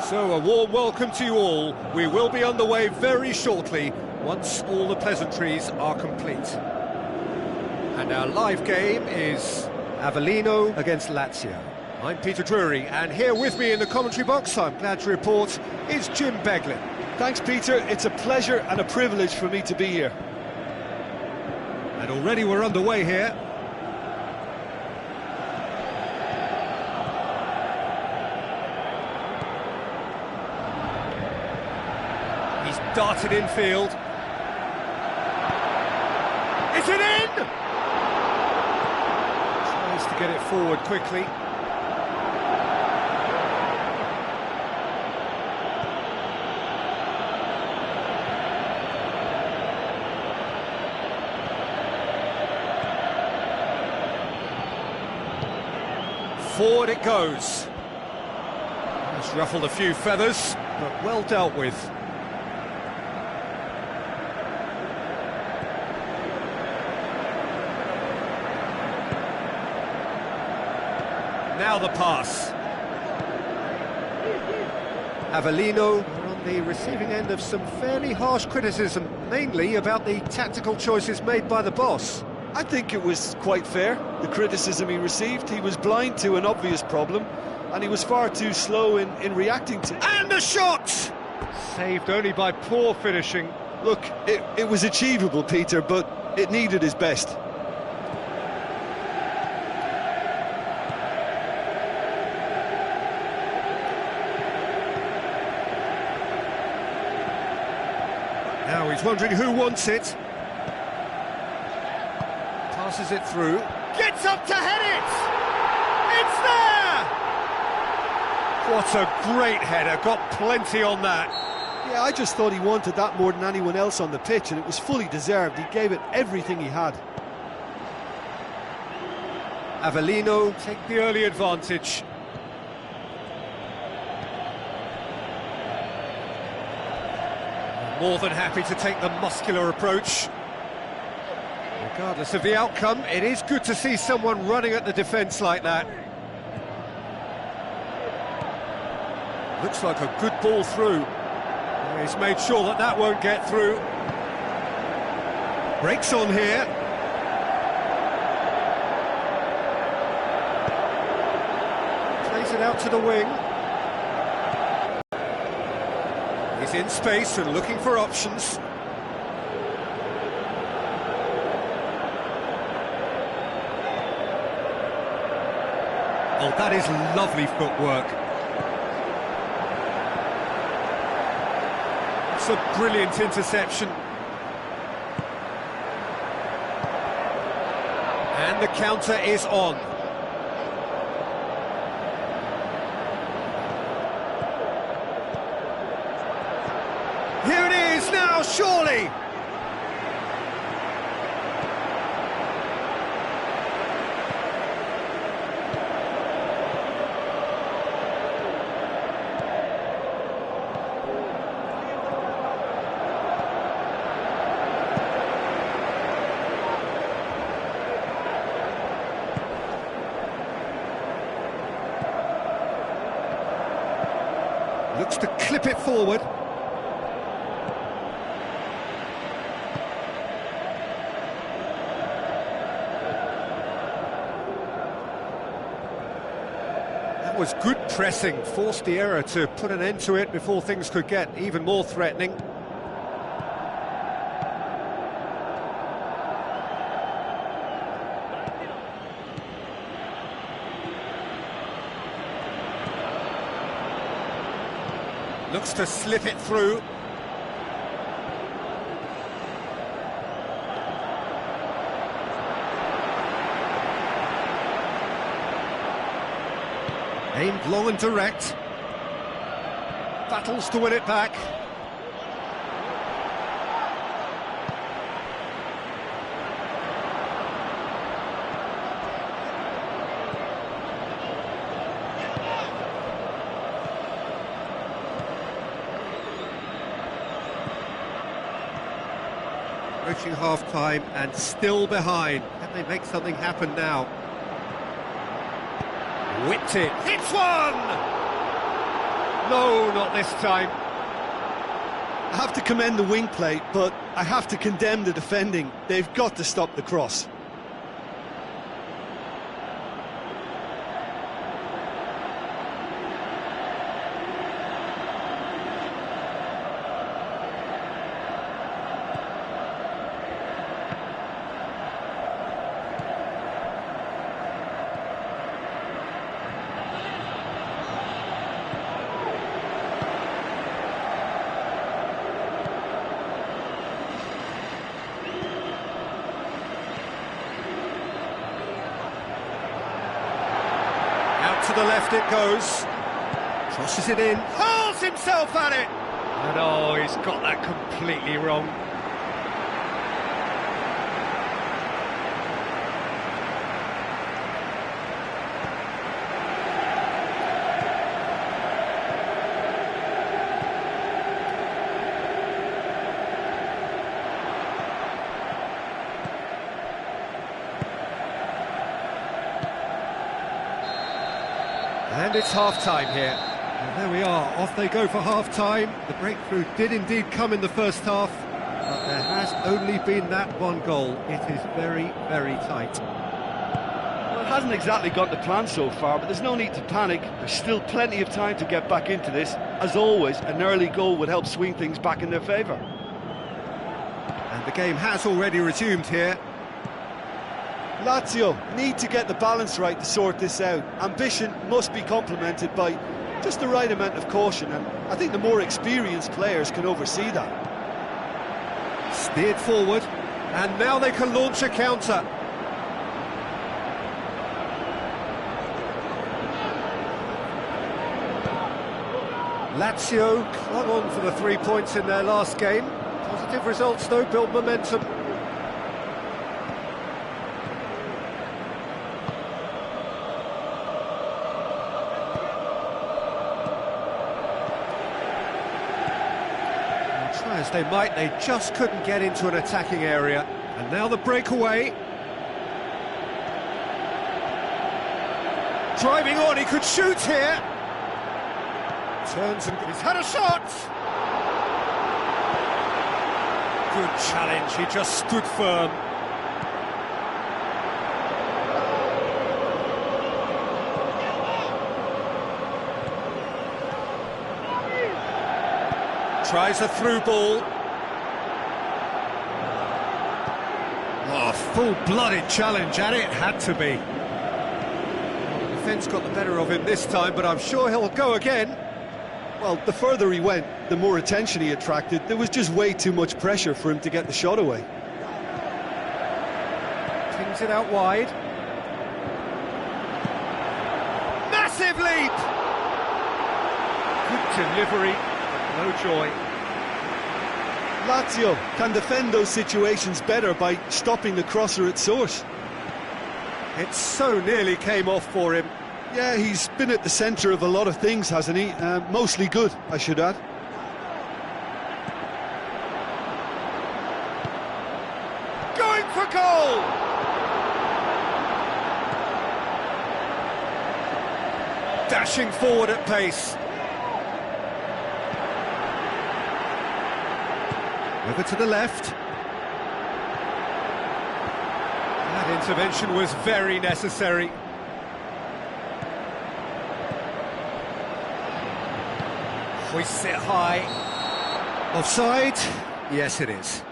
So a warm welcome to you all. We will be underway very shortly once all the pleasantries are complete. And our live game is Avellino against Lazio. I'm Peter Drury, and here with me in the commentary box, I'm glad to report, is Jim Beglin. Thanks, Peter. It's a pleasure and a privilege for me to be here. And already we're underway here. He's darted infield. Is it in? Tries to get it forward quickly. Forward it goes. It's ruffled a few feathers, but well dealt with. Now the pass. Avellino are on the receiving end of some fairly harsh criticism, mainly about the tactical choices made by the boss. I think it was quite fair, the criticism he received. He was blind to an obvious problem, and he was far too slow in reacting to it. And a shot! Saved only by poor finishing. Look, it was achievable, Peter, but it needed his best. Now he's wondering who wants it. Passes it through. Gets up to head it! It's there! What a great header, got plenty on that. Yeah, I just thought he wanted that more than anyone else on the pitch, and it was fully deserved. He gave it everything he had. Avellino take the early advantage. More than happy to take the muscular approach. Regardless of the outcome, it is good to see someone running at the defence like that. Looks like a good ball through. He's made sure that that won't get through. Breaks on here. Plays it out to the wing. He's in space and looking for options. Oh, that is lovely footwork. It's a brilliant interception. And the counter is on. Here it is now, surely! Looks to clip it forward. That was good pressing, forced the error to put an end to it before things could get even more threatening. Looks to slip it through. Aimed long and direct. Battles to win it back. Approaching half-time and still behind. Can they make something happen now? Whipped it. Hits one! No, not this time. I have to commend the wing play, but I have to condemn the defending. They've got to stop the cross. to the left it goes. Crosses it in. Hurls himself at it! And oh, he's got that completely wrong. And it's half-time here. And there we are, off they go for half-time. The breakthrough did indeed come in the first half, but there has only been that one goal. It is very, very tight. Well, it hasn't exactly gone to plan so far, but there's no need to panic. There's still plenty of time to get back into this. As always, an early goal would help swing things back in their favour. And the game has already resumed here. Lazio need to get the balance right to sort this out. Ambition must be complemented by just the right amount of caution, and I think the more experienced players can oversee that. Steered forward, and now they can launch a counter. Lazio clung on for the 3 points in their last game. Positive results though, build momentum. Try as they might, they just couldn't get into an attacking area. And now the breakaway. Driving on, he could shoot here. Turns and he's had a shot. Good challenge, he just stood firm. Tries a through ball. Oh, full-blooded challenge, and it had to be. The defence got the better of him this time, but I'm sure he'll go again. Well, the further he went, the more attention he attracted. There was just way too much pressure for him to get the shot away. Pings it out wide. Massive leap! Good delivery. No joy. Lazio can defend those situations better by stopping the crosser at source. It so nearly came off for him. Yeah, he's been at the centre of a lot of things, hasn't he? Mostly good, I should add. Going for goal! Dashing forward at pace. Over to the left. That intervention was very necessary. Hoists it high. Offside? Yes, it is.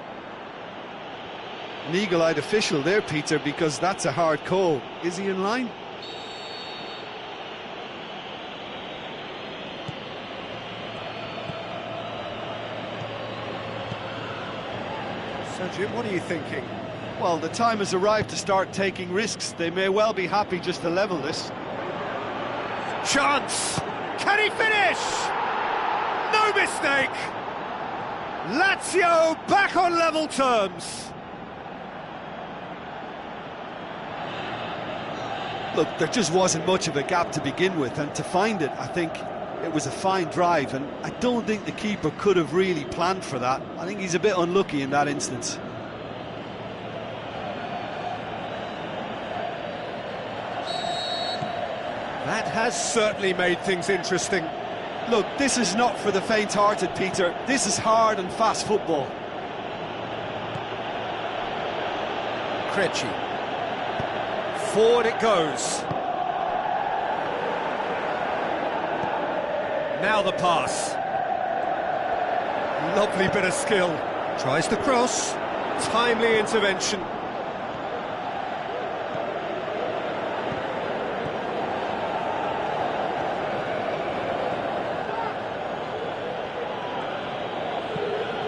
An eagle-eyed official there, Peter, because that's a hard call. Is he in line? So, Jim, what are you thinking? Well, the time has arrived to start taking risks. They may well be happy just to level this. Chance! Can he finish? No mistake! Lazio back on level terms. Look, there just wasn't much of a gap to begin with, and to find it, I think it was a fine drive, and I don't think the keeper could have really planned for that. I think he's a bit unlucky in that instance. That has certainly made things interesting. Look, this is not for the faint-hearted, Peter. This is hard and fast football. Crecci. Forward it goes. Now the pass. Lovely bit of skill. Tries to cross. Timely intervention.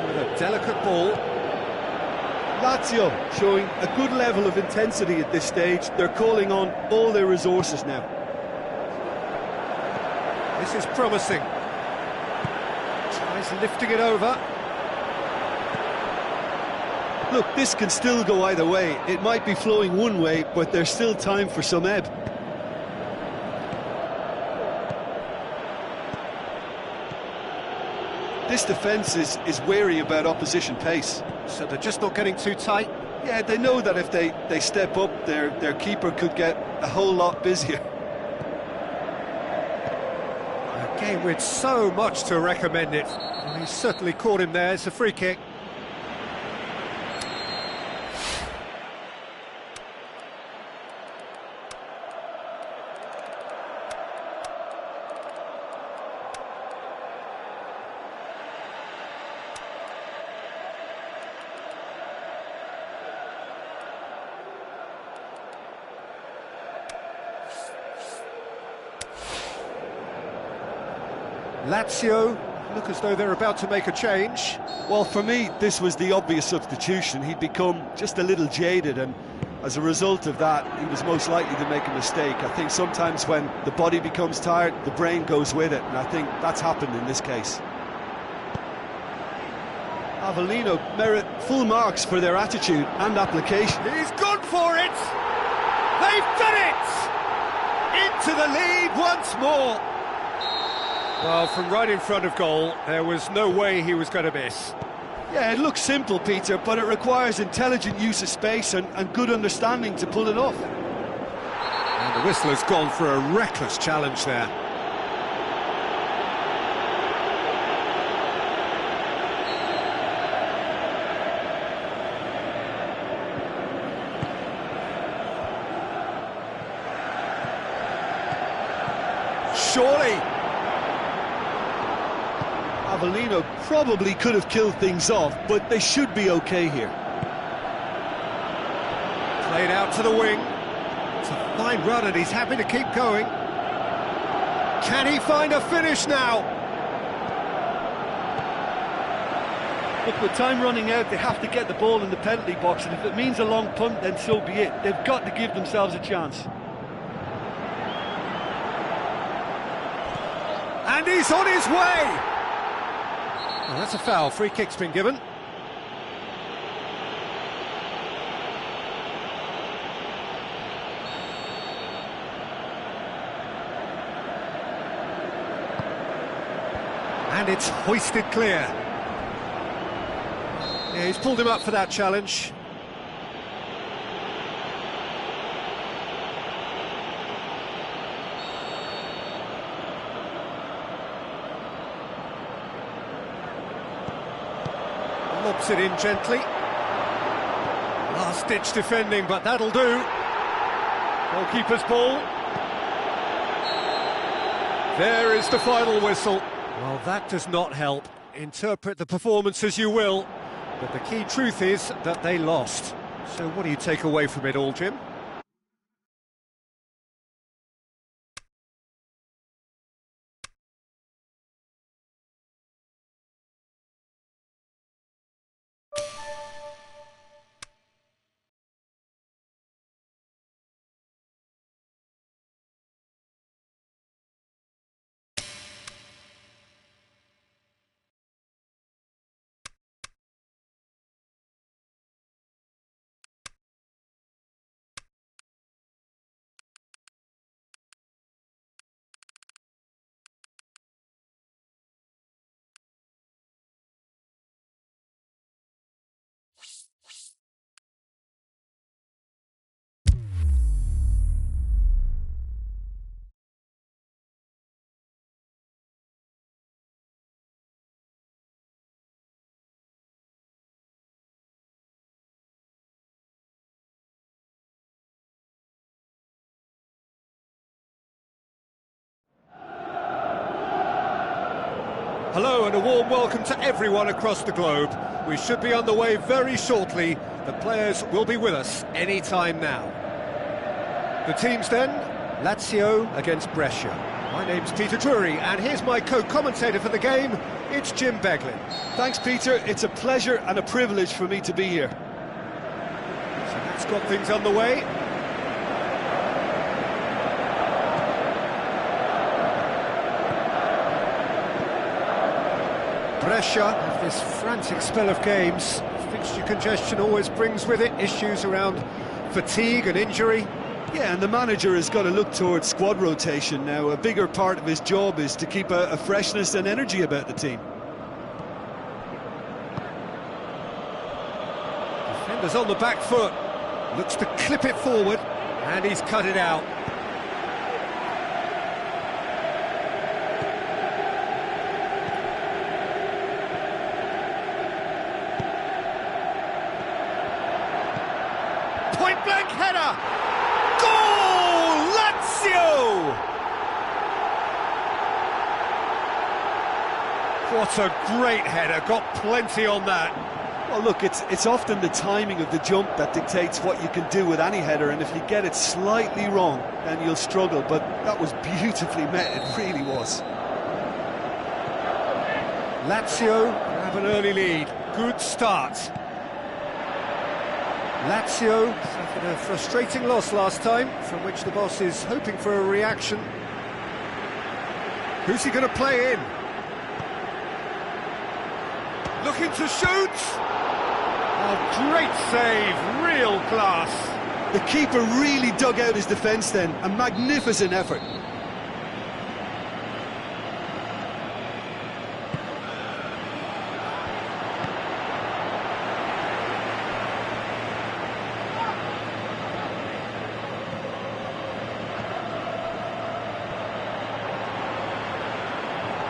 With a delicate ball. Lazio showing a good level of intensity at this stage. They're calling on all their resources now. This is promising. Tries lifting it over. Look, this can still go either way. It might be flowing one way, but there's still time for some ebb. This defence is wary about opposition pace. So they're just not getting too tight. Yeah, they know that if they step up, their keeper could get a whole lot busier. A game with so much to recommend it. Well, he's certainly caught him there. It's a free kick. Lazio look as though they're about to make a change. Well, for me, this was the obvious substitution. He'd become just a little jaded, and as a result of that, he was most likely to make a mistake. I think sometimes when the body becomes tired, the brain goes with it, and I think that's happened in this case. Avellino merit full marks for their attitude and application. He's gone for it! They've done it! Into the lead once more! Well, from right in front of goal, there was no way he was going to miss. Yeah, it looks simple, Peter, but it requires intelligent use of space and good understanding to pull it off. And the whistle has gone for a reckless challenge there. Surely! Avellino probably could have killed things off, but they should be okay here. Played out to the wing. It's a fine run and he's happy to keep going. Can he find a finish now? Look, with time running out, they have to get the ball in the penalty box, and if it means a long punt, then so be it. They've got to give themselves a chance. And he's on his way! Well, that's a foul. Free kick's been given. And it's hoisted clear. Yeah, he's pulled him up for that challenge. Lobs it in gently. Last-ditch defending, but that'll do. Goalkeeper's ball. There is the final whistle. Well, that does not help. Interpret the performance as you will, but the key truth is that they lost. So what do you take away from it all, Jim? Hello and a warm welcome to everyone across the globe. We should be on the way very shortly. The players will be with us any time now. The teams then, Lazio against Brescia. My name's Peter Drury and here's my co-commentator for the game, it's Jim Beglin. Thanks, Peter. It's a pleasure and a privilege for me to be here. So that's got things underway. Brescia have this frantic spell of games. Fixture congestion always brings with it issues around fatigue and injury. Yeah, and the manager has got to look towards squad rotation now. A bigger part of his job is to keep a freshness and energy about the team. Defender's on the back foot, looks to clip it forward, and he's cut it out. Point-blank header! Goal! LAZIO! What a great header, got plenty on that. Well, look, it's often the timing of the jump that dictates what you can do with any header, and if you get it slightly wrong, then you'll struggle, but that was beautifully met, it really was. Lazio have an early lead, good start. Lazio suffered a frustrating loss last time, from which the boss is hoping for a reaction. Who's he going to play in? Looking to shoot! Oh, great save, real class. The keeper really dug out his defence then, a magnificent effort.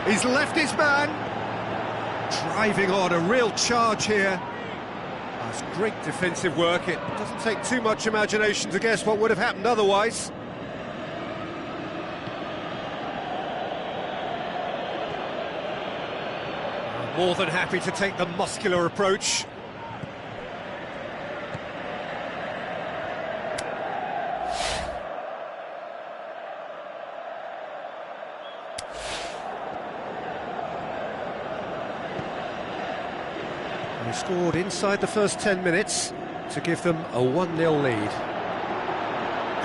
He's left his man. Driving on, a real charge here. That's great defensive work. It doesn't take too much imagination to guess what would have happened otherwise. More than happy to take the muscular approach. They scored inside the first 10 minutes to give them a 1-0 lead.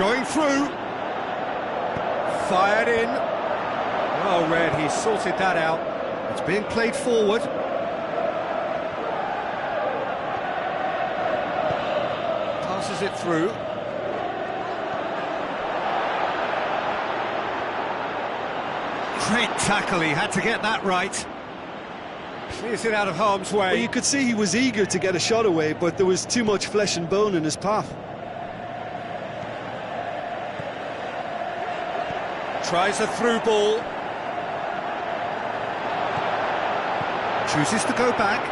Going through. Fired in. Oh, Red, he sorted that out. It's being played forward. Passes it through. Great tackle, he had to get that right. Clears it out of harm's way. Well, you could see he was eager to get a shot away, but there was too much flesh and bone in his path. Tries a through ball. Chooses to go back.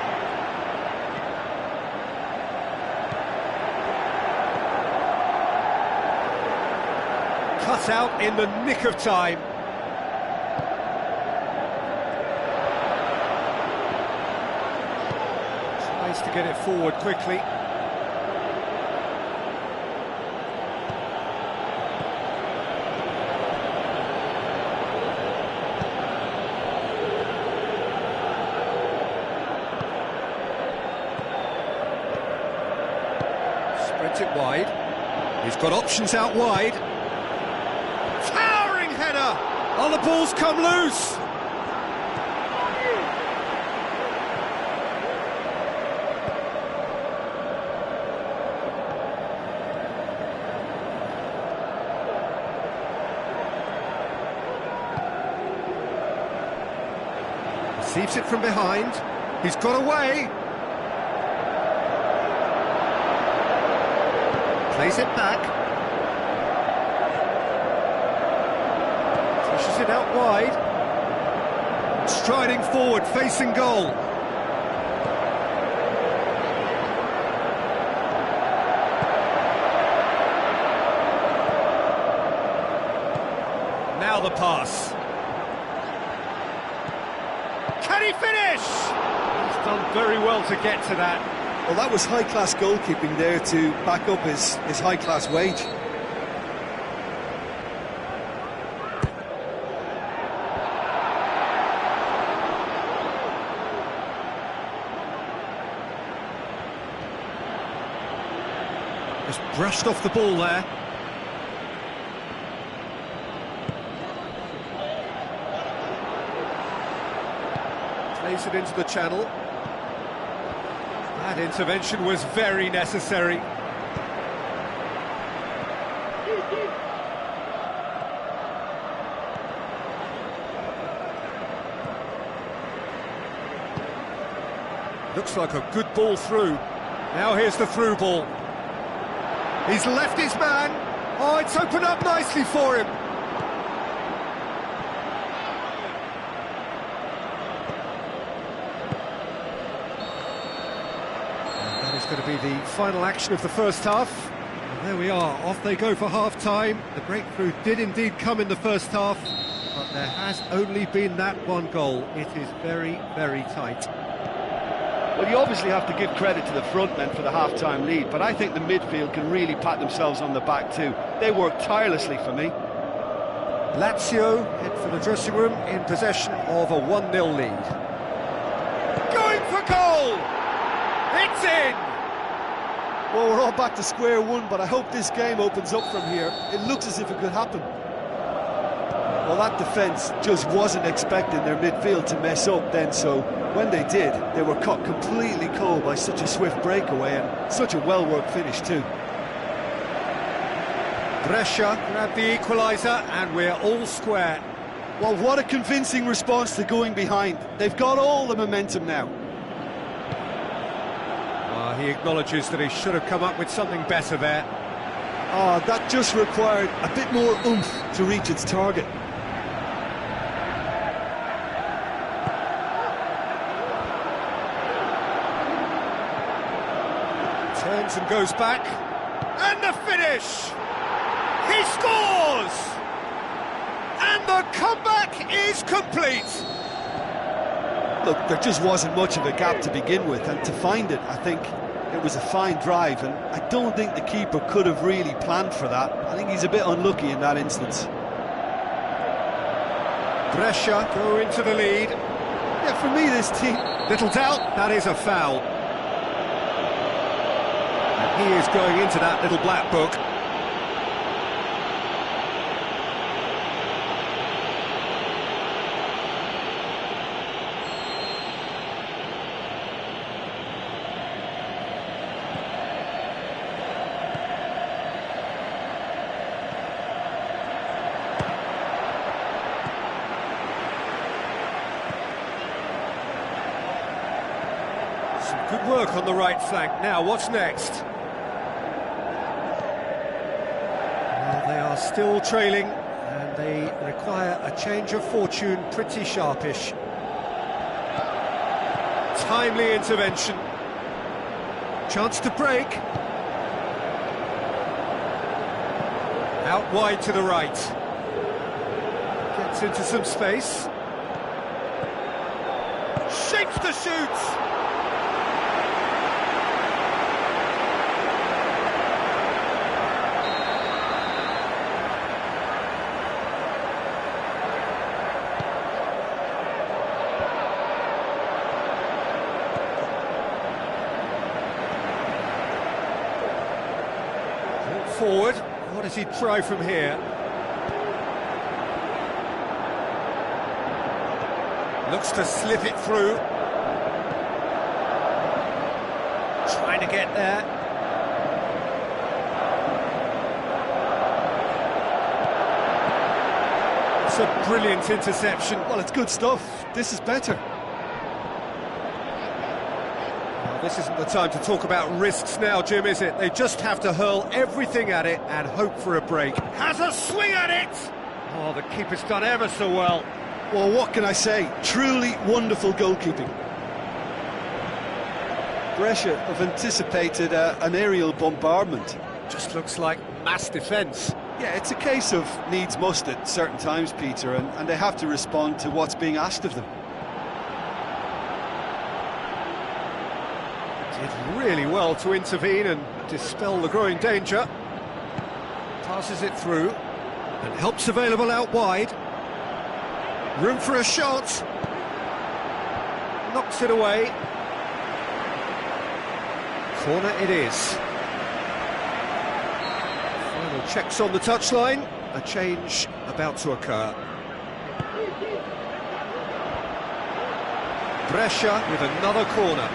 Cut out in the nick of time. Tries to get it forward quickly. Spreads it wide. He's got options out wide. Towering header! Oh, the ball's come loose! Receives it from behind. He's got away. Plays it back. Pushes it out wide. Striding forward, facing goal. Now the pass. Can he finish? He's done very well to get to that. Well, that was high-class goalkeeping there to back up his high-class wage. Just brushed off the ball there. plays it into the channel. That intervention was very necessary. Looks like a good ball through. Now here's the through ball. He's left his man. Oh, it's opened up nicely for him. And that is going to be the final action of the first half. And there we are, off they go for half-time. The breakthrough did indeed come in the first half, but there has only been that one goal. It is very, very tight. Well, you obviously have to give credit to the front men for the half-time lead, but I think the midfield can really pat themselves on the back too. They work tirelessly for me. Lazio head for the dressing room in possession of a 1-0 lead. Going for goal! It's in! Well, we're all back to square one, but I hope this game opens up from here. It looks as if it could happen. Well, that defence just wasn't expecting their midfield to mess up then, so when they did, they were caught completely cold by such a swift breakaway and such a well-worked finish too. Brescia grabbed the equaliser and we're all square. Well, what a convincing response to going behind. They've got all the momentum now. He acknowledges that he should have come up with something better there. That just required a bit more oomph to reach its target. Turns and goes back, and the finish! He scores! And the comeback is complete! Look, there just wasn't much of a gap to begin with, and to find it, I think it was a fine drive, and I don't think the keeper could have really planned for that. I think he's a bit unlucky in that instance. Brescia go into the lead. Yeah, for me, this team... Little doubt, that is a foul. He is going into that little black book. Some good work on the right flank. Now, what's next? They are still trailing, and they require a change of fortune pretty sharpish. Timely intervention. Chance to break. Out wide to the right. Gets into some space. Shapes to shoot! Forward, what does he try from here? Looks to slip it through. Trying to get there. It's a brilliant interception. Well, it's good stuff. This is better. This isn't the time to talk about risks now, Jim, is it? They just have to hurl everything at it and hope for a break. Has a swing at it! Oh, the keeper's done ever so well. Well, what can I say? Truly wonderful goalkeeping. Brescia have anticipated an aerial bombardment. Just looks like mass defence. Yeah, it's a case of needs must at certain times, Peter, and they have to respond to what's being asked of them. Did really well to intervene and dispel the growing danger. Passes it through, and help's available out wide. Room for a shot. Knocks it away. Corner it is. Final checks on the touchline. A change about to occur. Brescia with another corner.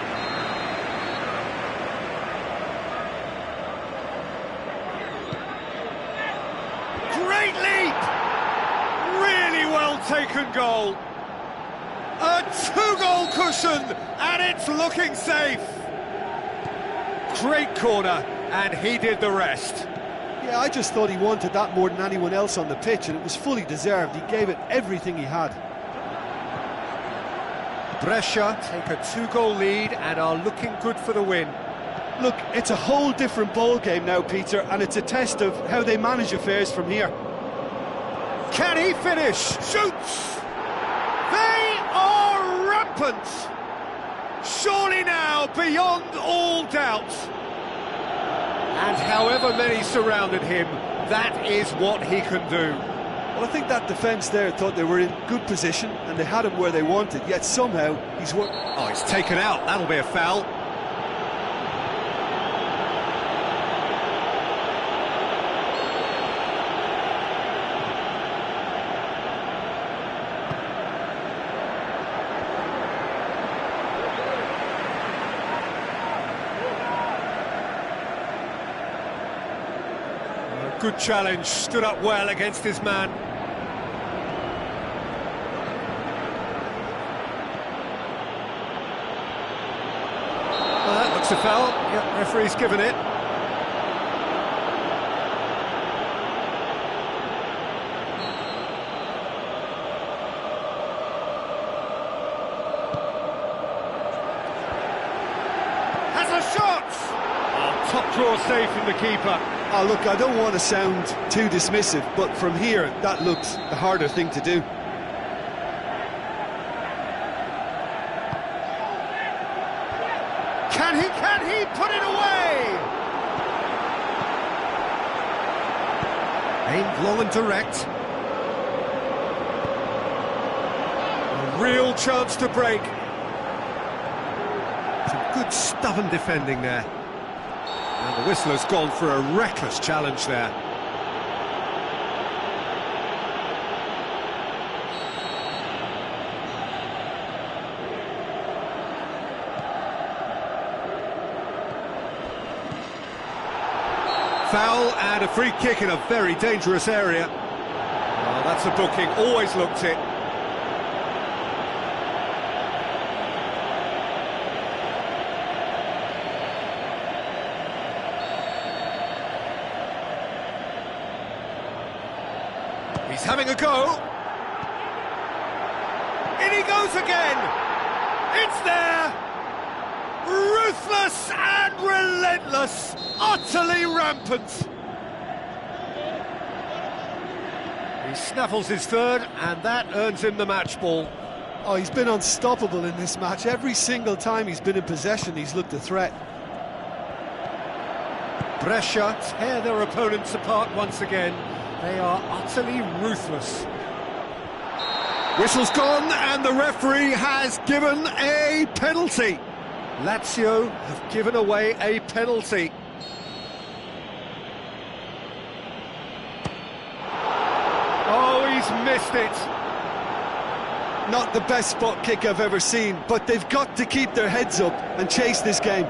Great leap! Really well taken goal. A 2-goal cushion, and it's looking safe. Great corner, and he did the rest. Yeah, I just thought he wanted that more than anyone else on the pitch, and it was fully deserved. He gave it everything he had. Brescia take a 2-goal lead and are looking good for the win. Look, it's a whole different ball game now, Peter, and it's a test of how they manage affairs from here. Can he finish? Shoots! They are rampant! Surely now, beyond all doubt. And however many surrounded him, that is what he can do. Well, I think that defence there thought they were in good position and they had him where they wanted, yet somehow he's worked. Oh, he's taken out. That'll be a foul. Good challenge, stood up well against his man. Well, that looks a foul. Yep, referee's given it. Has a shot! Oh, top draw save from the keeper. Oh, look, I don't want to sound too dismissive, but from here, that looks the harder thing to do. Can he put it away? Aimed long and direct. A real chance to break. Some good stubborn defending there. And the whistle has gone for a reckless challenge there. Foul and a free kick in a very dangerous area. Oh, that's a booking, always looked it. He's having a go. In he goes again. It's there. Ruthless and relentless. Utterly rampant. He snaffles his third, and that earns him the match ball. Oh, he's been unstoppable in this match. Every single time he's been in possession, he's looked a threat. Brescia tear their opponents apart once again. They are utterly ruthless. Whistle's gone, and the referee has given a penalty. Lazio have given away a penalty. Oh, he's missed it. Not the best spot kick I've ever seen, but they've got to keep their heads up and chase this game.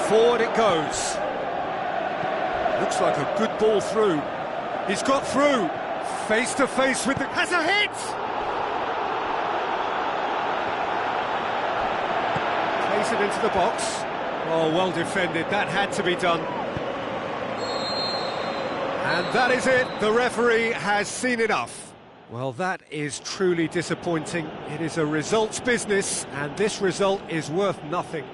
Forward it goes. Looks like a good ball through. He's got through. Face to face with the... Has a hit! Plays it into the box. Oh, well defended. That had to be done. And that is it. The referee has seen enough. Well, that is truly disappointing. It is a results business, and this result is worth nothing.